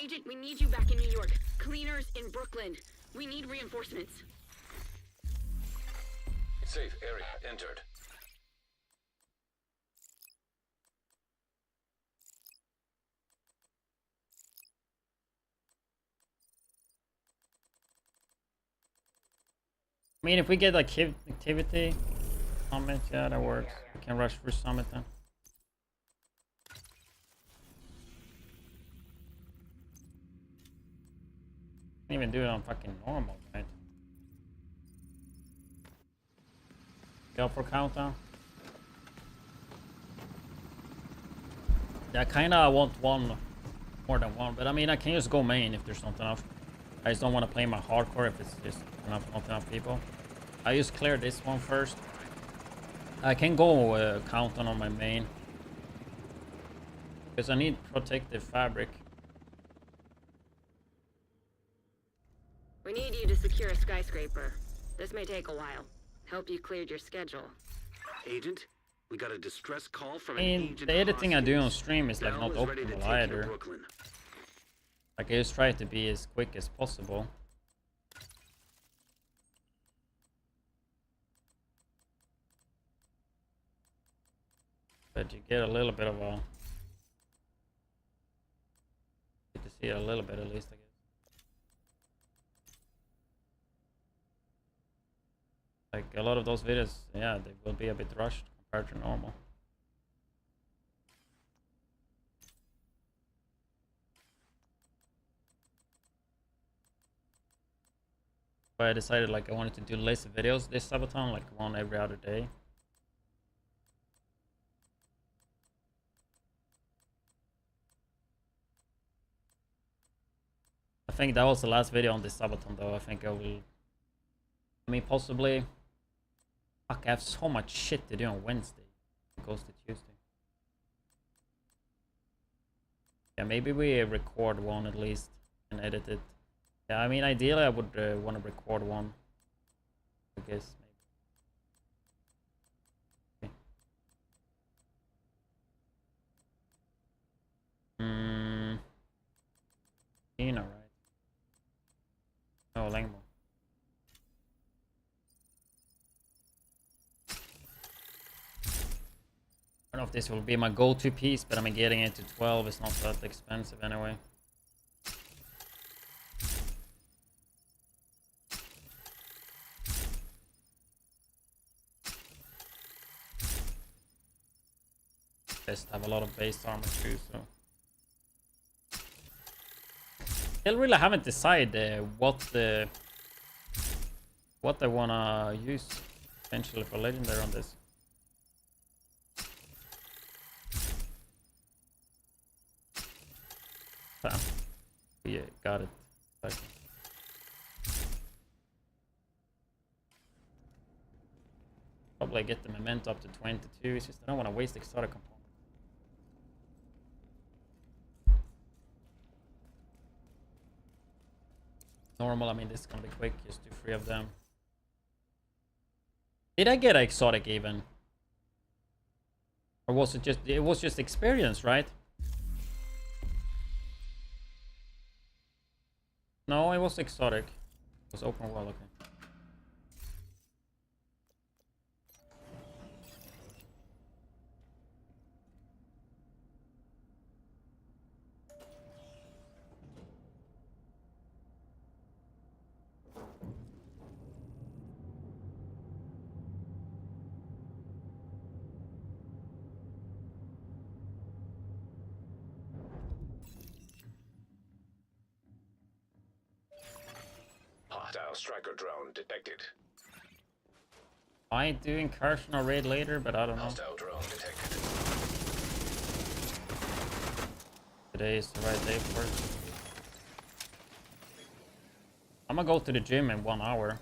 Agent, we need you back in New York. Cleaners in Brooklyn. We need reinforcements. Safe area entered. I mean, if we get like activity, summit, yeah, that works. We can rush through summit then. Can't even do it on fucking normal, right? Go for countdown. Yeah, I kinda want one, more than one, but I mean, I can just go main if there's not enough. I just don't want to play my hardcore if it's just not enough people. I just clear this one first. I can go countdown on my main. Because I need protective fabric. We need you to secure a skyscraper. This may take a while. Hope you cleared your schedule. Agent, we got a distress call from I an mean, agent the editing I do on hostage. stream is like Bell not is ready to optimal take you to either. Brooklyn. Like I just try to be as quick as possible. But you get a little bit of a... Get to see it a little bit at least, I guess. Like a lot of those videos, yeah, they will be a bit rushed compared to normal. But I decided like I wanted to do less videos this Subathon, like one every other day. I think that was the last video on this Subathon though. I think I will... I mean, possibly... Fuck, I have so much shit to do on Wednesday. It goes to Tuesday. Yeah, maybe we record one at least and edit it. Yeah, I mean, ideally I would want to record one. I guess, maybe. Okay. Tina, right? No, Langmo. I don't know if this will be my go-to piece, but I'm getting it to 12. It's not that expensive anyway. Just have a lot of base armor too, so. Still really haven't decided what I wanna use potentially for legendary on this. Bam. Yeah, got it. Okay. Probably get the memento up to 22. It's just I don't want to waste exotic components. Normal, I mean this is gonna be quick, just do 3 of them. Did I get exotic even? Or was it was just experience, right? No, it was exotic. It was open world, okay. Hostile striker drone detected. I do incursion or raid later, but I don't know. Hostile drone detected. Today is the right day for it. I'm gonna go to the gym in 1 hour.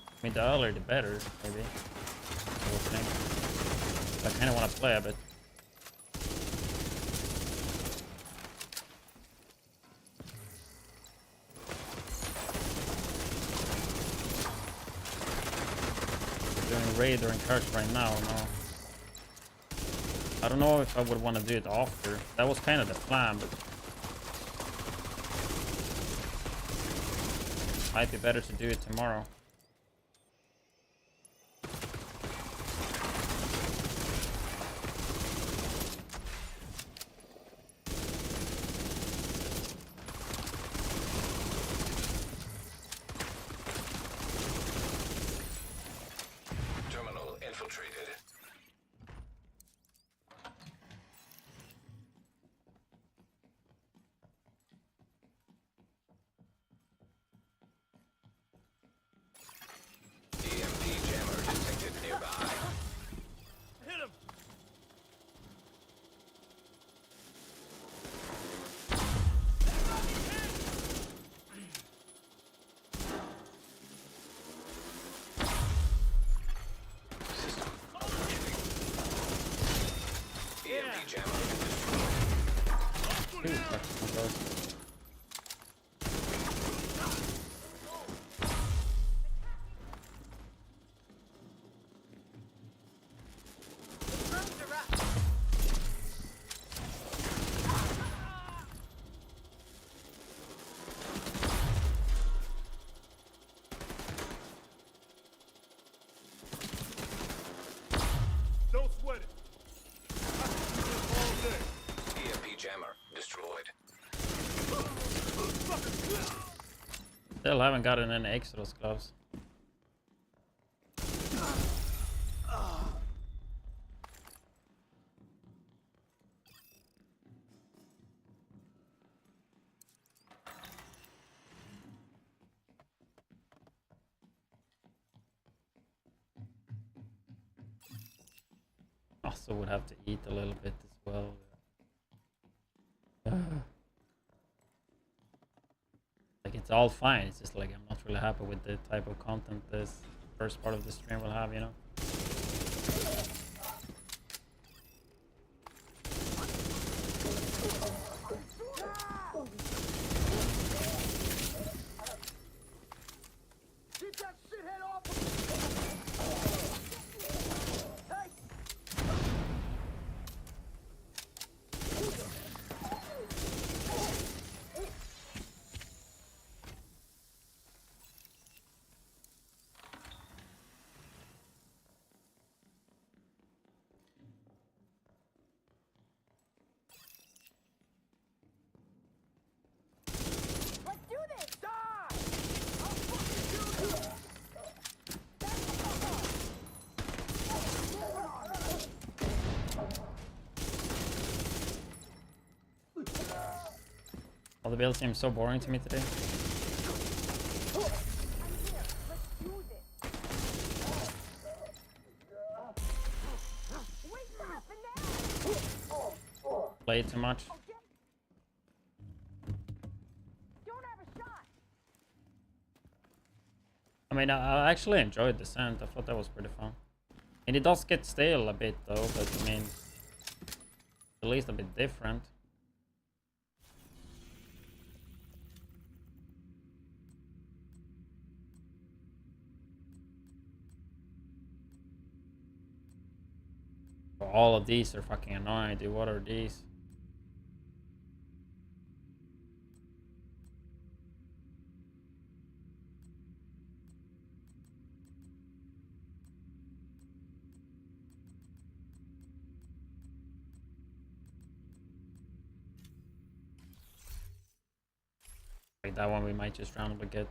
I mean, the earlier the better, maybe. I kind of want to play a bit. Doing raid or incursion right now, no. I don't know if I would want to do it after. That was kind of the plan, but might be better to do it tomorrow. Terminal infiltrated. EMP jammer detected nearby. Hit him! System overheating. EMP jammer destroyed. Ooh, fuck, my God. Still haven't gotten any Exodus gloves. Also would have to eat a little bit as well. Like it's all fine. It's just like I'm not really happy with the type of content this first part of the stream will have, you know. Let's do this! All the builds seem so boring to me today. Play too much. I mean, I actually enjoyed Descent. I thought that was pretty fun. And it does get stale a bit though, but I mean, at least a bit different. All of these are fucking annoying, dude. What are these? Like that one we might just randomly get.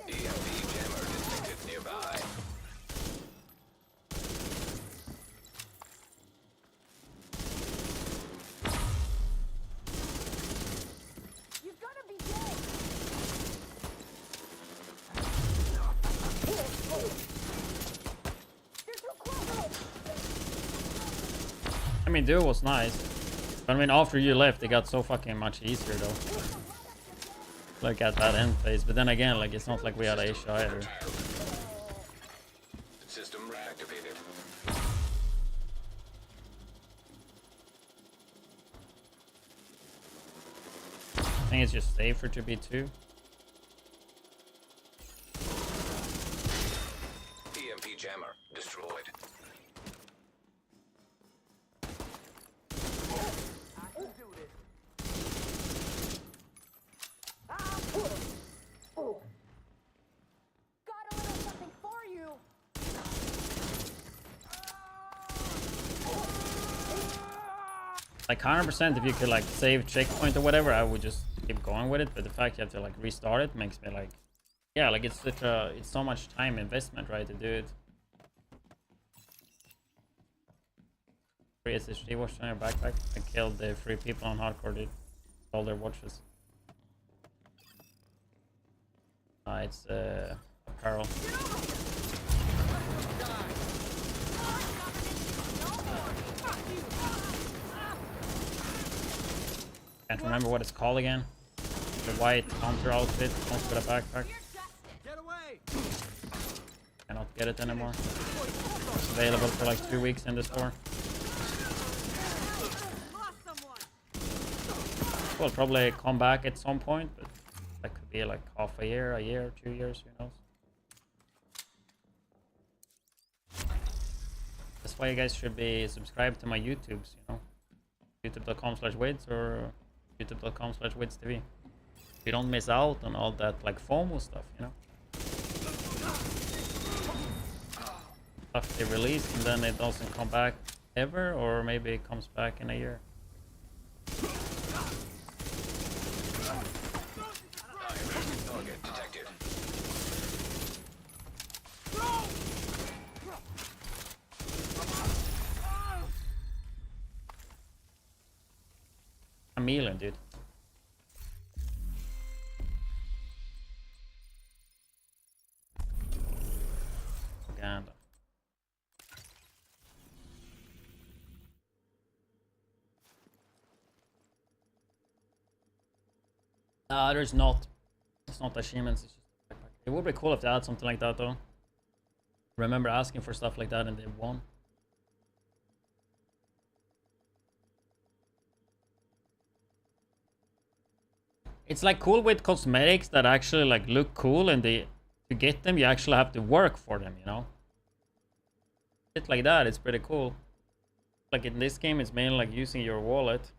EMP jammer detected nearby. You've gotta be dead! You're too close! I mean, dude was nice. But I mean, after you left, it got so fucking much easier though. Like at that end phase. But then again, like it's not like we had Asia either. System reactivated. I think it's just safer to be two. EMP jammer destroyed. Got a little something for you! Like 100% if you could like save checkpoint or whatever, I would just keep going with it. But the fact you have to like restart it makes me like, yeah, like it's so much time investment, right, to do it. Free SSD watch on your backpack. I killed the 3 people on hardcore, dude. All their watches. It's apparel. Can't remember what it's called again. The white counter outfit comes with a backpack. Get away! Cannot get it anymore. It's available for like 2 weeks in the store. Will probably come back at some point, but that could be like half a year, 2 years, who knows. That's why you guys should be subscribed to my YouTubes, you know. YouTube.com/widdz or YouTube.com/widzdtv. You don't miss out on all that like FOMO stuff, you know? Stuff they release and then it doesn't come back ever, or maybe it comes back in a year. Target detected. A million, dude. Propaganda. There's not. It's not achievements. It's just a backpack. It would be cool if they had something like that, though. Remember asking for stuff like that and they won. It's like cool with cosmetics that actually like look cool, and they to get them you actually have to work for them, you know. Shit like that, it's pretty cool. Like in this game, it's mainly like using your wallet.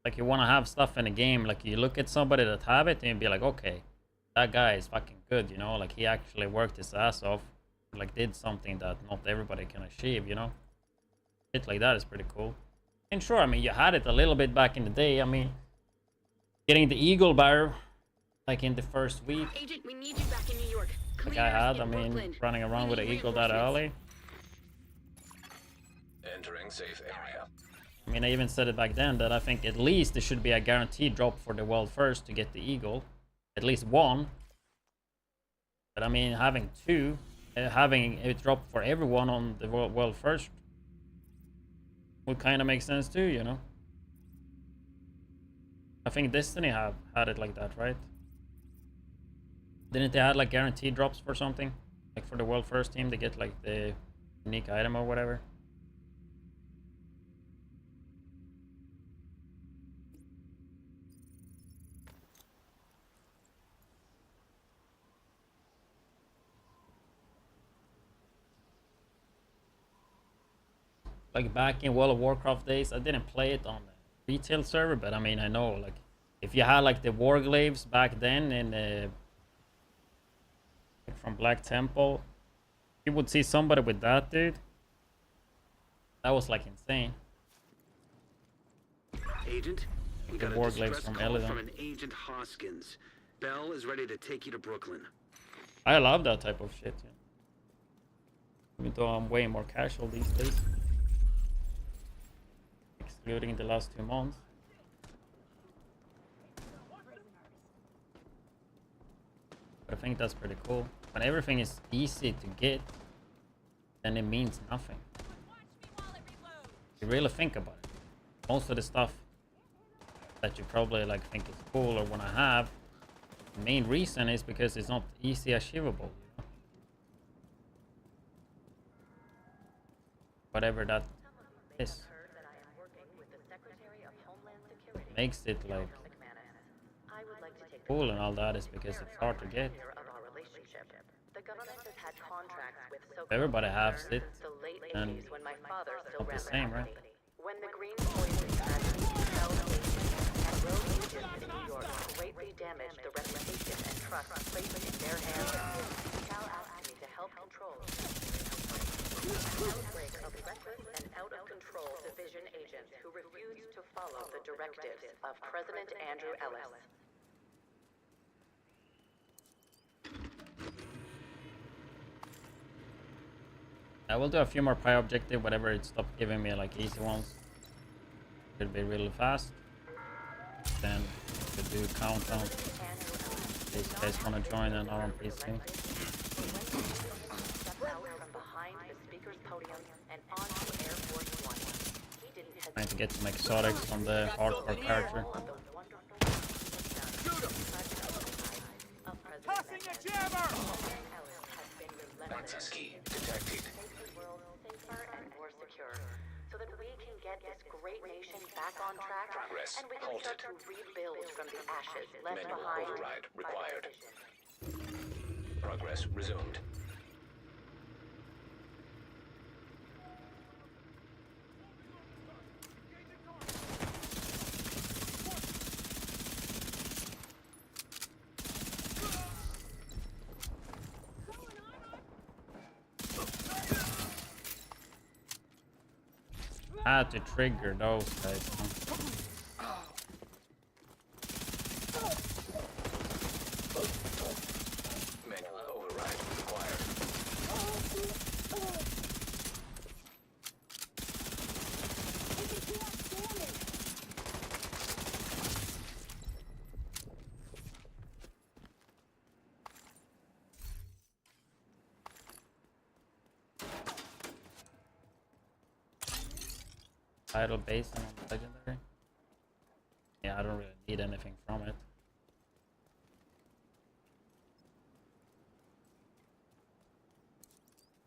Like you want to have stuff in a game, like you look at somebody that have it and you be like, okay, that guy is fucking good, you know, like he actually worked his ass off, like did something that not everybody can achieve, you know. Shit like that is pretty cool. And sure, I mean, you had it a little bit back in the day. I mean, getting the Eagle Bar like in the first week, Agent, we need you back in New York. like I had, I mean, running around with an Eagle that early. Entering safe area. I mean, I even said it back then that I think at least there should be a guaranteed drop for the world first to get the Eagle. At least one. But I mean, having two, having it drop for everyone on the world first would kind of make sense too, you know? I think Destiny had it like that, right? Didn't they have like guaranteed drops for something? Like for the world first team, they get like the unique item or whatever. Like back in World of Warcraft days, I didn't play it on the retail server, but I mean, I know like if you had like the Warglaves back then in like from Black Temple, you would see somebody with that, dude. That was like insane. Agent, we The got a Warglaves distress from call Eladon. from an Agent Hoskins. Bell is ready to take you to Brooklyn. I love that type of shit, yeah. Even though I'm way more casual these days. Excluding the last 2 months. But I think that's pretty cool. When everything is easy to get, then it means nothing. You really think about it. Most of the stuff that you probably like think is cool or want to have, the main reason is because it's not easy achievable. You know? Whatever that is. Makes it like cool and all that is because it's hard to get. Everybody has it, and it's not the same, right? When the green poison tragedy held and road agents in New York greatly damaged the reputation and trust placed in their hands, Cal asked me to help control an outbreak of reckless and out-of-control division agents who refused to follow the directives of President Andrew Ellis. I will do a few more pie objective, whatever it stopped giving me like easy ones. Could be really fast. Then could do countdown. In case you guys want to join and are on PC. Trying to get some exotics from the hardcore character. Access key detected. So that we can get this great nation back on track, Progress and we can start to rebuild from the ashes left Manual behind override by the required. division. Progress resumed. had to trigger those guys. Manual override required. Taking too much damage. Title base and legendary. Yeah, I don't really need anything from it.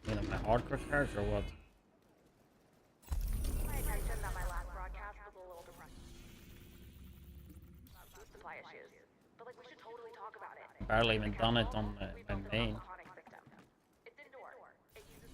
You know, my hardcore cards or what? My attention that my last broadcast was a little depressing. Food supply issues. But like we should totally talk about it. Barely even done it on my main. It's indoor. It uses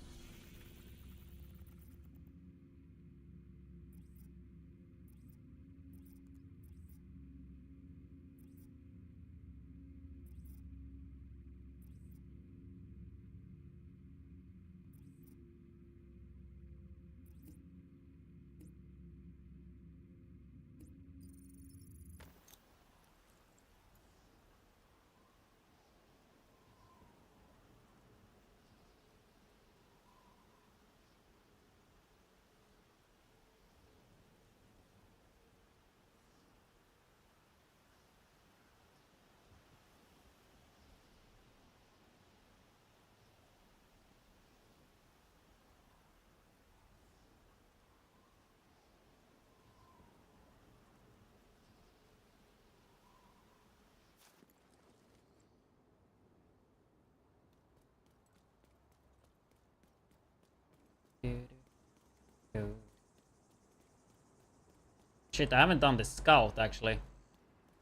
Shit, I haven't done the scout actually.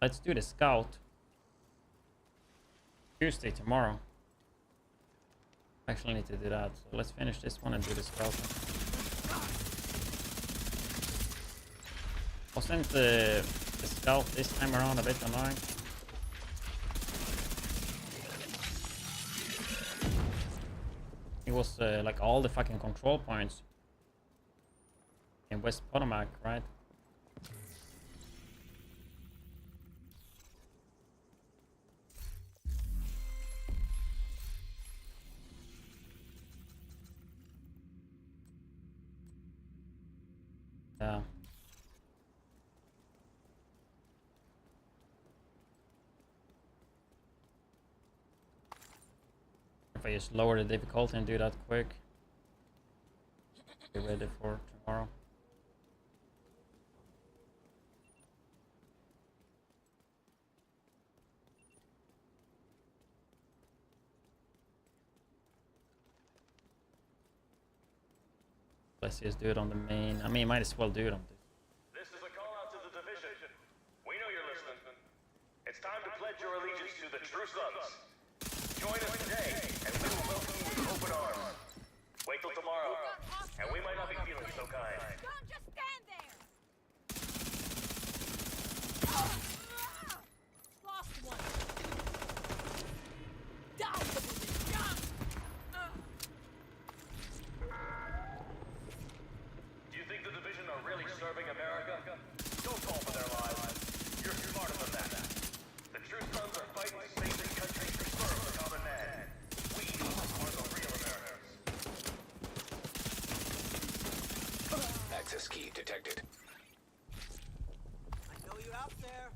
Let's do the scout. Tuesday tomorrow. Actually need to do that. So let's finish this one and do the scout. Wasn't the scout this time around a bit annoying? It was like all the fucking control points in West Potomac, right? Yeah. If I just lower the difficulty and do that quick. Be ready for tomorrow. Let's just do it on the main. I mean, might as well do it on the. This is a call out to the division. We know you're listening. It's time to pledge your allegiance to the true sons. Join us today, and we will welcome you with open arms. Wait till tomorrow, and we might not be feeling so kind. Don't just stand there! Lost one! Down the bullet! Do you think the division are really serving America? Don't fall for their lies. You're smarter than that. The true sons are fighting to save this country to serve the common man. We are the real Americans. Access key detected. I know you're out there.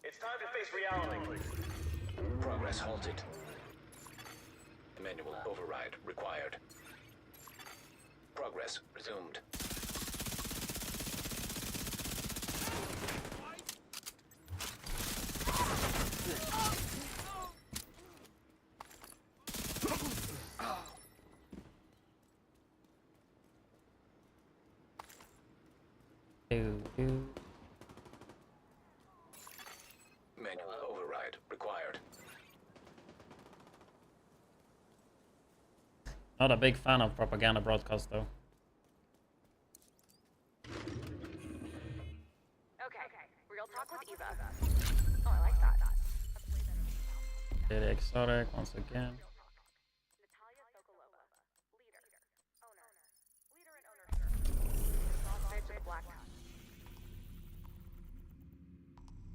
It's time to face reality. Progress halted. Manual override required. Progress resumed. Manual override required. Not a big fan of propaganda broadcast though. okay. Real talk with Eva. Oh, I like that. Get exotic once again.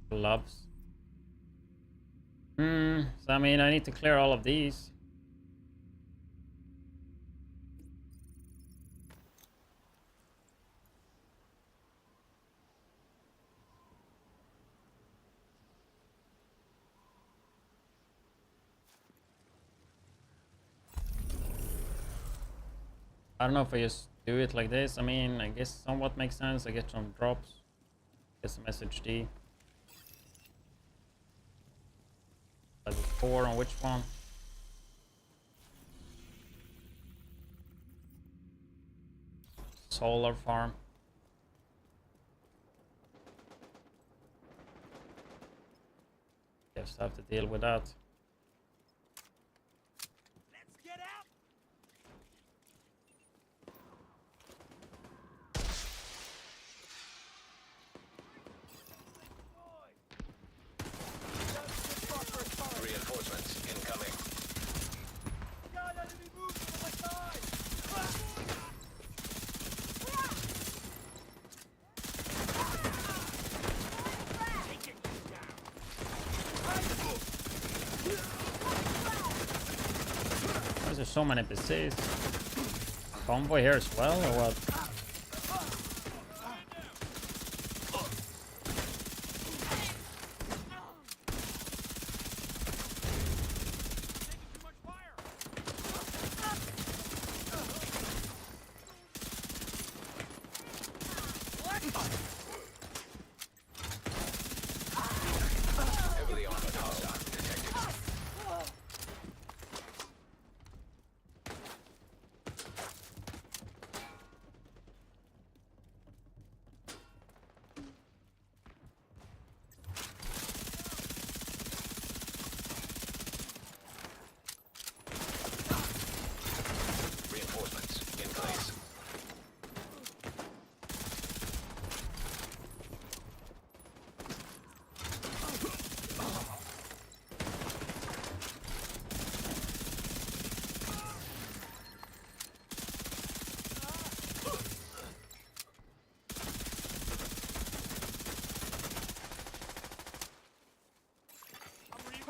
Gloves. So I mean, I need to clear all of these. I don't know if I just do it like this. I mean, I guess somewhat makes sense. I get some drops, get some SHD. Level 4 on which one? Solar farm. Just have to deal with that. Let's get out. Reinforcements incoming. Got enemy movement on my side. Why is there so many NPCs? Convoy here as well, or what? Heavily armored hostile detected. Reinforcements in place.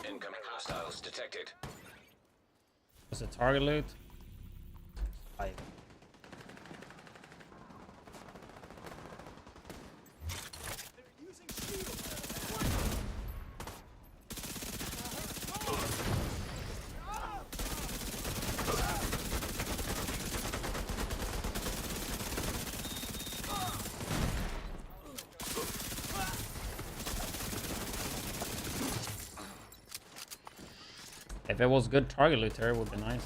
Incoming hostiles detected. What's the target loot? 5. If it was good target loot there, it would be nice.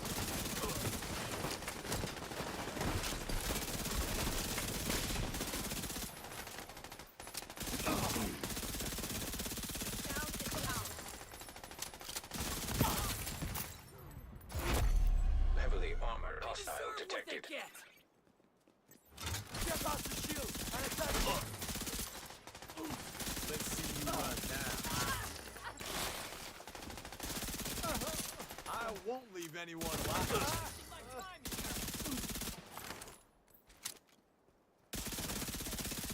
Heavily armored hostile detected. Get past the shield and attack. Let's see you run now. I won't leave anyone alive.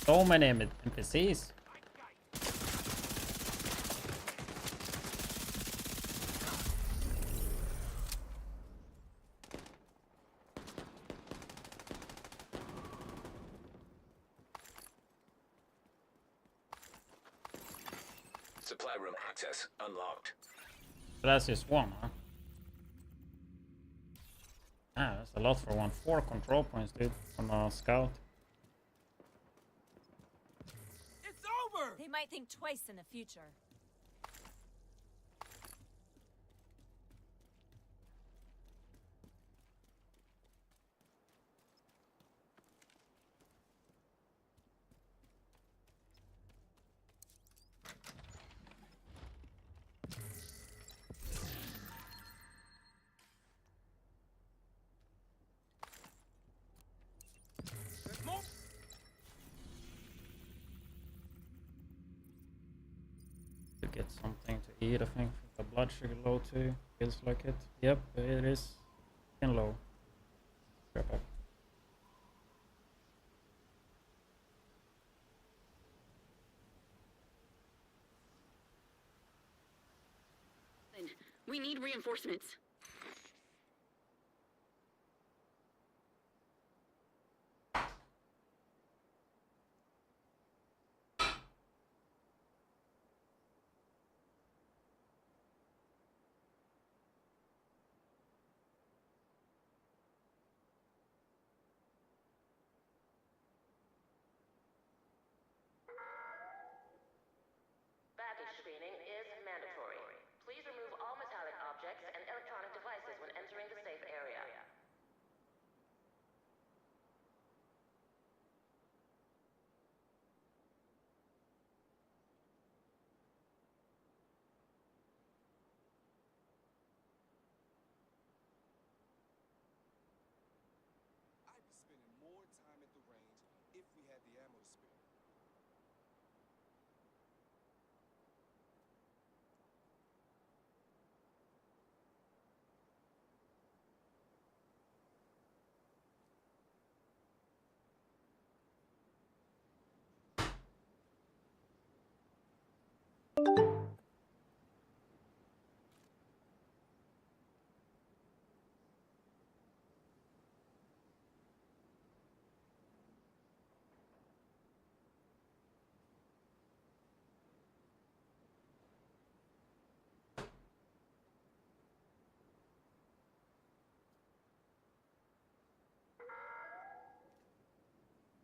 So many NPCs. Supply room access unlocked. So that's just one, huh? Ah, that's a lot for one. 4 control points, dude, on a scout. It's over. They might think twice in the future. To get something to eat, I think. The blood sugar low too. Feels like it. Yep, it is getting low. Grab up. We need reinforcements. Baggage screening is mandatory. Please remove all metallic objects and electronic devices when entering the safe area. I'd be spending more time at the range if we had the ammo to spare.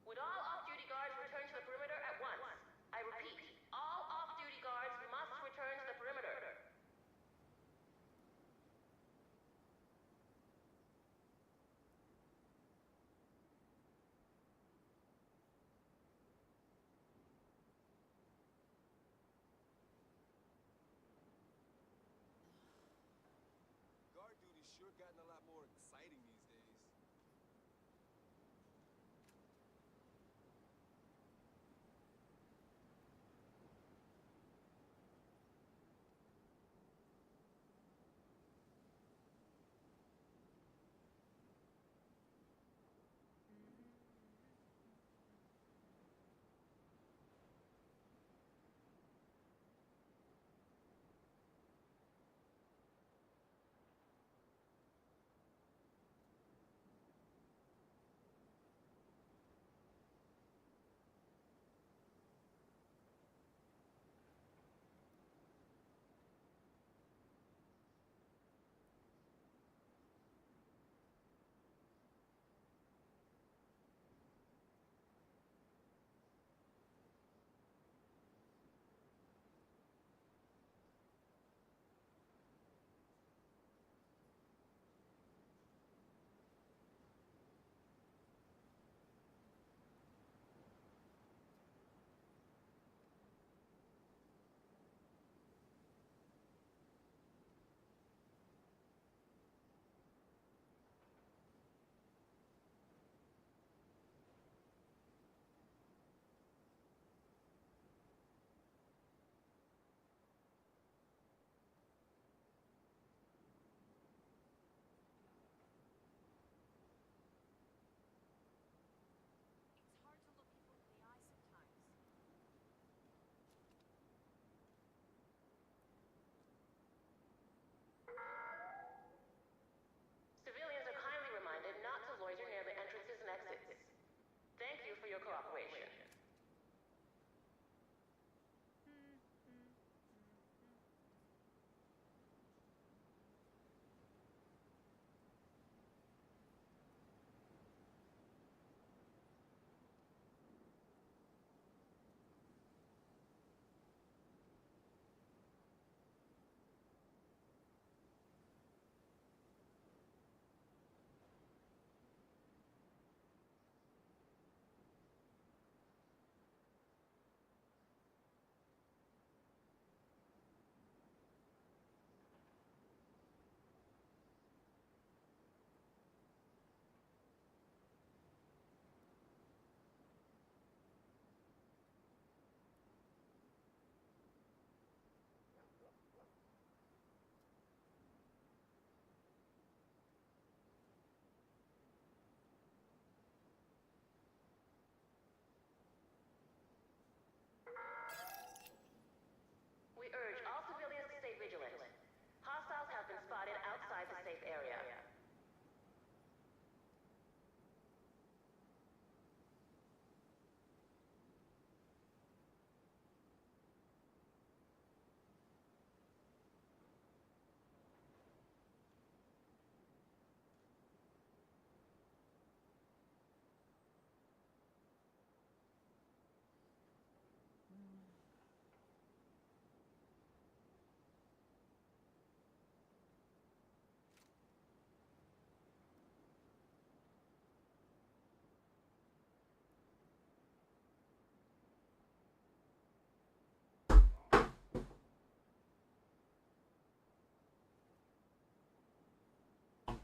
Would all off-duty guards return to the perimeter at once? I repeat, all off-duty guards must return to the perimeter. Guard duty's sure gotten a lot more exciting these days.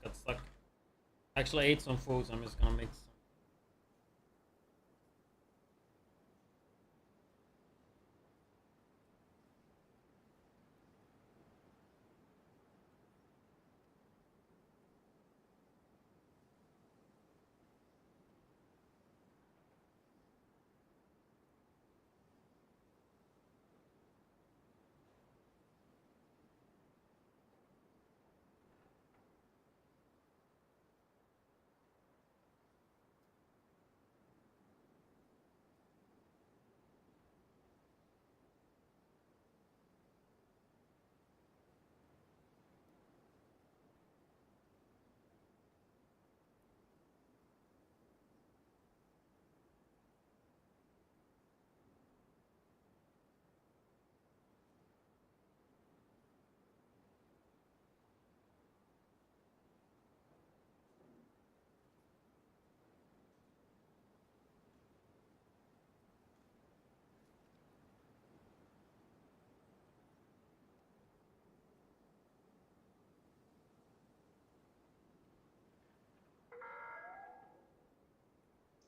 got stuck. Actually, I ate some food, so I'm just gonna mix.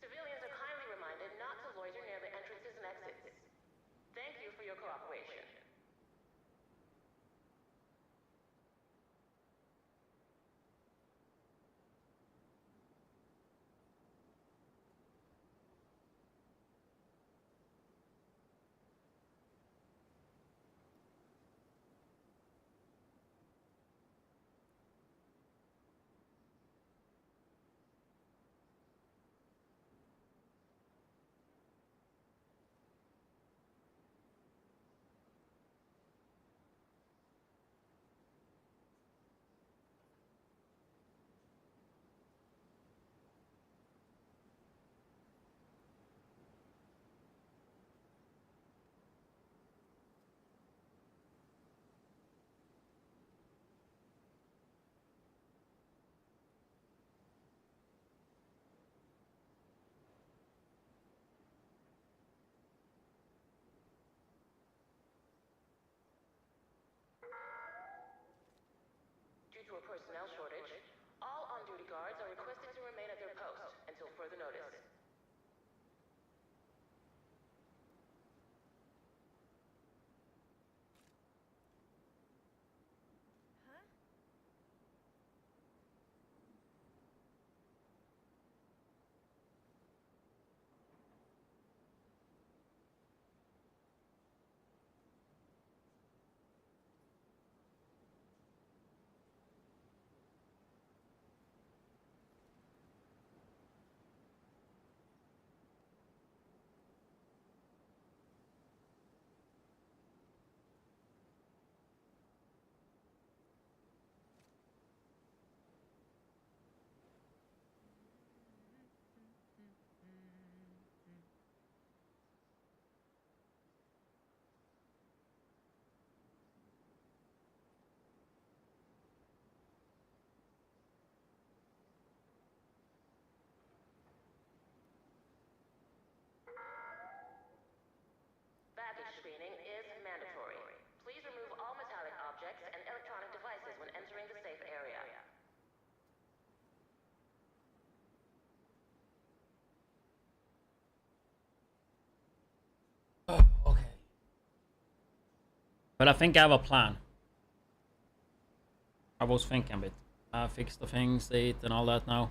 Civilians are kindly reminded not to loiter near the entrances and exits. Thank you for your cooperation. Due to a personnel shortage, all on-duty guards are requested to remain at their post until further notice. Baggage screening is mandatory. Please remove all metallic objects and electronic devices when entering the safe area. Okay. But I think I have a plan. I was thinking a bit. I fixed the things, date, and all that now.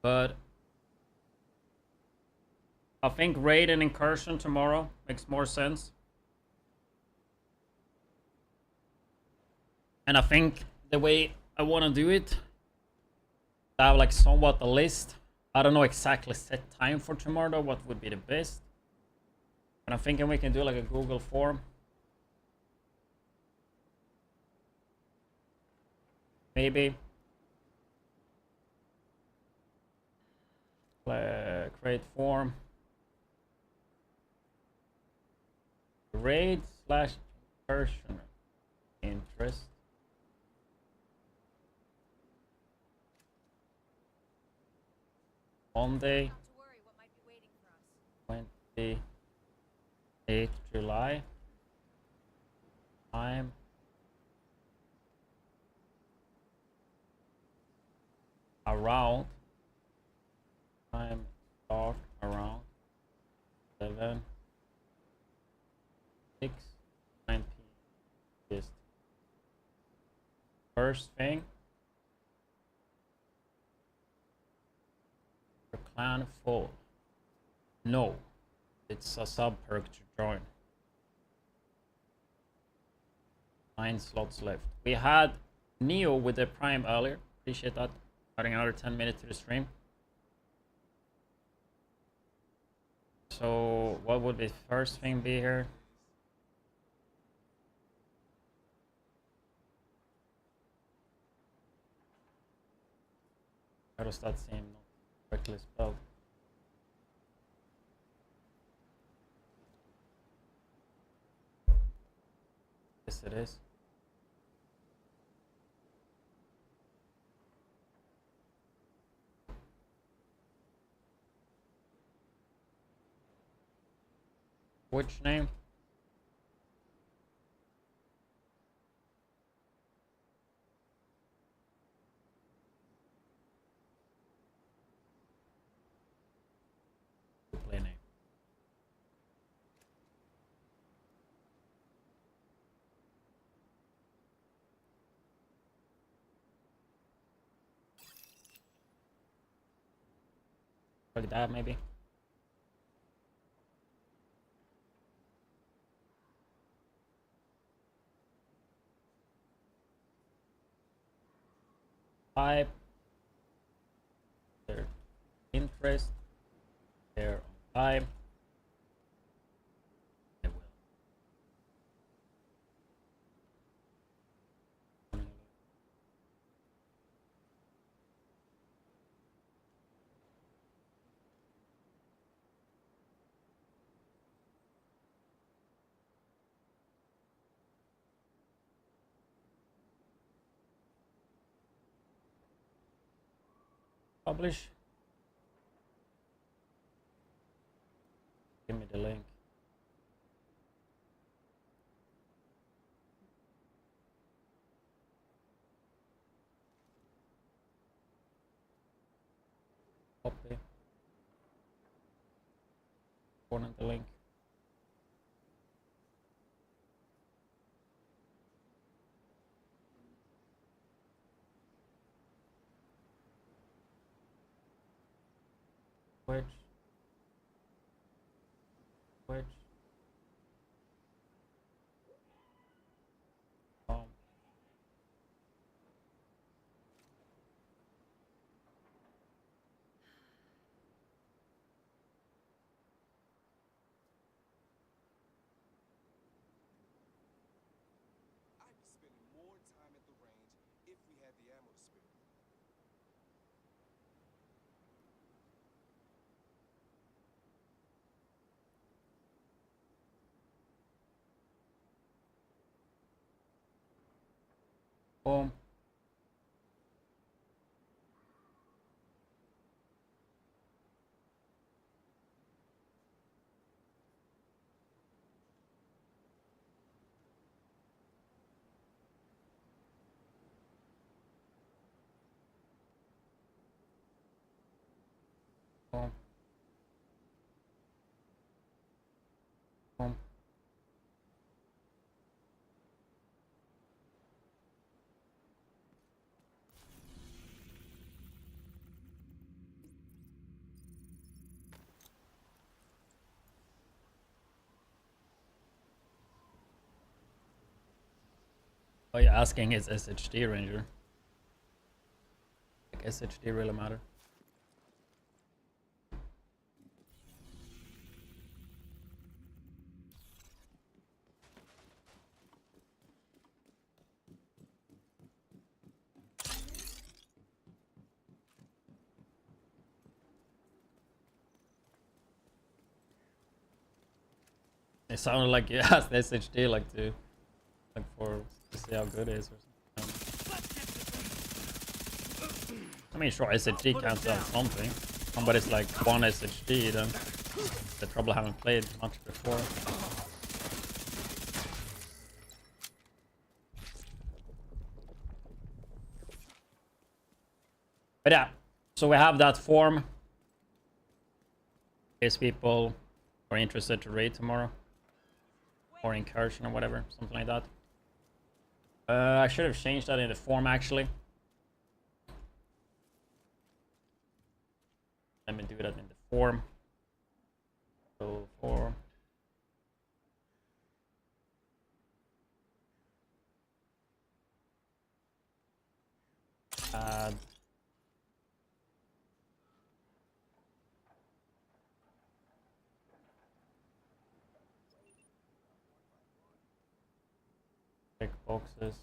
But I think raid and incursion tomorrow makes more sense. And I think the way I want to do it, I have like somewhat a list. I don't know exactly set time for tomorrow though, what would be the best. But I'm thinking we can do like a Google form. Maybe. Create form. Raid / incursion interest. Monday, 28th July. Time around. Time start around 7, 6, 9 p.m. First thing, your clan full. No, it's a sub perk to join. 9 slots left. We had Neo with the Prime earlier. Appreciate that. Adding another 10 minutes to the stream. So what would the first thing be here? How does that seem not correctly spelled? Yes, it is. Which name? Play name. Like that, maybe. Type their interest, their time. I will. Publish. Give me the link. Copy. Coordinate the link. Which I'd be spending more time at the range if we had the ammo to spare. boom. Boom. Boom. Oh, you're asking is SHD Ranger? Like SHD really matter? It sounded like you asked SHD like to see how good it is or something. I mean, sure, SHD counts out something. Somebody's like 1 SHD, then they probably haven't played much before. But yeah, So we have that form. In case people are interested to raid tomorrow. Or incursion or whatever. Something like that. I should have changed that in the form actually. Let me do that in the form. So form. Add. Check boxes.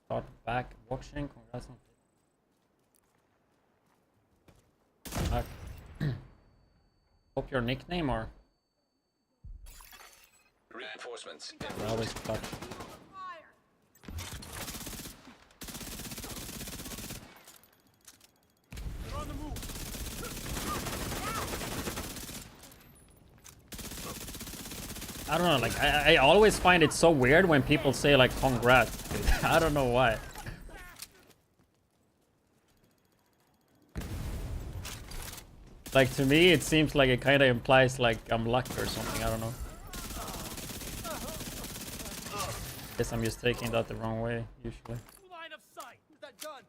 Start back watching. Congrats on back. Hope your nickname or Reinforcements. always clutch. They're on the move. I don't know, like I always find it so weird when people say like congrats, dude. I don't know why. Like to me it seems like it kind of implies like I'm lucky or something, I don't know. Guess I'm just taking that the wrong way usually. Line of sight. Who's that gun?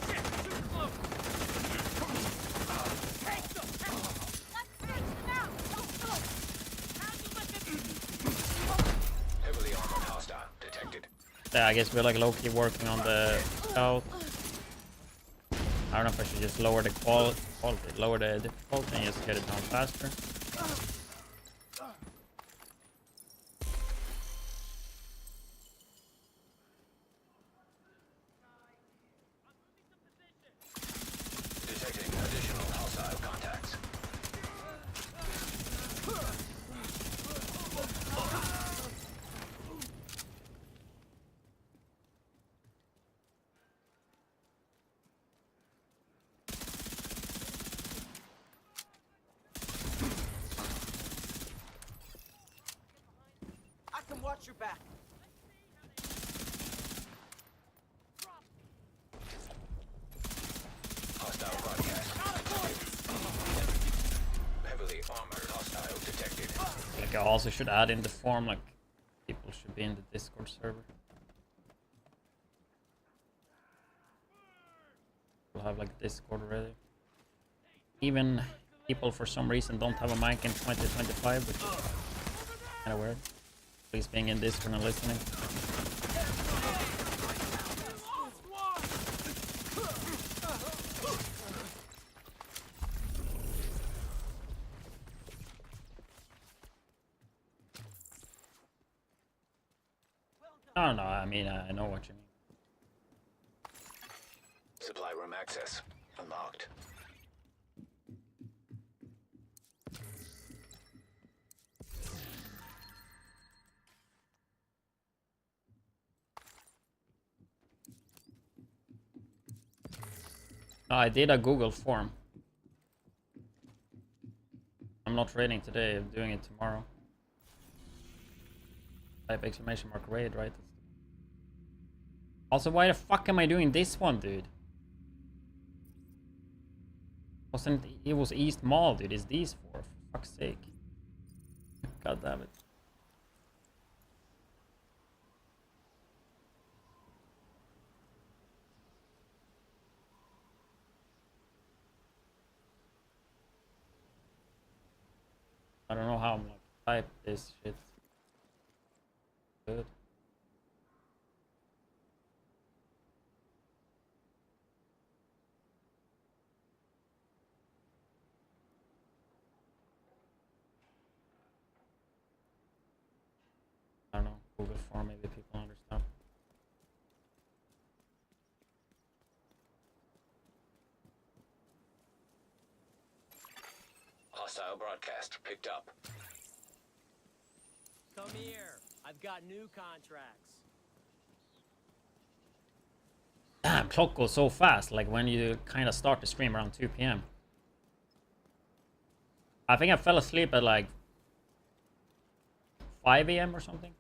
Shit, too close. Take them. Heavily armored hostile detected. Yeah, I guess we're like low-key working on the scout. I don't know if I should just lower the quality, lower the difficulty and just get it down faster. Detecting additional hostile contacts. I can watch your back. Hostile broadcast. Heavily armored hostile detected. Like I also should add in the form, like people should be in the Discord server. We'll have like Discord already. Even people for some reason don't have a mic in 2025, which is kind of weird. Please being in Discord and listening. I don't know, I mean, I know what you mean. Supply room access unlocked. No, I did a Google form. I'm not raiding today, I'm doing it tomorrow. Type exclamation mark raid, right? Also, why the fuck am I doing this one, dude? Wasn't it was East Mall, dude? It's these four, for fuck's sake. God damn it. I don't know how I'm like type this shit. Good. Google form, maybe people understand. Hostile broadcast picked up. Come here. I've got new contracts. Damn, clock goes so fast, like when you kind of start the stream around 2 p.m. I think I fell asleep at like 5 a.m. or something.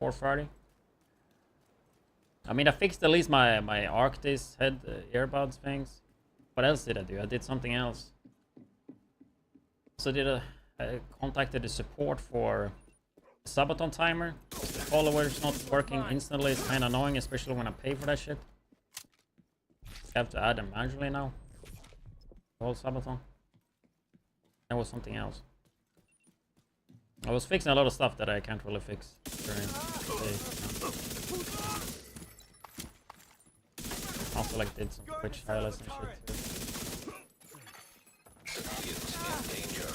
4:30. I mean, I fixed at least my Arctis head earbuds things. What else did I do? I did something else. So I contacted the support for Subathon timer. The follower's not working instantly. It's kind of annoying, especially when I pay for that shit. I have to add them manually now. The whole Subathon. There was something else. I was fixing a lot of stuff that I can't really fix during the day. Also, like, did some Twitch highlights and shit too. Civilians in danger.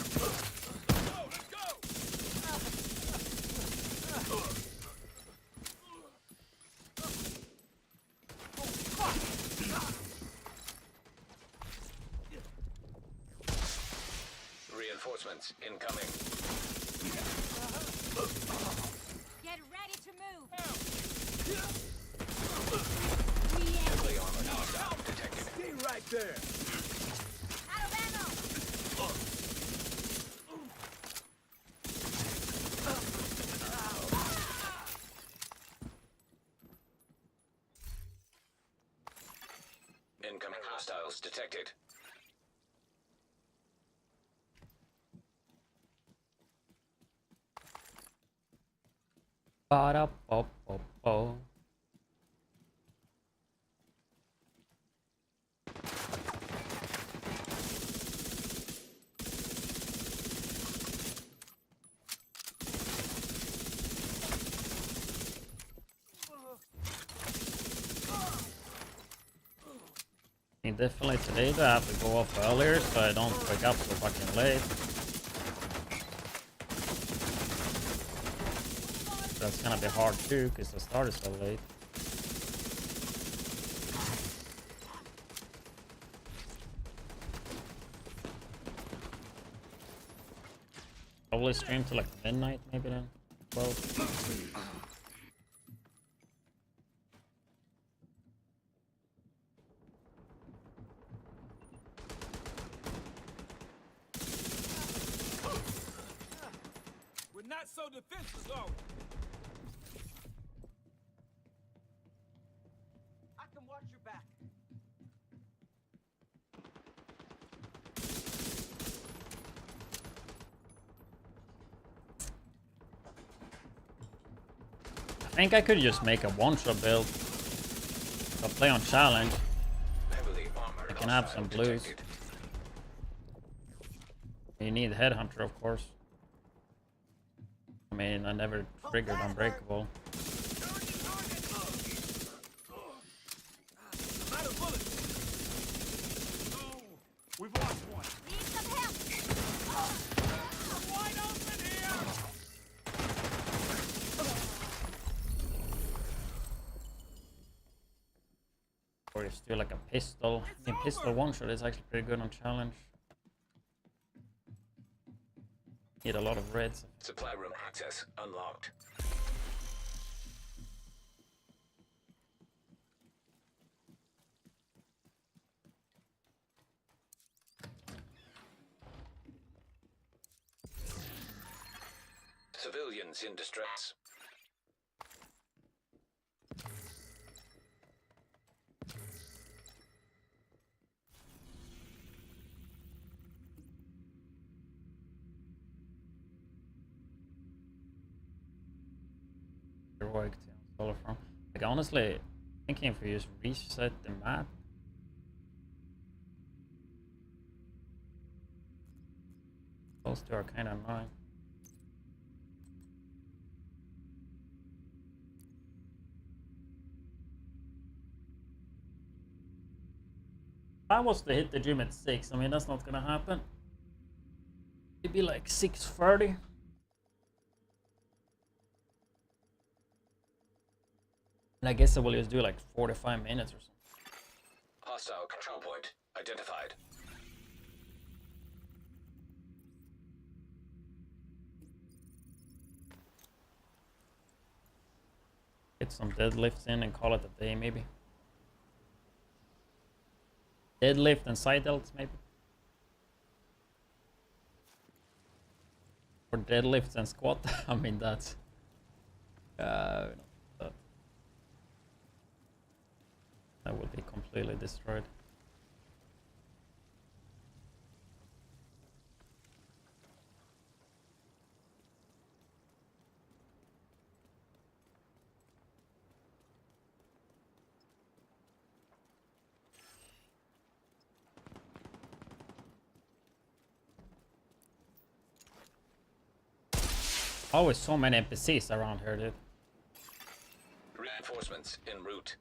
Reinforcements incoming. Get ready to move. Heavily armored hostile detected. Stay right there. Out of ammo. Incoming hostiles detected. Ba-da-ba-ba-ba. I mean, definitely today I have to go off earlier so I don't wake up so fucking late. That's gonna be hard too, because I started so late. Probably stream till like midnight, maybe then. 12. We're not so defenseless, are we? I can watch your back. I think I could just make a one-shot build. I'll play on challenge. Heavily armored I can have hostile some blues. detected. You need Headhunter, of course. I mean, I never triggered Unbreakable. I'm out of bullets. Oh, we've lost one. Need some help. I'm wide open here. Or just do like a pistol. I mean, pistol one-shot is actually pretty good on challenge. Need a lot of reds. Supply room access unlocked. Civilians in distress. Heroic to install from. Like, honestly, thinking if we just reset the map. Those two are kind of annoying. If I was to hit the gym at 6, I mean, that's not gonna happen. It'd be like 6:30. And I guess I will just do like 45 minutes or something. Hostile control point identified. Get some deadlifts in and call it a day, maybe. Deadlift and side delts, maybe. Or deadlifts and squat. I mean, that's that would be completely destroyed. Always so many NPCs around here, dude. Reinforcements en route.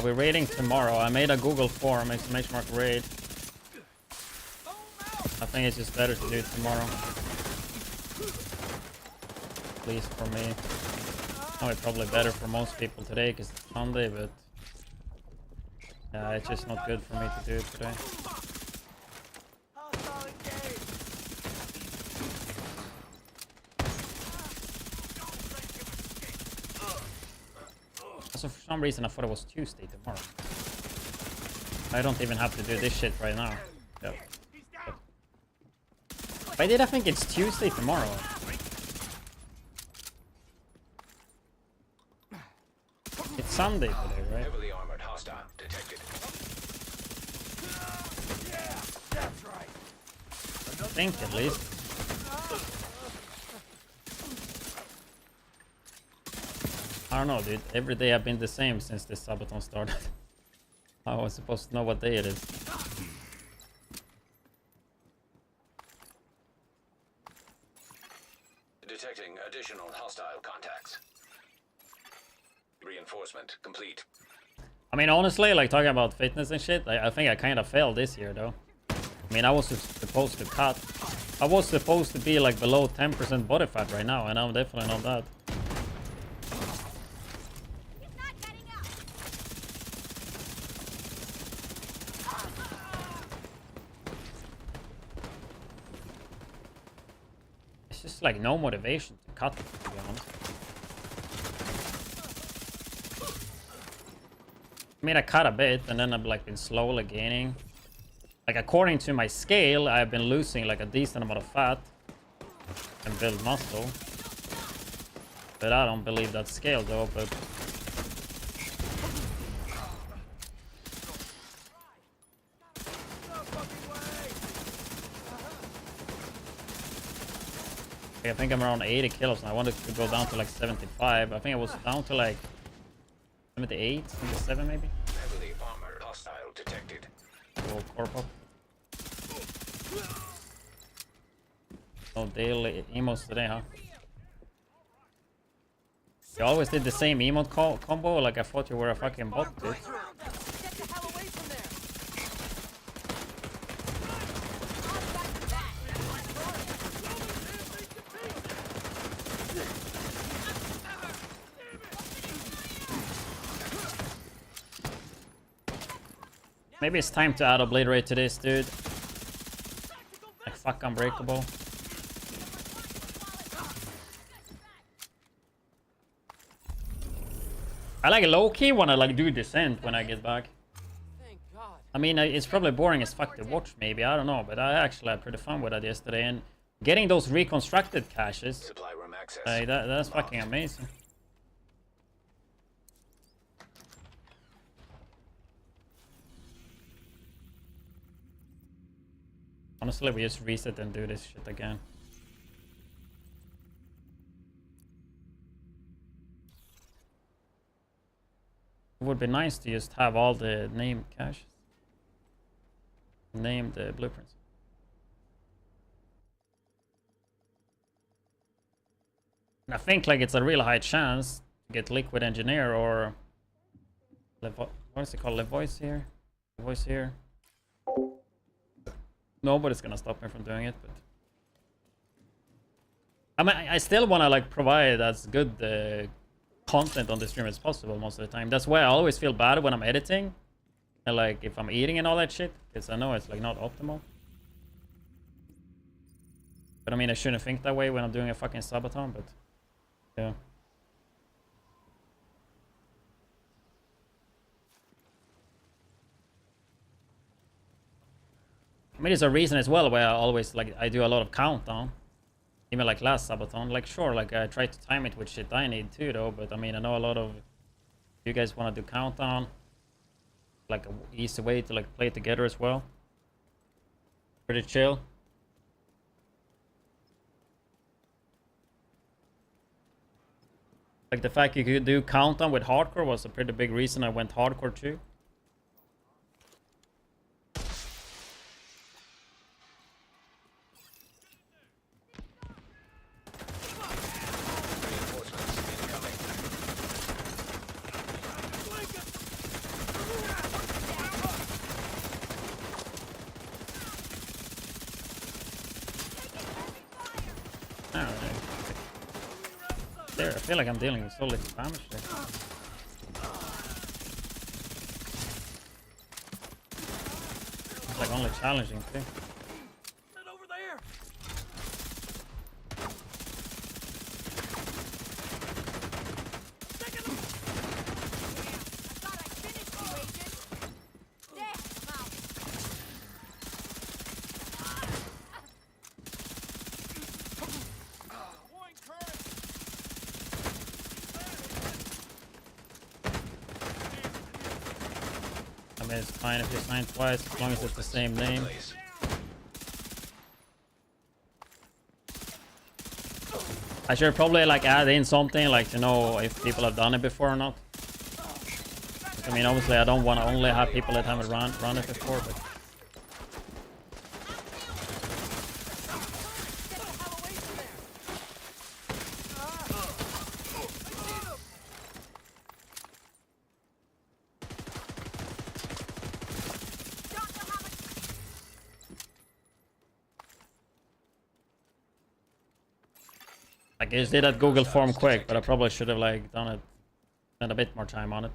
We're raiding tomorrow. I made a Google form, exclamation mark raid. I think it's just better to do it tomorrow. At least for me. Oh, it's probably better for most people today because it's Sunday, but yeah, it's just not good for me to do it today. Hostile engaged. So for some reason I thought it was Tuesday tomorrow. I don't even have to do this shit right now. Yeah. Why did I think it's Tuesday tomorrow? It's Sunday today, right? Heavily armored hostile detected. Yeah, that's right. I think at least. I don't know, dude. Every day I've been the same since this Subathon started. I was supposed to know what day it is. Detecting additional hostile contacts. Reinforcement complete. I mean, honestly, like talking about fitness and shit, I think I kind of failed this year, though. I mean, I was supposed to cut. I was supposed to be like below 10% body fat right now, and I'm definitely not that. It's just like no motivation to cut, to be honest. I mean, I cut a bit, and then I've like been slowly gaining. Like according to my scale, I've been losing like a decent amount of fat and build muscle. But I don't believe that's scale though, but I think I'm around 80 kilos and I wanted to go down to like 75. I think I was down to like 78, 77 maybe. Heavily armored hostile detected. Little corp up. No daily emotes today, huh? You always did the same emote combo, like I thought you were a fucking bot, dude. Get the hell away from there. Maybe it's time to add a blade rate to this, dude. Like fuck unbreakable. I like low-key when I like do descent when I get back. Thank God. I mean, it's probably boring as fuck to watch, maybe, I don't know, but I actually had pretty fun with it yesterday, and getting those reconstructed caches, Supply room access. that's fucking amazing. Honestly, we just reset and do this shit again. It would be nice to just have all the named caches. Name the blueprints. And I think like it's a real high chance to get Liquid Engineer or what is it called? Levoice here? Levoice here. Nobody's gonna stop me from doing it, but I mean I still wanna like provide as good content on the stream as possible most of the time. That's why I always feel bad when I'm editing and like if I'm eating and all that shit, because I know it's like not optimal. But I mean, I shouldn't think that way when I'm doing a fucking subathon, but yeah. I mean, there's a reason as well why I always like I do a lot of countdown. Even like last subathon, like sure, like I try to time it with shit I need too though, but I mean I know a lot of you guys want to do countdown. Like a easy way to like play together as well. Pretty chill. Like the fact you could do countdown with hardcore was a pretty big reason I went hardcore too. There, I feel like I'm dealing with so little damage there. It's like only challenging too. Get over there. I mean, it's fine if you sign twice, as long as it's the same name. I should probably like add in something like to know if people have done it before or not. I mean, obviously I don't want to only have people that haven't run it before, but I guess did that Google form quick, but I probably should have like done it, spent a bit more time on it.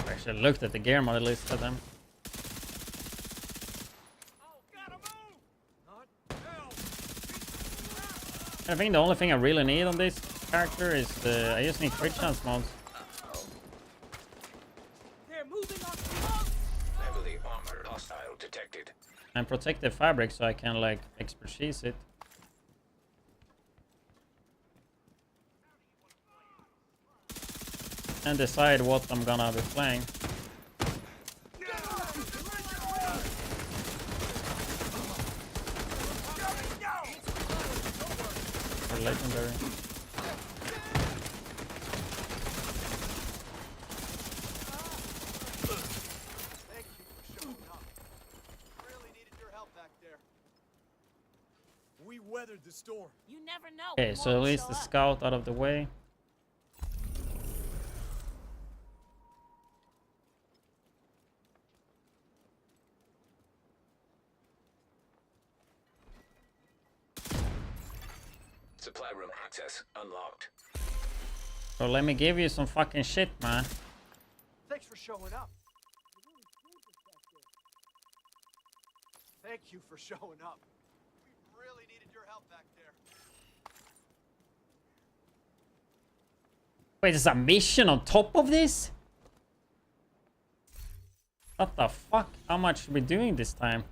I should have looked at the gear mod list of them. I think the only thing I really need on this character is the I just need crit chance mods. They're moving on the Heavily armored hostile detected. And protective fabric so I can like expertise it. And decide what I'm gonna be playing. For legendary. Thank you for showing up. Really needed your help back there. We weathered the storm. You never know. Okay, so at least the scout out of the way. Supply room access unlocked. So let me give you some fucking shit, man. Thanks for showing up. Thank you for showing up. We really needed your help back there. Wait, there's a mission on top of this? What the fuck? How much are we doing this time?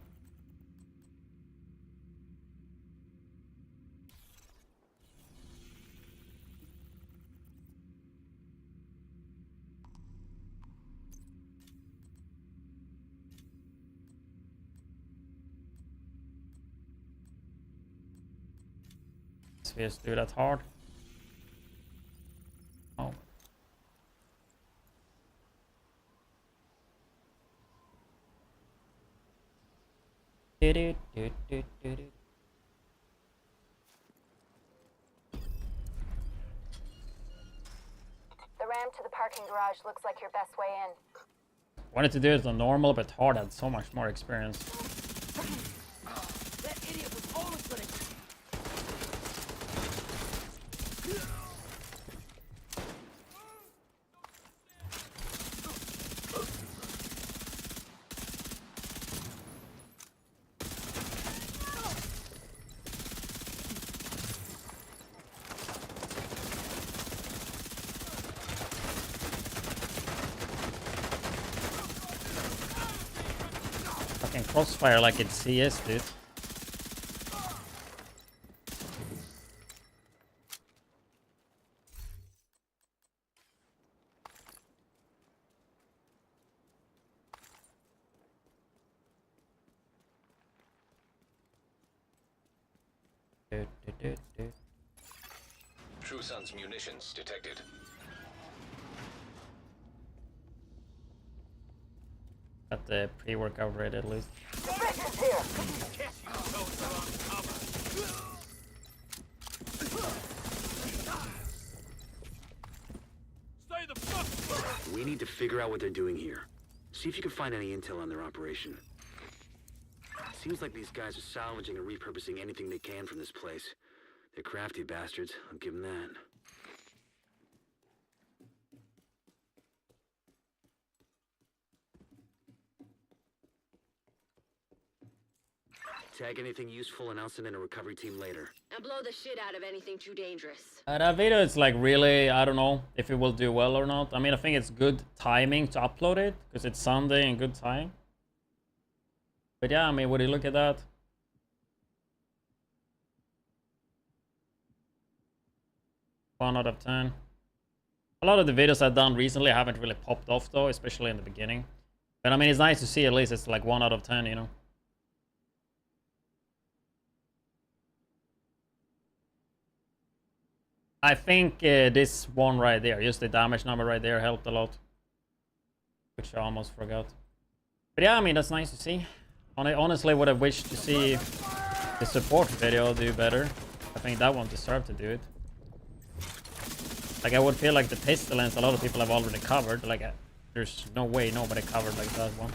spheres do that hard. Oh. Do-do-do-do-do-do. The ramp to the parking garage looks like your best way in. Wanted to do it on normal, but hard had so much more experience. That idiot was almost gonna... Fucking crossfire like it's CS, dude. Do-do-do-do. True Sun's munitions detected. Got the pre-workout ready at least. Guess you those are on cover. Stay the fuck back! We need to figure out what they're doing here. See if you can find any intel on their operation. Seems like these guys are salvaging and repurposing anything they can from this place. They're crafty bastards, I'll give them that. Tag anything useful and I'll send in a recovery team later. I'll blow the shit out of anything too dangerous. That video is like really, I don't know if it will do well or not. I mean, I think it's good timing to upload it because it's Sunday and good time. But yeah, I mean, would you look at that? One out of 10. A lot of the videos I've done recently haven't really popped off though, especially in the beginning. But I mean, it's nice to see at least it's like 1 out of 10, you know? I think this one right there, just the damage number right there helped a lot. Which I almost forgot. But yeah, I mean, that's nice to see. I honestly would have wished to see the support video do better. I think that one deserved to do it. Like, I would feel like the Pestilence, a lot of people have already covered. Like, there's no way nobody covered like that one.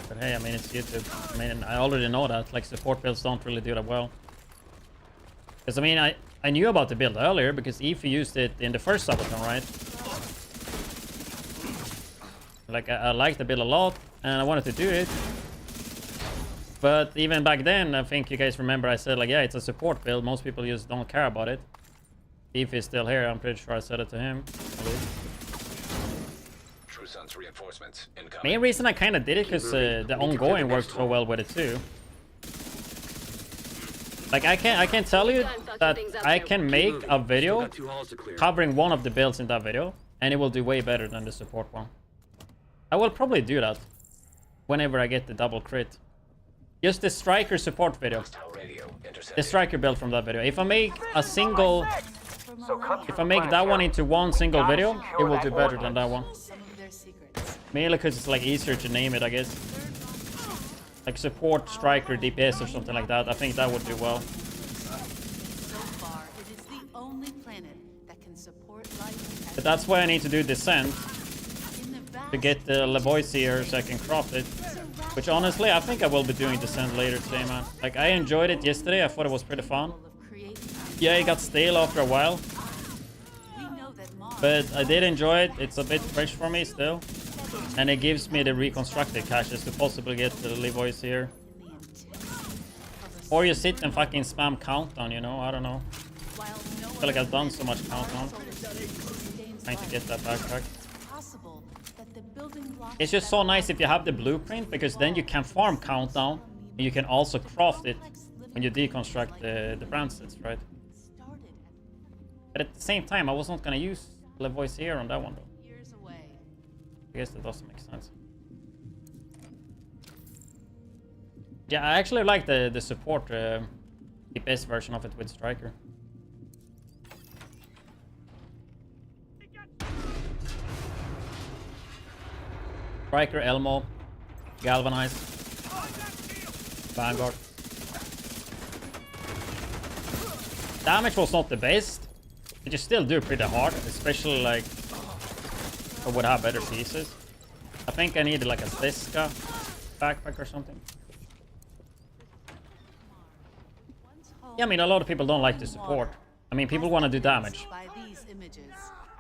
But hey, I mean, it's YouTube. I mean, I already know that. Like, support builds don't really do that well. Because, I mean, I knew about the build earlier because Efi used it in the first Subathon, right? Like, I liked the build a lot and I wanted to do it. But even back then, I think you guys remember I said, like, yeah, it's a support build. Most people just don't care about it. Efi is still here. I'm pretty sure I said it to him. True Sun's reinforcements incoming. Main reason I kind of did it because the ongoing worked so well with it too. Like, I can tell you that I can make a video covering one of the builds in that video, and it will do way better than the support one. I will probably do that whenever I get the double crit. Just the striker support video. The striker build from that video. If I make a single... If I make that one into one single video, it will do better than that one. Mainly because it's like easier to name it, I guess. Like support, striker, DPS or something like that. I think that would do well. So far, it is the only planet that can support life. But that's why I need to do Descent. To get the Lavoisier so I can craft it. Which honestly, I think I will be doing Descent later today, man. Like, I enjoyed it yesterday. I thought it was pretty fun. Yeah, it got stale after a while. But I did enjoy it. It's a bit fresh for me still. And it gives me the reconstructed caches to possibly get the Lavoisier. Or you sit and fucking spam countdown, you know? I don't know. I feel like I've done so much countdown. Trying to get that backpack. It's just so nice if you have the blueprint, because then you can farm countdown and you can also craft it when you deconstruct the brand sets, right? But at the same time, I was not gonna use Lavoisier on that one though. I guess that doesn't make sense. Yeah, I actually like the support DPS version of it with Striker. Striker, Elmo, Galvanize, Vanguard. Damage was not the best, but you still do pretty hard, especially like I would have better pieces. I think I needed like a Siska backpack or something. Yeah, I mean, a lot of people don't like the support. I mean, people want to do damage.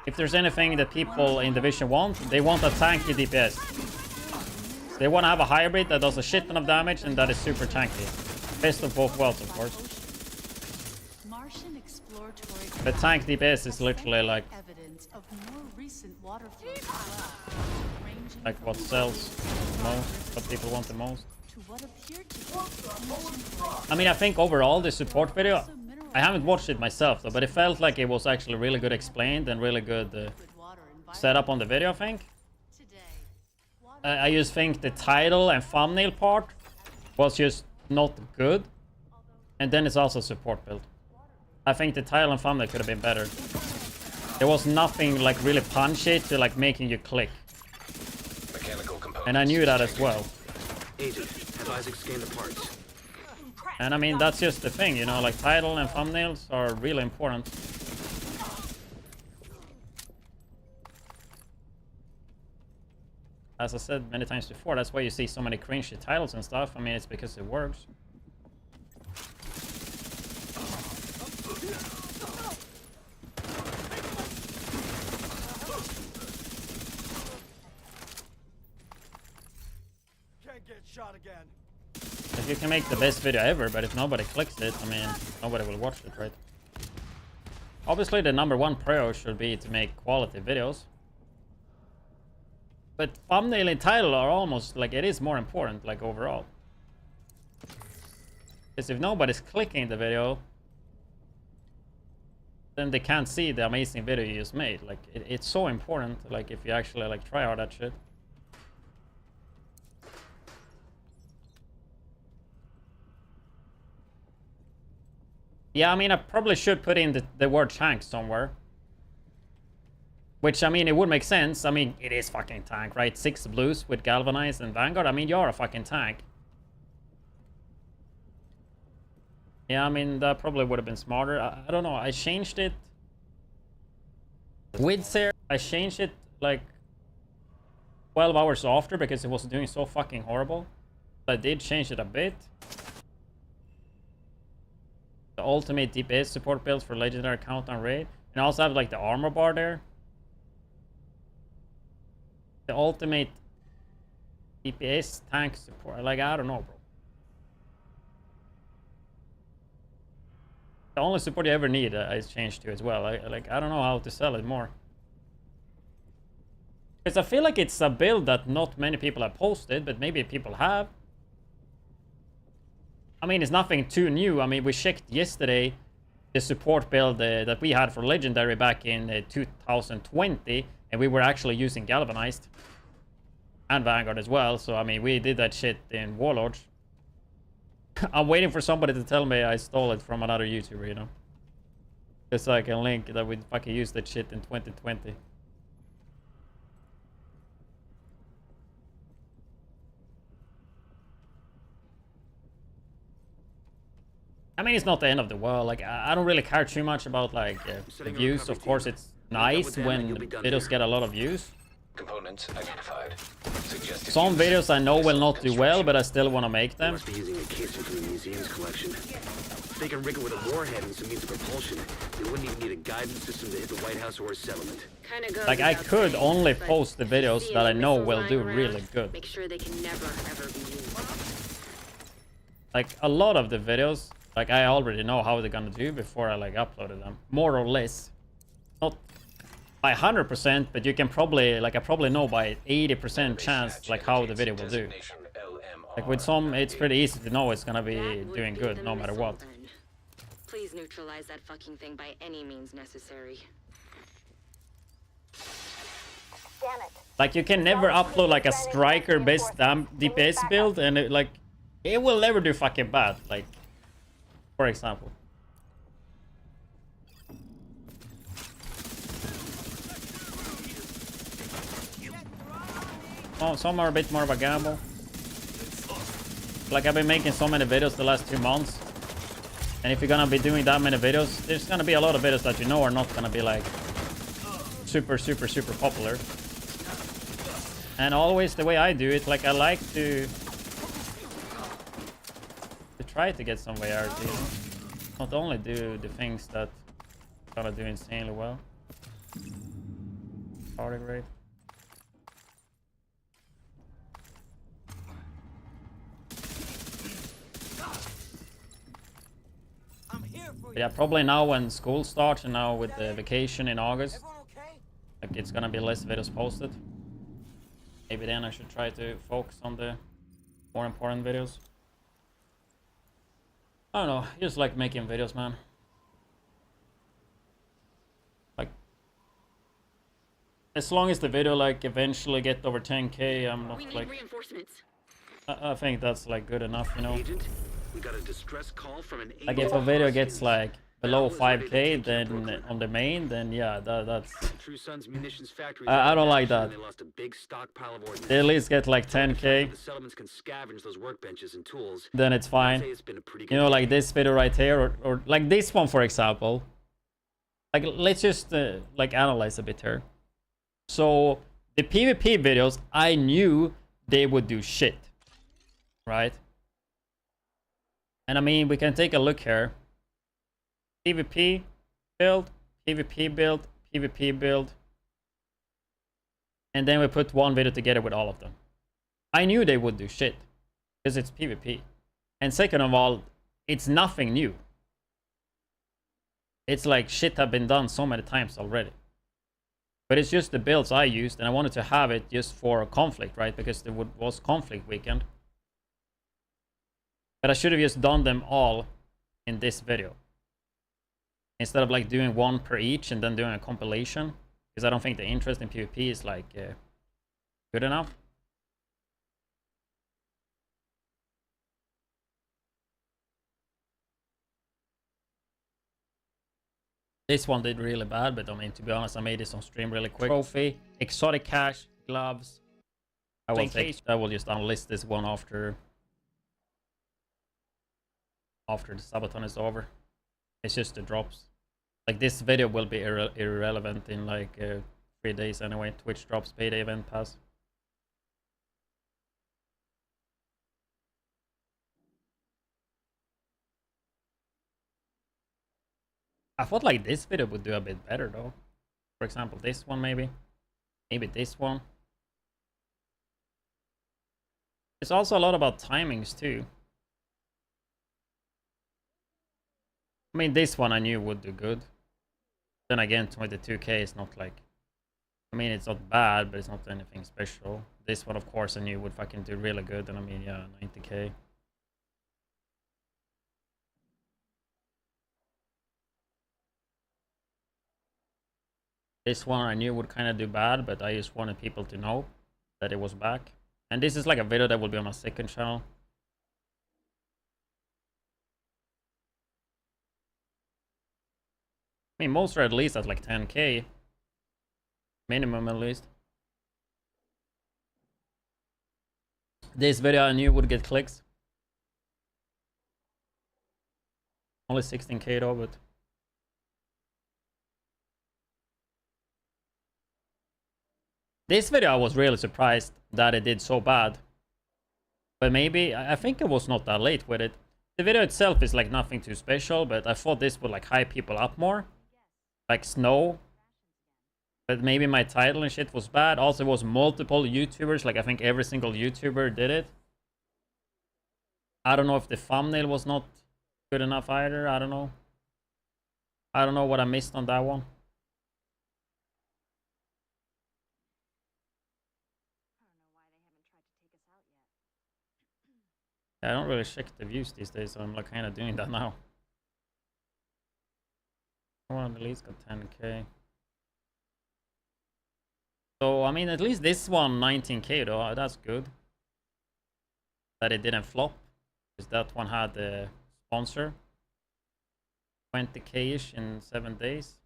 If there's anything that people in Division want, they want a tanky DPS. They want to have a hybrid that does a shit ton of damage and that is super tanky. Best of both worlds, of course. The tank DPS is literally like what sells the most, what people want the most. I mean, I think overall the support video, I haven't watched it myself though, but it felt like it was actually really good explained and really good setup on the video, I think. I just think the title and thumbnail part was just not good. And then it's also support build. I think the title and thumbnail could have been better. There was nothing like really punchy to like making you click. And I knew that as well. Agent, have Isaac scan the parts. And I mean, that's just the thing, you know, like title and thumbnails are really important. As I said many times before, that's why you see so many cringy titles and stuff. I mean, it's because it works. Can't get shot again. If you can make the best video ever, but if nobody clicks it, I mean, nobody will watch it, right? Obviously, the #1 priority should be to make quality videos. But thumbnail and title are almost like it is more important, like overall. Because if nobody's clicking the video, then they can't see the amazing video you just made. Like it's so important. Like if you actually like try hard at shit. Yeah, I mean, I probably should put in the word tank somewhere. Which, I mean, it would make sense. I mean, it is fucking tank, right? 6 blues with Galvanized and Vanguard. I mean, you're a fucking tank. Yeah, I mean, that probably would have been smarter. I don't know. I changed it. Widdz here, I changed it like 12 hours after because it was doing so fucking horrible. I did change it a bit. The ultimate DPS support builds for legendary countdown raid. And I also have like the armor bar there. The ultimate DPS tank support. Like, I don't know, bro. The only support you ever need, I changed to as well. I don't know how to sell it more. Because I feel like it's a build that not many people have posted, but maybe people have. I mean, it's nothing too new. I mean, we checked yesterday the support build that we had for Legendary back in 2020, and we were actually using Galvanized and Vanguard as well. So, I mean, we did that shit in Warlords. I'm waiting for somebody to tell me I stole it from another YouTuber, you know? Just so I can link that we fucking used that shit in 2020. I mean, it's not the end of the world. Like, I don't really care too much about, like, the views. Of course, it's nice when videos get a lot of views. Components identified. Some videos I know will not do well, but I still want to make them. Must be using a casing from the museum's collection. If they can rig it with a warhead and some means of propulsion, they wouldn't even need a guidance system to hit the White House or a settlement. Like, I could only post the videos that I know will do really good. Make sure they can never ever be used. Like, a lot of the videos, like, I already know how they're gonna do before I, like, uploaded them. More or less. Not by 100%, but you can probably, like, I probably know by 80% chance, like, how the video will do. Like, with some, it's pretty easy to know it's gonna be doing good, no matter what. Please neutralize that fucking thing by any means necessary. Like, you can never upload, like, a striker-based DPS build, and, it, like, It will never do fucking bad. Like, for example. Oh, some are a bit more of a gamble. Like, I've been making so many videos the last 2 months. And if you're gonna be doing that many videos, there's gonna be a lot of videos that you know are not gonna be like super popular. And always the way I do it, like I like to try to get some variety, you know? Not only do the things that gonna do insanely well. Party rate. But yeah, probably now when school starts and now with the vacation in August, like it's gonna be less videos posted. Maybe then I should try to focus on the more important videos. I don't know, I just like making videos, man. Like, as long as the video like eventually get over 10k, I'm not like. Reinforcements. I think that's like good enough, you know. Agent, we got a distress call from an Like if a video gets like below 5k, then on the main, then yeah, that's. True Sons Munitions Factory. I don't like that. They lost a big stockpile of ordnance. They at least get like 10k. The settlements can scavenge those workbenches and tools. Then it's fine. You know, like this video right here, or like this one, for example. Like, let's just like analyze a bit here. So the PvP videos, I knew they would do shit, right? And I mean, we can take a look here. PvP build, PvP build, PvP build. And then we put one video together with all of them. I knew they would do shit because it's PvP. And second of all, it's nothing new. It's like shit have been done so many times already. But it's just the builds I used, and I wanted to have it just for a conflict, right? Because there was conflict weekend. But I should have just done them all in this video. Instead of like doing one per each and then doing a compilation. Because I don't think the interest in PvP is like good enough. This one did really bad, but I mean, to be honest, I made this on stream really quick. Trophy, exotic cash, gloves. I will just unlist this one after the Subathon is over. It's just the drops. Like, this video will be irrelevant in like 3 days anyway. Twitch drops payday event pass. I thought like this video would do a bit better though. For example, this one maybe. Maybe this one. It's also a lot about timings too. I mean, this one I knew would do good. Then again, 22k is not like... I mean, it's not bad, but it's not anything special. This one, of course, I knew would fucking do really good. And I mean, yeah, 90k. This one I knew would kind of do bad, but I just wanted people to know that it was back. And this is like a video that will be on my second channel. I mean, most are at least at like 10k. Minimum at least. This video I knew would get clicks. Only 16k though, but... This video I was really surprised that it did so bad. But maybe, I think it was not that late with it. The video itself is like nothing too special, but I thought this would like hype people up more. Like snow. But maybe my title and shit was bad. Also, it was multiple YouTubers, like I think every single YouTuber did it. I don't know if the thumbnail was not good enough either, I don't know. I don't know what I missed on that one. I don't really check the views these days, so I'm like kind of doing that now. One at least got 10k. So I mean, at least this one 19k though. That's good. That it didn't flop. because that one had the sponsor. 20k-ish in 7 days.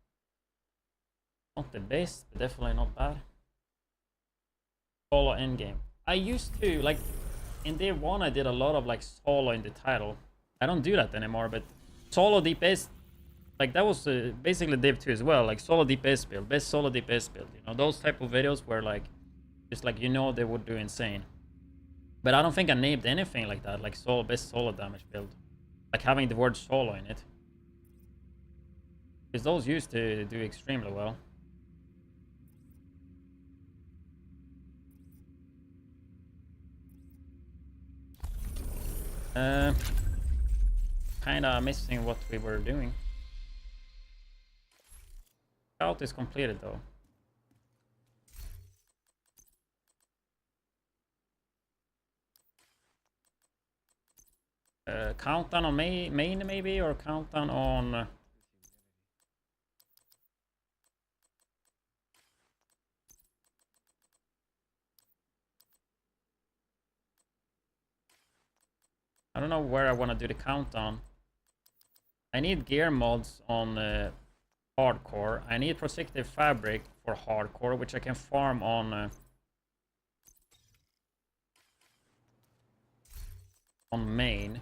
Not the best, but definitely not bad. Solo endgame. I used to, like, in day 1 I did a lot of like solo in the title. I don't do that anymore, but solo DPS, like that was basically Div 2 as well, like solo DPS build, best solo DPS build, you know, those type of videos where like, just like, you know, they would do insane. But I don't think I named anything like that, like solo, best solo damage build. Like having the word solo in it. Because those used to do extremely well. Kinda missing what we were doing. Scout is completed though. Countdown on main maybe, or countdown on... I don't know where I want to do the countdown. I need gear mods on hardcore. I need protective fabric for hardcore, which I can farm on main.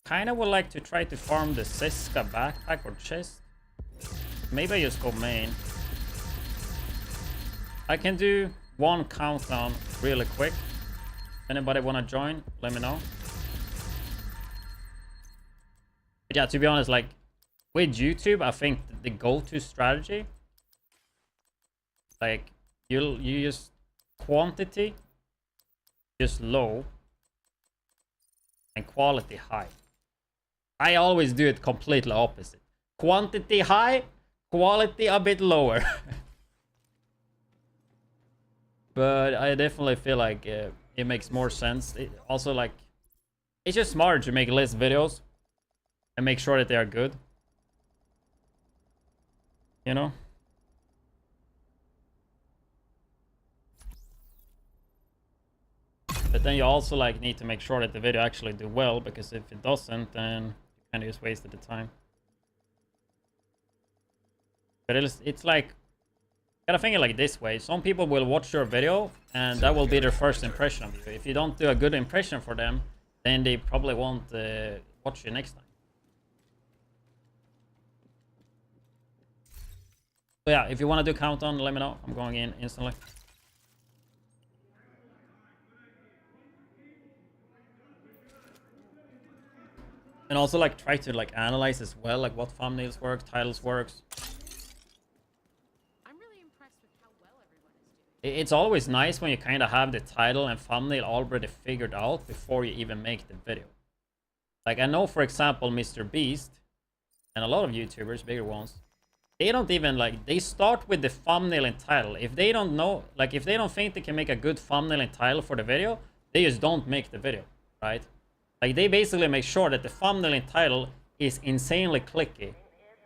Kind of would like to try to farm the Seska backpack or chest. Maybe I just go main. I can do one countdown really quick. Anybody want to join? Let me know. But yeah, to be honest, like with YouTube, I think the go-to strategy, like you use quantity just low and quality high. I always do it completely opposite. Quantity high, quality a bit lower. But I definitely feel like it makes more sense. It also, like, it's just smarter to make less videos and make sure that they are good. You know? But then you also like need to make sure that the video actually do well, because if it doesn't, then you kind of just wasted the time. But it's like, gotta think it like this way. Some people will watch your video and that will be their first impression of you. If you don't do a good impression for them, then they probably won't watch you next time. So yeah, if you want to do countdown, let me know. I'm going in instantly. And also like try to like analyze as well, like what thumbnails work, titles works. I'm really impressed with how well everyone is doing. It's always nice when you kind of have the title and thumbnail already figured out before you even make the video. Like I know, for example, Mr. Beast and a lot of YouTubers, bigger ones, they don't even like, they start with the thumbnail and title. If they don't know, like if they don't think they can make a good thumbnail and title for the video, they just don't make the video, right? Like they basically make sure that the thumbnail and title is insanely clicky,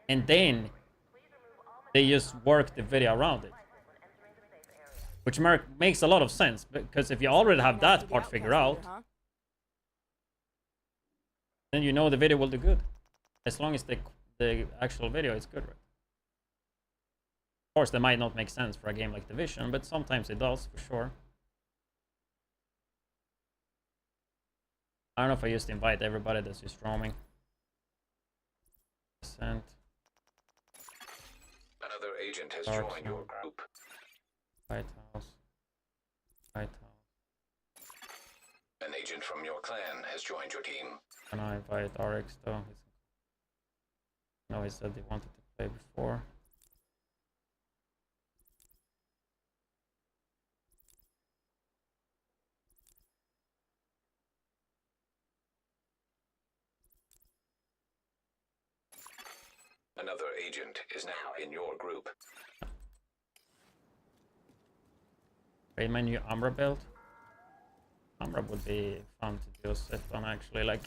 and then they just work the video around it. Which makes a lot of sense, because if you already have that part figured out, then you know the video will do good. As long as the actual video is good, right? Of course, that might not make sense for a game like Division, but sometimes it does, for sure. I don't know if I just invite everybody that's just roaming. Another agent has joined your group. White House. White House. An agent from your clan has joined your team. Can I invite RX though? No, he said he wanted to play before. Another agent is now in your group. Trade my new Umbra build. Umbra would be fun to do a set on, actually. Like,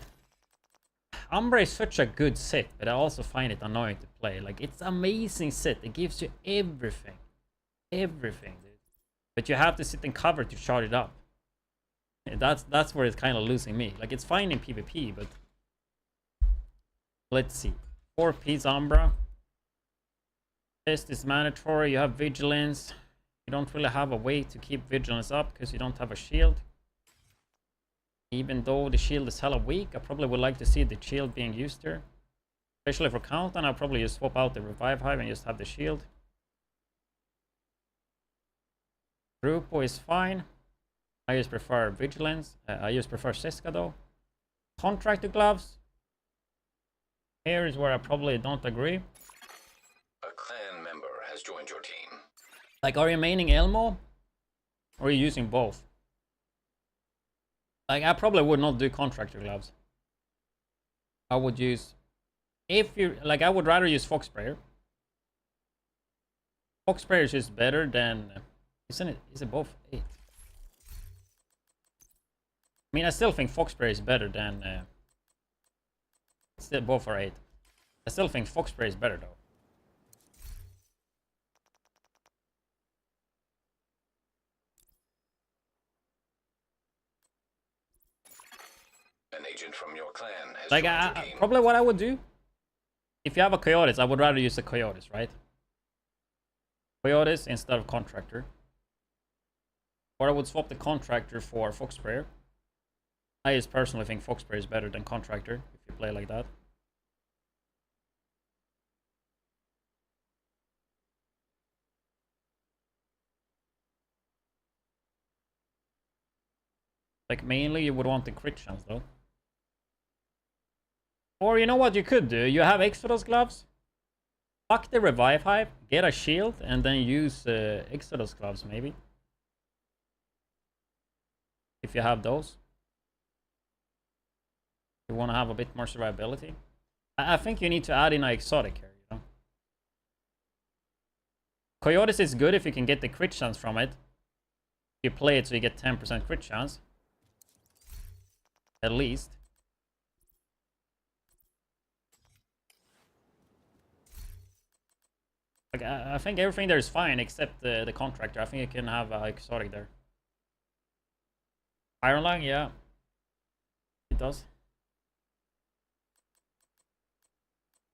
Umbra is such a good set, but I also find it annoying to play. Like, it's an amazing set. It gives you everything. Everything, dude. But you have to sit in cover to charge it up. That's where it's kind of losing me. Like, it's fine in PvP, but let's see. 4P Zambra. Test is mandatory. You have vigilance. You don't really have a way to keep vigilance up because you don't have a shield. Even though the shield is hella weak, I probably would like to see the shield being used here. Especially for countdown, I'll probably just swap out the revive hive and just have the shield. Grupo is fine. I just prefer vigilance. I just prefer Seska though. Contractor gloves. Here is where I probably don't agree. A clan member has joined your team. Like, are you maining Elmo? Or are you using both? Like, I probably would not do contractor gloves. I would use... If you... Like, I would rather use Fox Sprayer. Fox Sprayer is just better than... Isn't it? Is it both 8? I mean, I still think Fox Sprayer is better than... Still both are 8. I still think Fox Sprayer is better, though. An agent from your clan has Like, joined your team. probably what I would do, if you have a Coyotes, I would rather use the Coyotes, right? Coyotes instead of Contractor. Or I would swap the Contractor for Fox Sprayer. I just personally think Fox Sprayer is better than Contractor, if you play like that. Like, mainly you would want the crit chance, though. Or you know what you could do? You have Exodus gloves. Fuck the revive hive, get a shield, and then use Exodus gloves, maybe. If you have those. You want to have a bit more survivability. I think you need to add in an exotic here, you know. Coyotes is good if you can get the crit chance from it. You play it so you get 10% crit chance. At least. Like, I think everything there is fine except the contractor. I think you can have exotic there. Iron Lung, yeah. It does.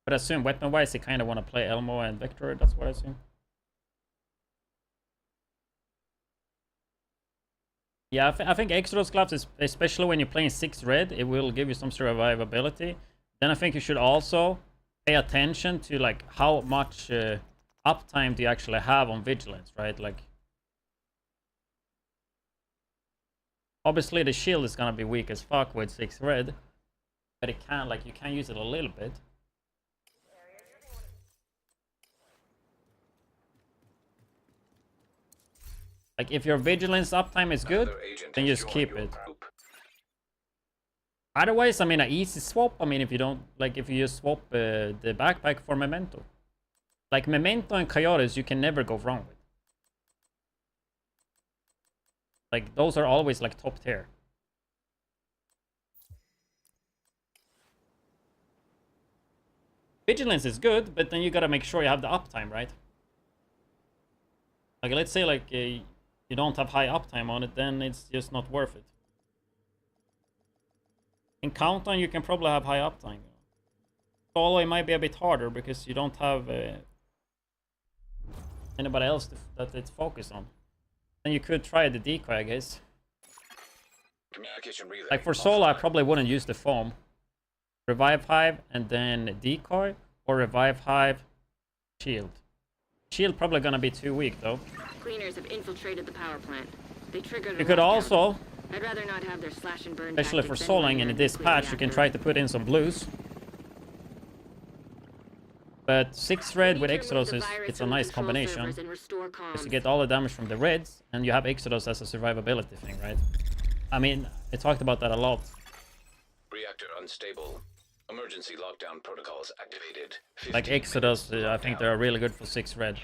But I assume weapon-wise, you kind of want to play Elmo and Vector. That's what I assume. Yeah, I think Exodus gloves, is, especially when you're playing 6 red, it will give you some survivability. Then I think you should also pay attention to like how much uptime do you actually have on vigilance, right? Like, obviously the shield is gonna be weak as fuck with 6 red, but it can, like, you can use it a little bit. Like, if your vigilance uptime is good, then just keep it. Otherwise, I mean, an easy swap. I mean, if you don't, like, if you just swap the backpack for Memento. Like, Memento and Coyotes, you can never go wrong with. Like, those are always, like, top tier. Vigilance is good, but then you gotta make sure you have the uptime, right? Like, let's say, like, you don't have high uptime on it, then it's just not worth it. In Countdown, you can probably have high uptime. Solo, it might be a bit harder because you don't have anybody else that it's focused on. Then you could try the decoy, I guess. Like, for Solo, I probably wouldn't use the foam. Revive Hive, and then decoy, or Revive Hive, shield. Shield probably gonna be too weak, though. Cleaners have infiltrated the power plant. They triggered a You could lockdown. also, I'd rather not have their slash and burn especially for tactics than soloing run in a this nuclear patch, you can reactor. try to put in some blues. But 6 red with Exodus is, it's a nice combination. Because you get all the damage from the reds, and you have Exodus as a survivability thing, right? I mean, I talked about that a lot. Reactor unstable. Emergency lockdown protocols activated. Like Exodus, I think they're really good for 6 red.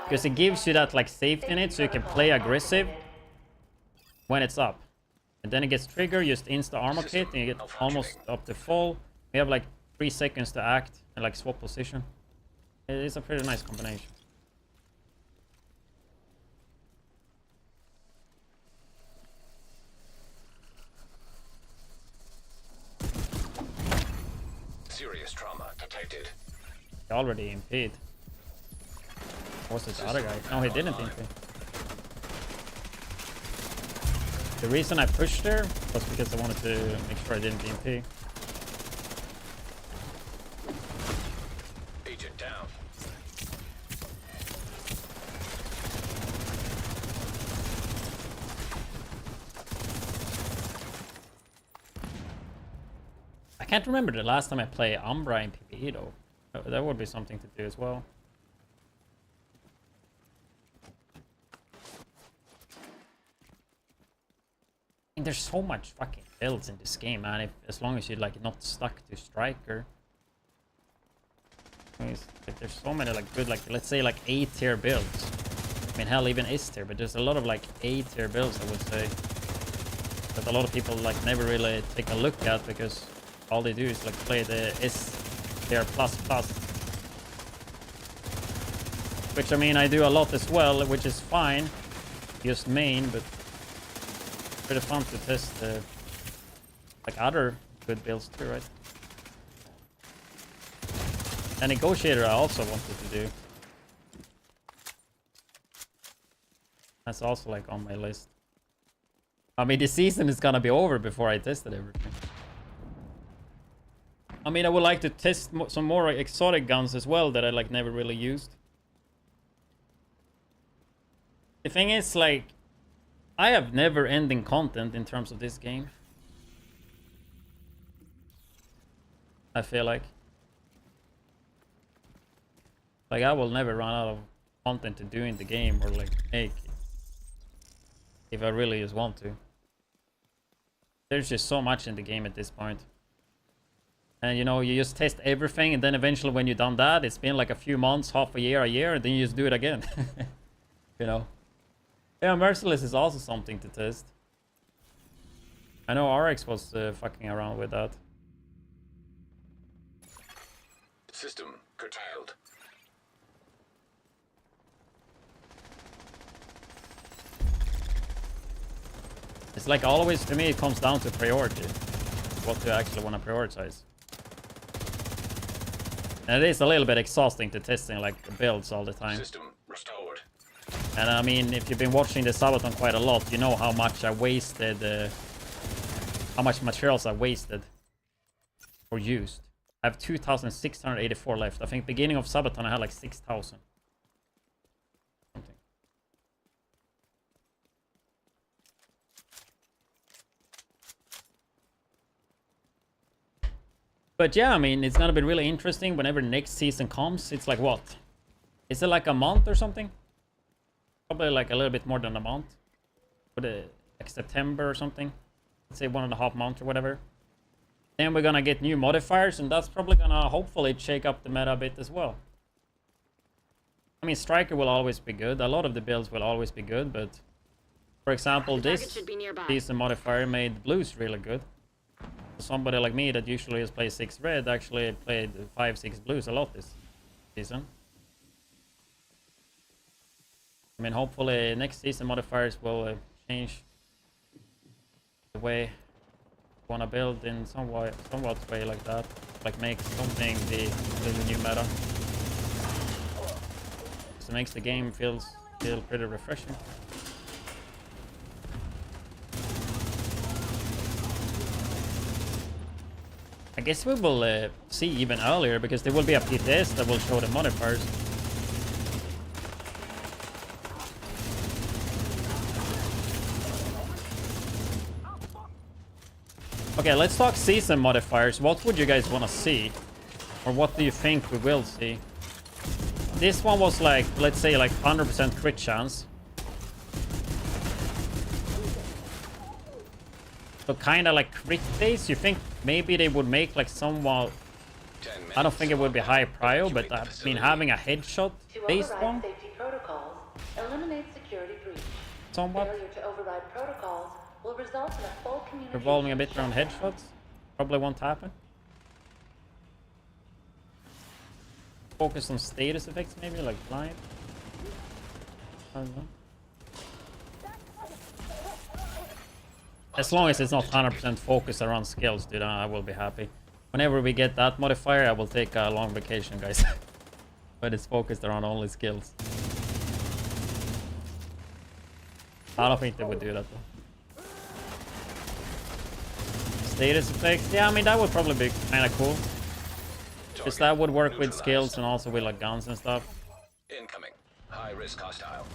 Because it gives you that, like, safety in it, so you can play aggressive when it's up. And then it gets triggered, just insta armor kit, and you get almost up to full. We have like 3 seconds to act and like swap position. It's a pretty nice combination. already impede. Or was it the other guy? No, he didn't impede. The reason I pushed there was because I wanted to make sure I didn't impede. Agent down. I can't remember the last time I played Umbra in PvE though. That would be something to do as well. And there's so much fucking builds in this game, man. As long as you're like not stuck to striker. Like, there's so many like good, like let's say like A tier builds. I mean, hell, even S tier, but there's a lot of like A tier builds, I would say, that a lot of people like never really take a look at because all they do is like play the S tier plus plus. Which I mean, I do a lot as well, which is fine, just main, but pretty fun to test like other good builds too, right? And Negotiator I also wanted to do. That's also like on my list. I mean, the season is gonna be over before I tested everything. I mean, I would like to test some more exotic guns as well that I like never really used. The thing is, like, I have never-ending content in terms of this game. I feel like I will never run out of content to do in the game or like make if I really just want to. There's just so much in the game at this point. And you know, you just test everything and then eventually when you've done that, it's been like a few months, half a year, and then you just do it again. You know? Yeah, Merciless is also something to test. I know RX was fucking around with that. System curtailed. It's like always, to me, it comes down to priority. What you actually want to prioritize. And it is a little bit exhausting to testing like builds all the time. System restored. And I mean, if you've been watching the Subathon quite a lot, you know how much I wasted, how much materials I wasted or used. I have 2,684 left. I think beginning of Subathon I had like 6,000. But yeah, I mean, it's gonna be really interesting whenever next season comes. It's like what? Is it like a month or something? Probably like a little bit more than a month. Like September or something. Let's say 1.5 months or whatever. Then we're gonna get new modifiers, and that's probably gonna hopefully shake up the meta a bit as well. I mean, Striker will always be good. A lot of the builds will always be good, but for example, this season modifier made blues really good. Somebody like me that usually just plays 6 red actually played 5-6 blues a lot this season. I mean, hopefully next season modifiers will change the way you want to build in somewhat way like that, like make something the new meta. So it makes the game feel pretty refreshing. I guess we will see even earlier because there will be a PTS that will show the modifiers. Okay, let's talk season modifiers. What would you guys want to see? Or what do you think we will see? This one was like, let's say like 100% crit chance. So kind of like crit base. You think maybe they would make like somewhat... I don't think it would be high prio, but I mean having a headshot based one. Safety protocols, eliminate security breach. Somewhat. Failure to override protocols will result in a full communication. Revolving a bit around headshots. Probably won't happen. Focus on status effects maybe, like blind. I don't know. As long as it's not 100% focused around skills, dude, I will be happy. Whenever we get that modifier, I will take a long vacation, guys. But it's focused around only skills. I don't think they would do that though. Status effects, yeah, I mean that would probably be kind of cool. Because that would work with skills and also with like guns and stuff. Incoming. High risk hostile.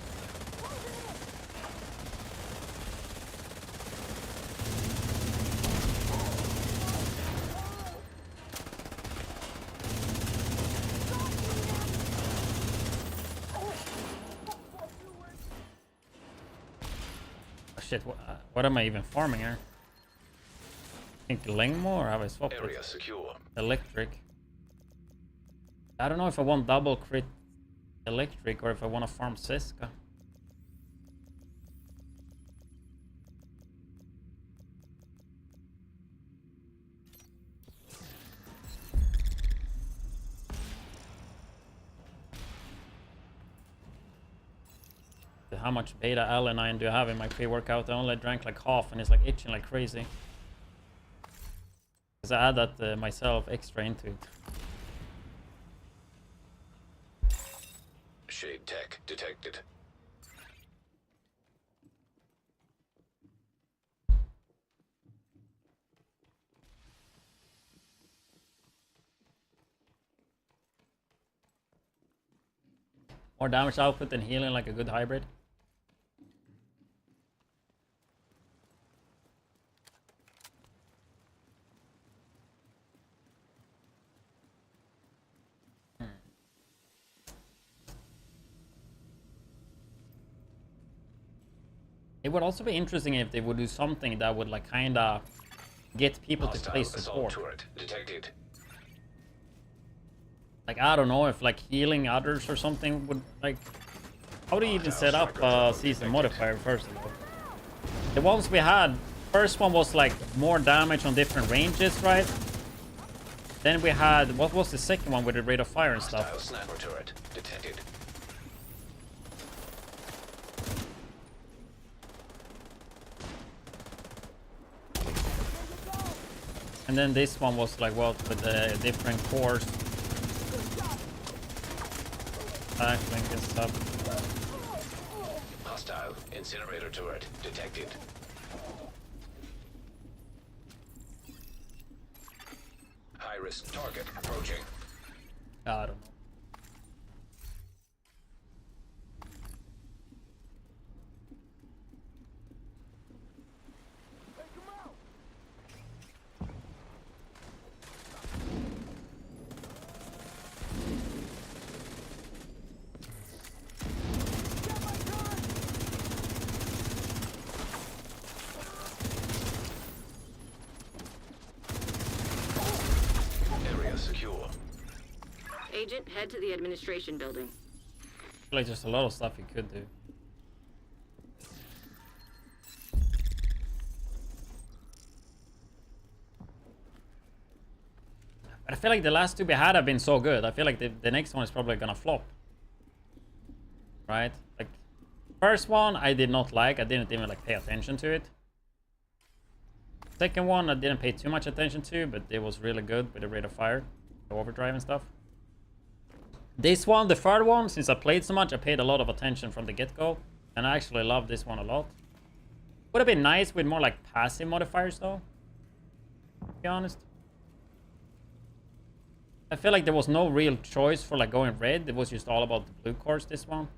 Oh, shit, what am I even farming here? I think Lingmo, or have I swapped Area it? secure. Electric. I don't know if I want double crit electric or if I want to farm Seska. How much beta alanine do I have in my pre-workout? I only drank like half and it's like itching like crazy. Because I add that myself extra into it. Shade tech detected. More damage output than healing, like a good hybrid. It would also be interesting if they would do something that would like kinda get people to play support. Turret detected. Like I don't know if like healing others or something would like. How do you even set up a season modifier first of all? The ones we had, first one was like more damage on different ranges, right? Then we had, what was the second one with the rate of fire and stuff? Hostile sniper turret detected. And then this one was like, well, with the different cores. Backlink and stuff. Hostile incinerator turret detected. High risk target approaching. I don't know. Secure. Agent, head to the administration building. I feel like there's a lot of stuff you could do. But I feel like the last two we had have been so good. I feel like the next one is probably gonna flop. Right? Like, first one I did not like. I didn't even like pay attention to it. Second one I didn't pay too much attention to, but it was really good with the rate of fire, the overdrive and stuff. This one, the third one, since I played so much, I paid a lot of attention from the get-go, and I actually love this one a lot. Would have been nice with more like passive modifiers though, to be honest. I feel like there was no real choice for like going red. It was just all about the blue cores, this one.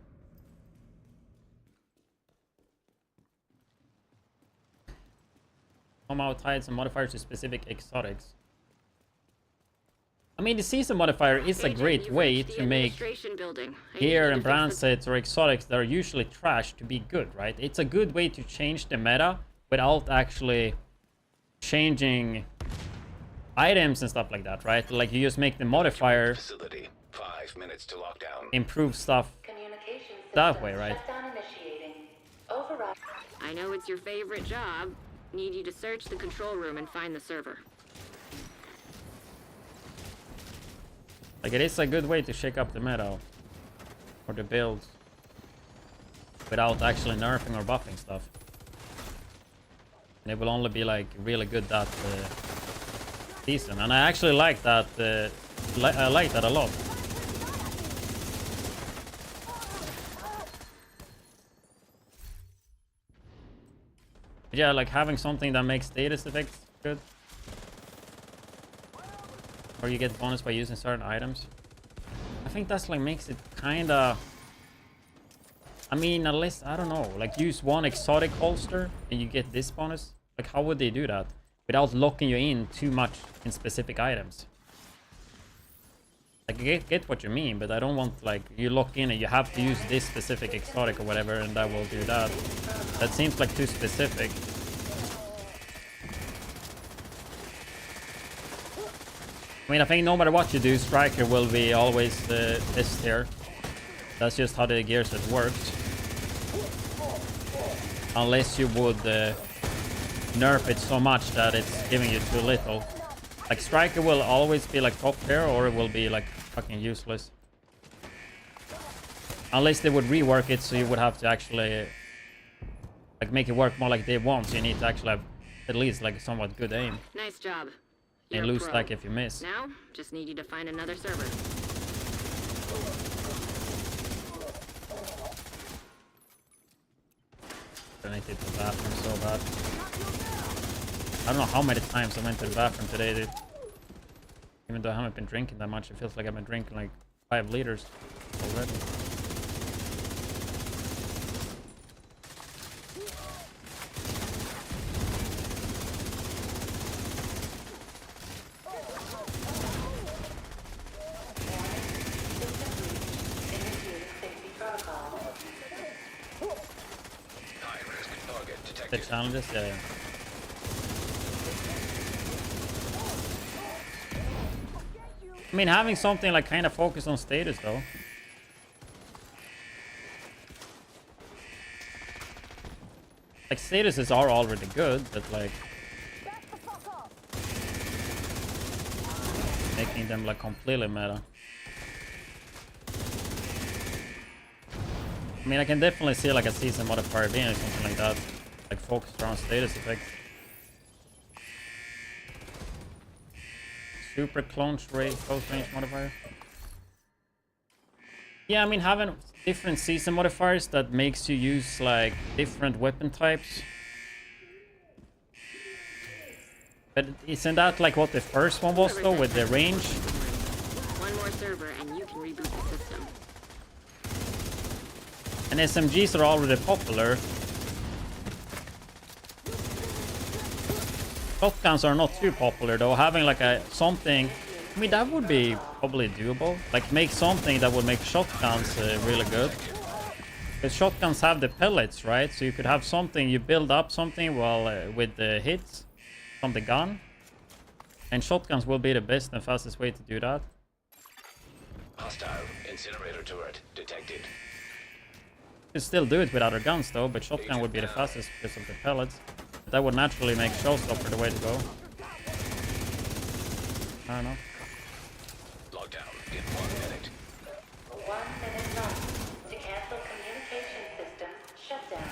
Somehow tied some modifiers to specific exotics. I mean, the season modifier is a great way to make gear and brand sets or exotics that are usually trash to be good, right? It's a good way to change the meta without actually changing items and stuff like that, right? Like you just make the modifier Facility. 5 minutes to lockdown. improve stuff that way, right? I know it's your favorite job. Need you to search the control room and find the server. Like it is a good way to shake up the meta or the builds without actually nerfing or buffing stuff. And it will only be like really good that season, and I actually like that. I like that a lot. But yeah, like having something that makes status effects good. Or you get bonus by using certain items. I think that's like makes it kinda... I mean, unless, I don't know, like use one exotic holster and you get this bonus. Like how would they do that? Without locking you in too much in specific items. Like, I get what you mean, but I don't want, like, you lock in and you have to use this specific exotic or whatever, and that will do that. That seems like too specific. I mean, I think no matter what you do, Striker will be always S tier. That's just how the gear set works. Unless you would nerf it so much that it's giving you too little. Like, Striker will always be like top tier, or it will be like fucking useless. Unless they would rework it, so you would have to actually like make it work more like they want. So you need to actually have at least like somewhat good aim. Nice job. And lose stack if you miss. Now, just need you to find another server. I need to hit the bathroom so bad. I don't know how many times I went to the bathroom today, dude. Even though I haven't been drinking that much, it feels like I've been drinking like 5 liters already. The challenges, yeah. I mean, having something like kind of focused on status though. Like, statuses are already good, but like making them like completely meta. I mean, I can definitely see like a season modifier being or something like that. Like focused around status effects. Super close range modifier. Yeah, I mean, having different season modifiers that makes you use like different weapon types. But isn't that like what the first one was though, with the range? One more server and you can reboot the system. And SMGs are already popular. Shotguns are not too popular though. Having like a something, I mean, that would be probably doable. Like make something that would make shotguns really good. Because shotguns have the pellets, right? So you could have something, you build up something while with the hits from the gun. And shotguns will be the best and fastest way to do that. Hostile incinerator turret detected. You can still do it with other guns though, but shotgun would be the fastest because of the pellets. That would naturally make Showstopper the way to go. I don't know. Lockdown in 1 minute. 1 minute left to cancel communication system shutdown.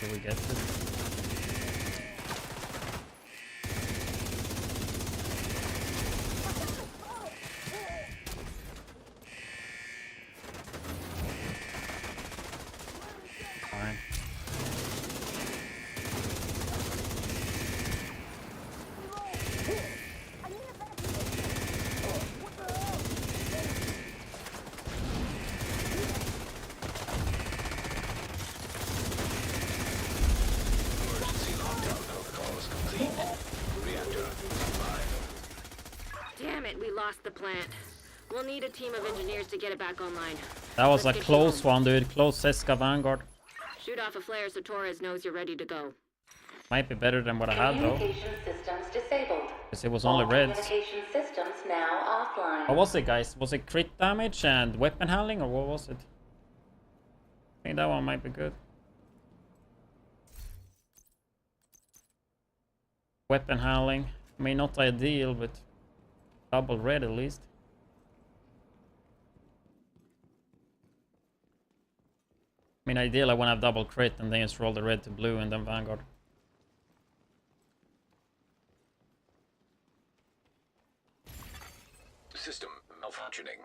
Do we get this? Fine. Damn it, we lost the plant. We'll need a team of engineers to get it back online. That was Let's a get close you home. one, dude. Close Seska Vanguard. Shoot off a flare so Torres knows you're ready to go. Might be better than what I had though. Communication systems disabled. Because it was only reds. Communication systems now offline. What was it, guys? Was it crit damage and weapon handling, or what was it? I think that one might be good. Weapon handling. I mean, not ideal, but double red at least. I mean, ideally I want to have double crit and then just roll the red to blue and then Vanguard. System malfunctioning.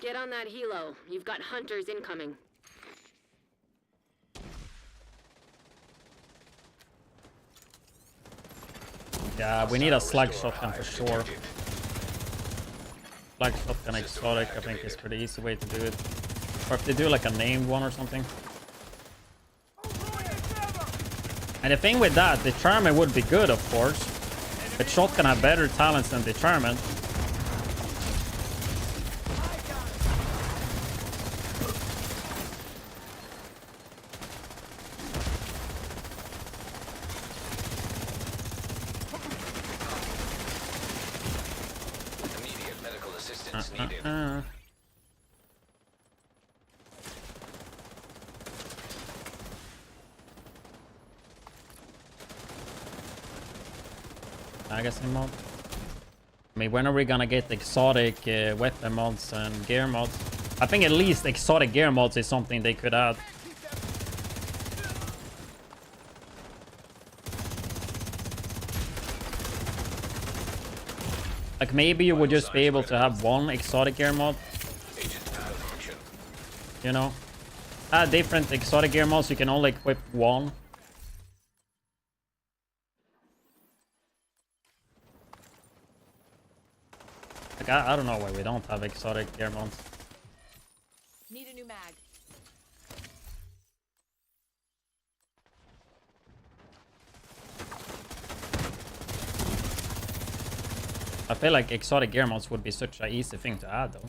Get on that helo. You've got hunters incoming. Yeah, we need a slug shotgun for sure. Slug shotgun exotic, I think is pretty easy way to do it. Or if they do like a named one or something. And the thing with that, Determined would be good, of course. But shotgun have better talents than Determined. Immediate medical assistance needed. Magazine mod. I mean, when are we gonna get exotic weapon mods and gear mods? I think at least exotic gear mods is something they could add. Like maybe you would just be able to have one exotic gear mod. You know? Add different exotic gear mods, you can only equip one. Like, I don't know why we don't have exotic gear mods. Need a new mag. I feel like exotic gear mods would be such an easy thing to add though.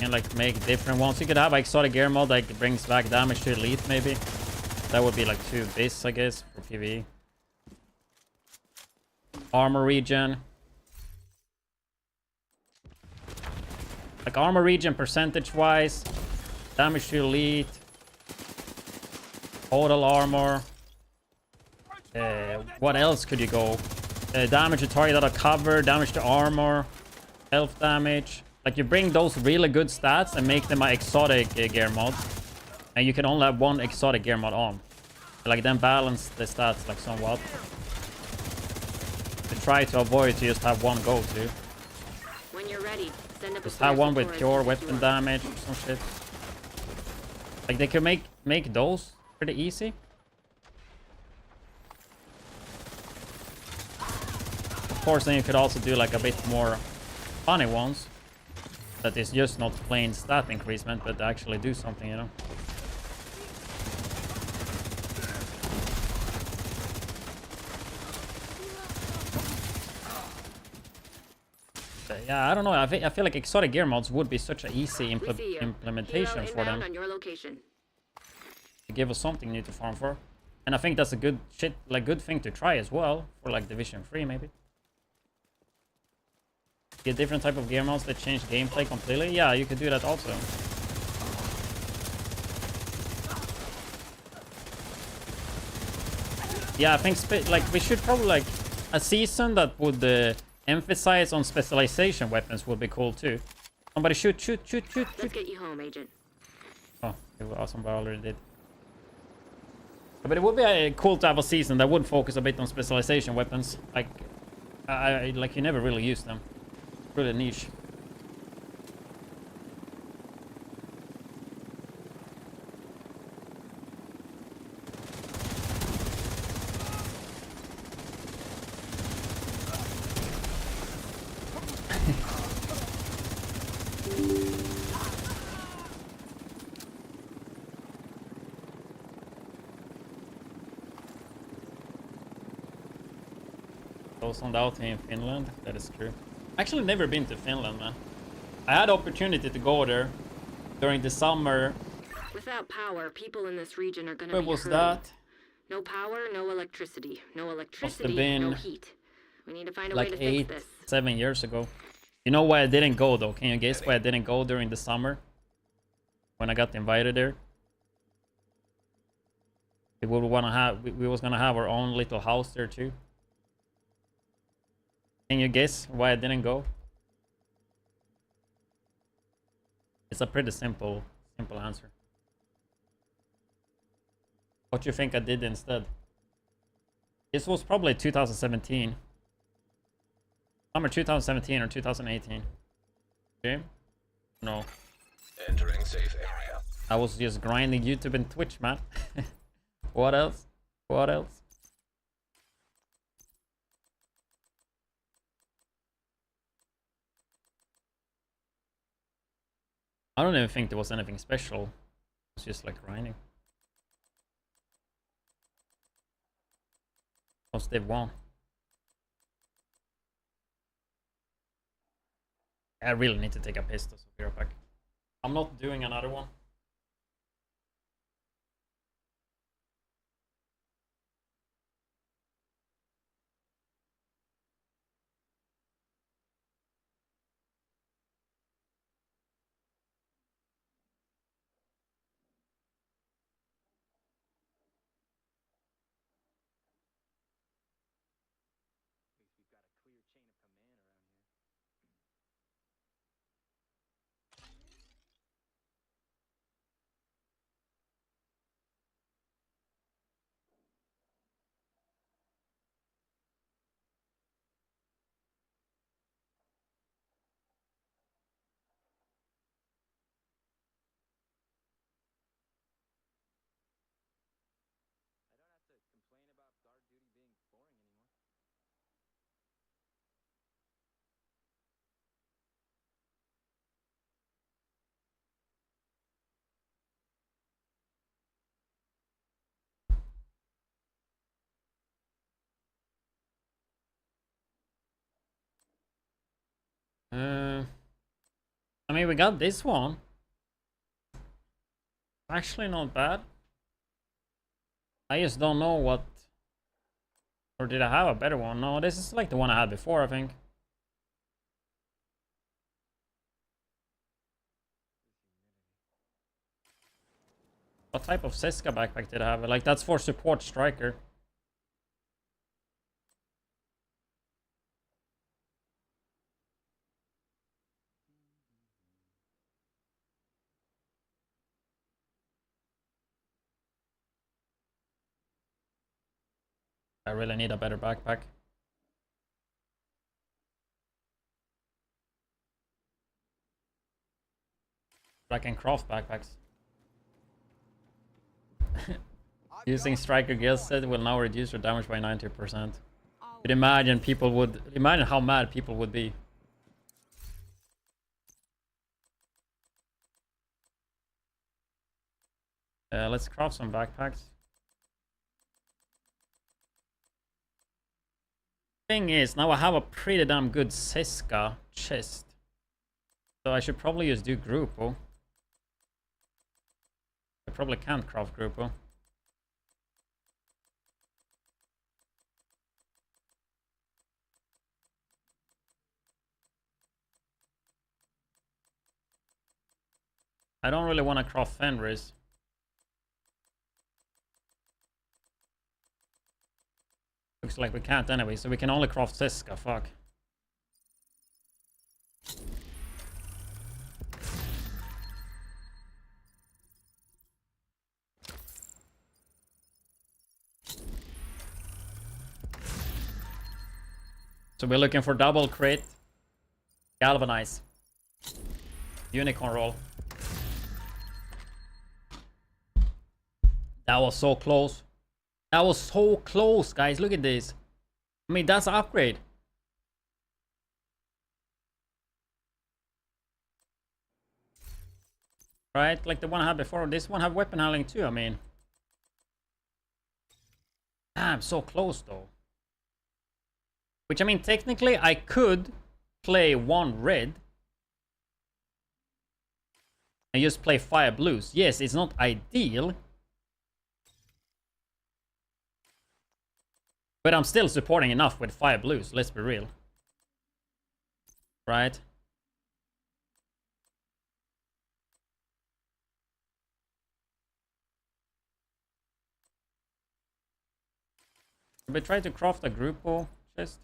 And like make different ones. You could have exotic gear mod that brings back damage to elite maybe. That would be like 2 bits, I guess, for PvE. Armor regen. Like armor regen percentage-wise. Damage to elite. Total armor. What else could you go? Damage to target out of cover. Damage to armor. Health damage. Like you bring those really good stats and make them an exotic gear mod. And you can only have one exotic gear mod on. Like then balance the stats like somewhat. To try to avoid to just have one go-to. When you're ready, send up Just have one with pure weapon damage or some shit. Like they could make those pretty easy. Of course then you could also do like a bit more funny ones. That is just not plain stat increasement, but actually do something, you know. Yeah, I don't know. I feel like exotic gear mods would be such an easy implementation for them. On your location. To give us something new to farm for. And I think that's a good good thing to try as well for like Division 3 maybe. Get different type of gear mods that change gameplay completely. Yeah, you could do that also. Yeah, I think like we should probably like a season that would emphasize on specialization weapons would be cool too. Somebody shoot. Let's get you home, Agent. Oh, it was awesome, but I already did. But it would be cool to have a season that would focus a bit on specialization weapons. Like, like you never really use them. Really niche. Goes on out here in Finland. That is true. Actually never been to Finland, man. I had opportunity to go there during the summer. Without power, people in this region are gonna Where be was hurting. that? No power, no electricity. No Must electricity, have been no heat. We need to find a like way to 8, fix this. 7 years ago. You know why I didn't go though? Can you guess why I didn't go during the summer? When I got invited there? We would wanna have we was gonna have our own little house there too. Can you guess why I didn't go? It's a pretty simple answer. What do you think I did instead? This was probably 2017. Summer 2017 or 2018. Okay? No. Entering safe area. I was just grinding YouTube and Twitch, man. What else? What else? I don't even think there was anything special. It was just like grinding. How's Div 1? I really need to take a pistol, so be right back. I'm not doing another one. I mean, we got this one. Actually, not bad. I just don't know what... Or did I have a better one? No, this is like the one I had before, I think. What type of Seska backpack did I have? Like, that's for support striker. I really need a better backpack. I can craft backpacks. Using striker gear set will now reduce your damage by 90%. But imagine people would... Imagine how mad people would be. Let's craft some backpacks. Thing is, now I have a pretty damn good Seska chest. So I should probably just do Grupo. I probably can't craft Grupo. I don't really want to craft Fenris. Looks like we can't anyway, so we can only craft Seska, fuck. So we're looking for double crit. Galvanize. Unicorn roll. That was so close. That was so close, guys. Look at this. I mean, that's an upgrade. Right? Like the one I had before. This one have weapon handling too, I mean. Damn, so close though. Which, I mean, technically I could play one red and just play 5 blues. Yes, it's not ideal. But I'm still supporting enough with 5 blues, let's be real. Right? We try to craft a Grupo chest.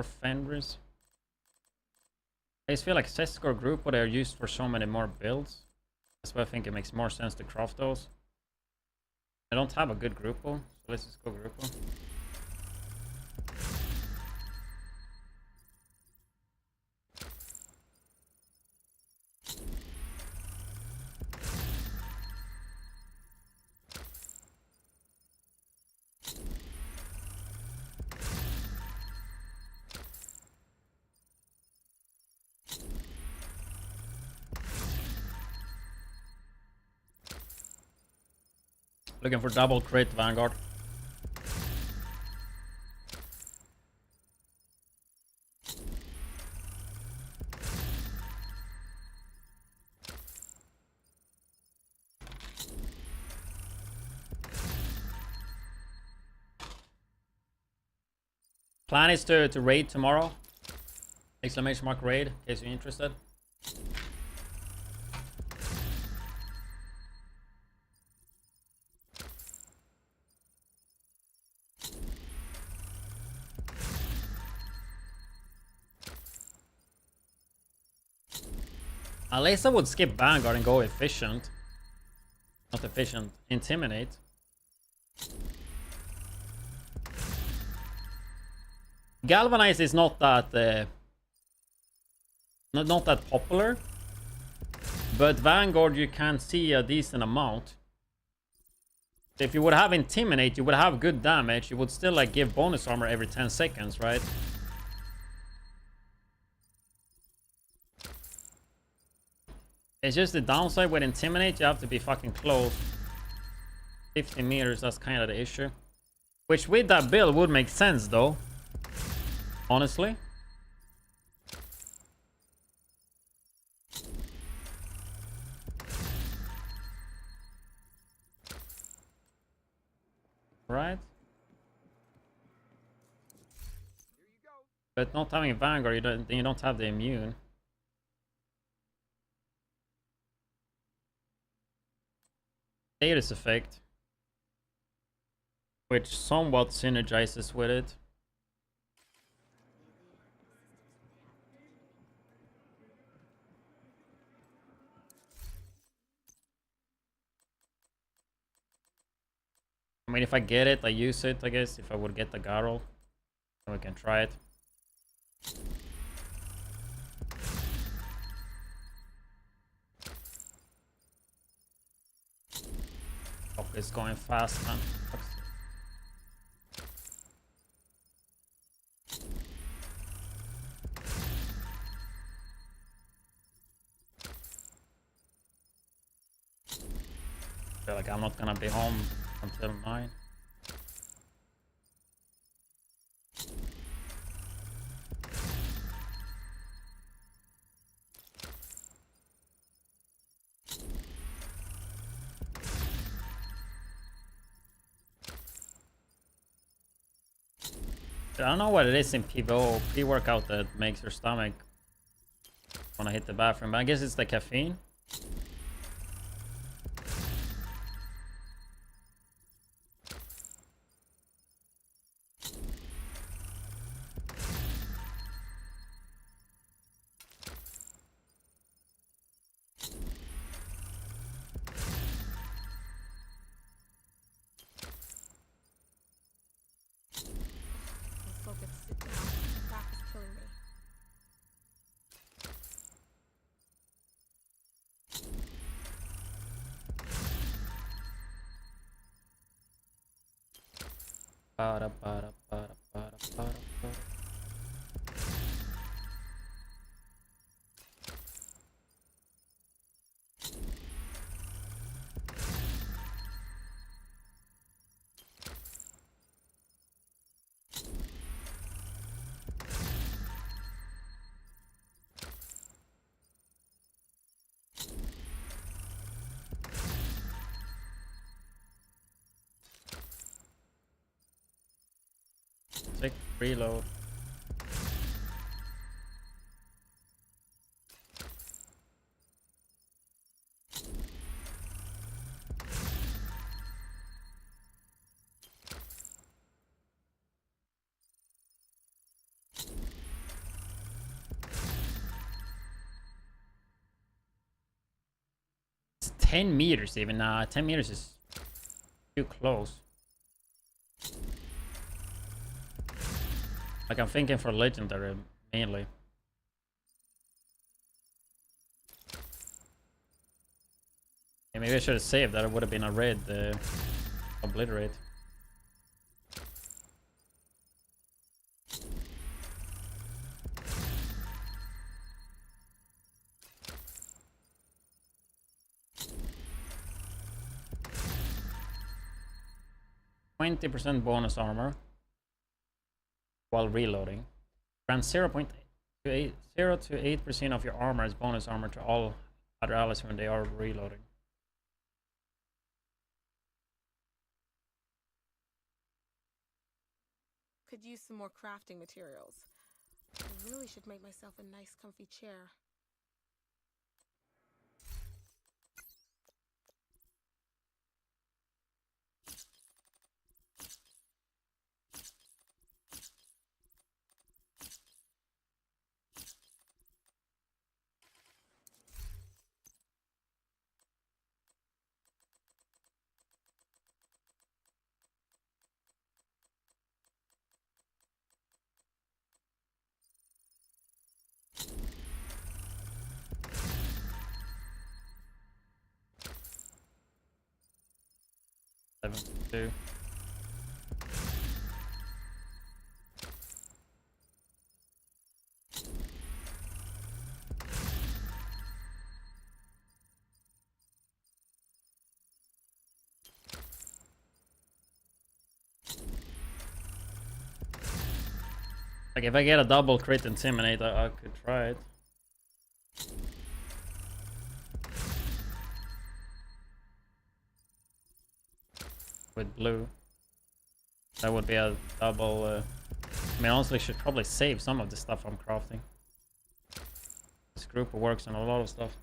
for Fenris. I just feel like Sesk or Group, but they're used for so many more builds. That's why I think it makes more sense to craft those. I don't have a good Grupo, so let's just go Grupo. Looking for double crit Vanguard. Plan is to raid tomorrow. Exclamation mark raid, in case you're interested. Unless I would skip Vanguard and go efficient. Not efficient, intimidate. Galvanize is not that not that popular, but Vanguard you can see a decent amount. If you would have Intimidate, you would have good damage. You would still like give bonus armor every 10 seconds, right? It's just the downside with Intimidate, you have to be fucking close. 50 meters, that's kind of the issue. Which with that build would make sense though. Honestly. Right? But not having Vanguard, you don't have the immune. Status effect, which somewhat synergizes with it. I mean, if I get it, I use it, I guess. If I would get the Garl, then we can try it. Oh, it's going fast, man. I feel like I'm not gonna be home until 9. I don't know what it is in PvO pre-workout that makes your stomach want to hit the bathroom, but I guess it's the caffeine. Sit down. The crack is killing me. Para, para, para, para, para, para. Take reload. 10 meters even. Nah, 10 meters is too close. Like, I'm thinking for legendary, mainly. Yeah, maybe I should have saved that. It would have been a red obliterate. %20 bonus armor while reloading. Grant 0.8 to 8% of your armor as bonus armor to all other allies when they are reloading. Could use some more crafting materials. I really should make myself a nice comfy chair. Two. Like, if I get a double crit intimidate, I could try it. With blue. That would be a double... I mean, honestly, should probably save some of the stuff I'm crafting. This group works on a lot of stuff.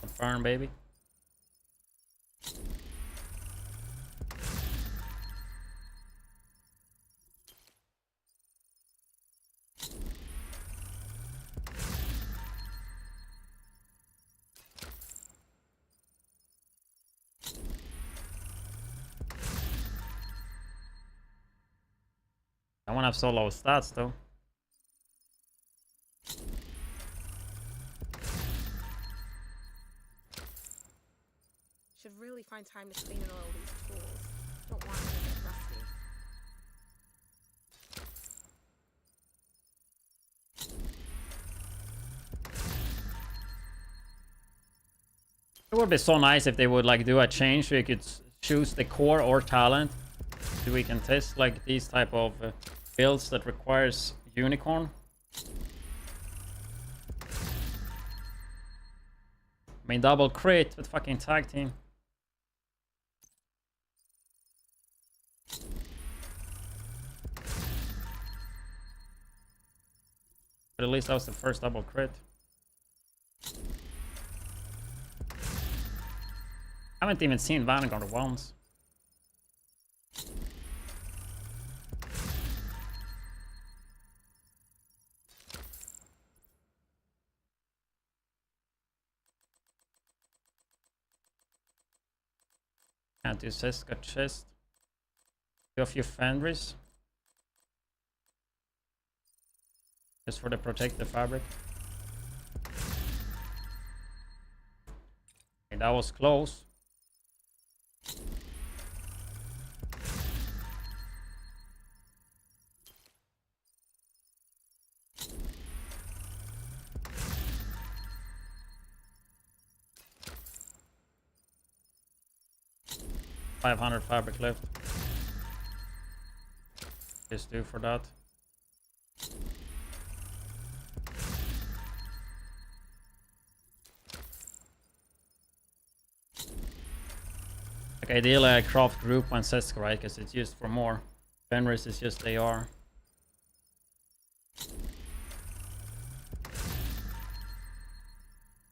Confirm, baby. I want to have so low stats though. Should really find time to clean and oil these tools. Don't want them to get rusty. It would be so nice if they would like do a change so you could choose the core or talent. So we can test like these type of builds that requires unicorn. I mean, double crit with fucking tag team. But at least that was the first double crit. I haven't even seen Vanguard once. Can't do Seska chest. Do a few Fenris. Just for the protect the fabric. Okay, that was close. $500 fabric left. Just do for that. Like, ideally I craft group on Seska, right? Because it's used for more. Fenris is just AR.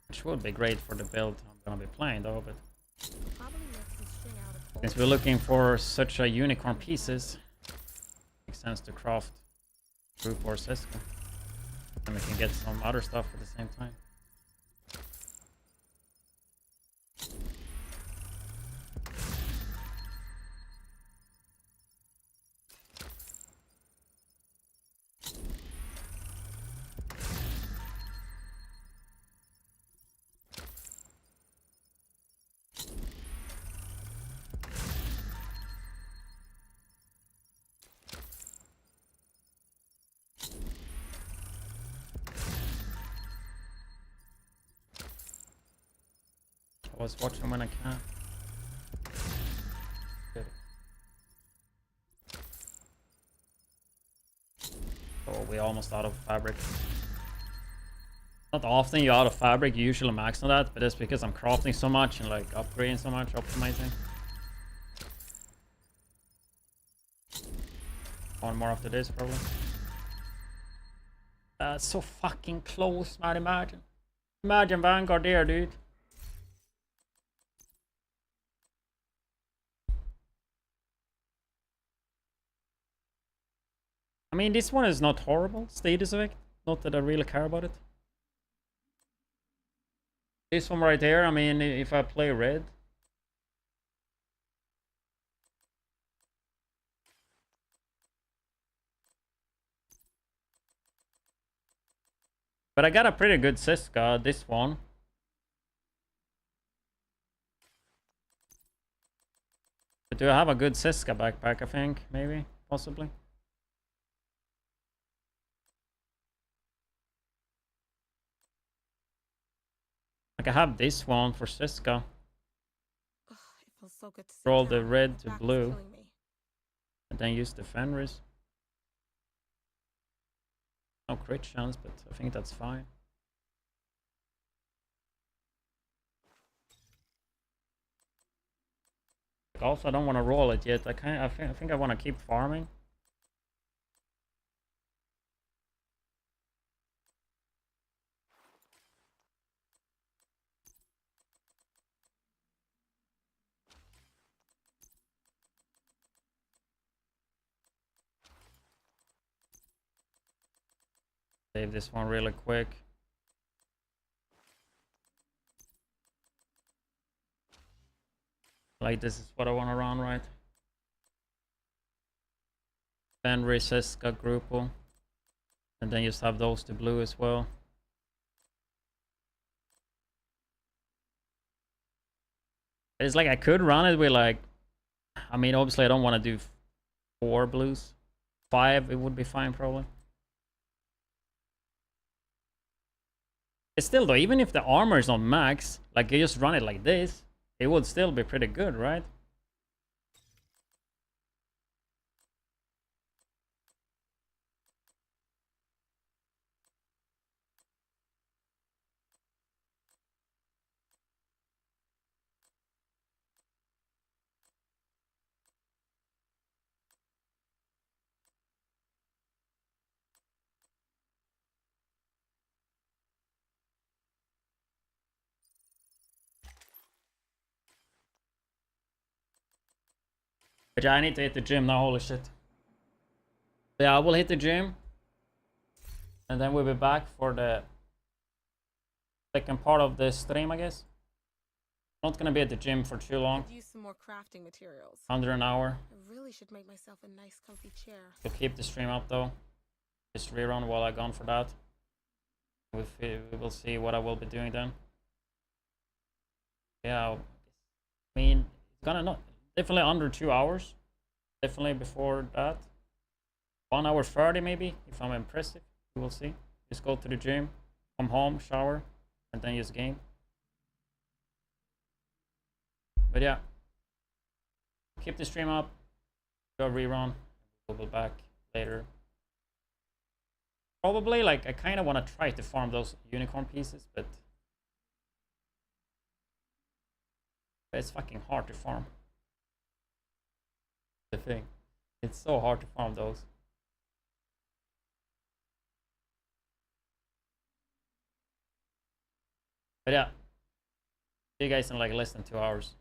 Which would be great for the build I'm gonna be playing though, but since we're looking for such a unicorn pieces, makes sense to craft group or Seska. And we can get some other stuff at the same time. I was watching when I can. Good. So we're almost out of fabric. Not often you're out of fabric, you usually max on that, but that's because I'm crafting so much and like upgrading so much, optimizing. One more after this probably. That's so fucking close, man, imagine. Imagine Vanguard there, dude. I mean, this one is not horrible, status effect. Not that I really care about it. This one right here, I mean, if I play red. But I got a pretty good Siska, this one. But do I have a good Siska backpack, I think? Maybe, possibly. Like I have this one for Siska. Ugh, it feels so good to sit Roll down. the red My to back is blue. killing me. And then use the Fenris. No crit chance, but I think that's fine. Also, I don't want to roll it yet. I think I want to keep farming. Save this one really quick. Like this is what I want to run, right? Fenris, Siska, Grupo. And then just have those to blue as well. It's like I could run it with like, I mean, obviously I don't want to do 4 blues. 5, it would be fine probably. It's still though, even if the armor is on max, like you just run it like this, it would still be pretty good, right? But yeah, I need to hit the gym now, holy shit. Yeah, I will hit the gym. And then we'll be back for the second part of the stream, I guess. Not gonna be at the gym for too long. Could use some more crafting materials. Under an hour. I really should make myself a nice comfy chair. We'll keep the stream up though. Just rerun while I'm gone for that. We will see what I will be doing then. Yeah, I mean, it's gonna not definitely under 2 hours. Definitely before that. 1 hour 30 maybe, if I'm impressive. We will see. Just go to the gym, come home, shower, and then just game. But yeah, keep the stream up. Do a rerun. We'll be back later. Probably, like, I kind of want to try to farm those unicorn pieces, but it's fucking hard to farm. The thing, it's so hard to farm those. But yeah, see you guys in like less than 2 hours.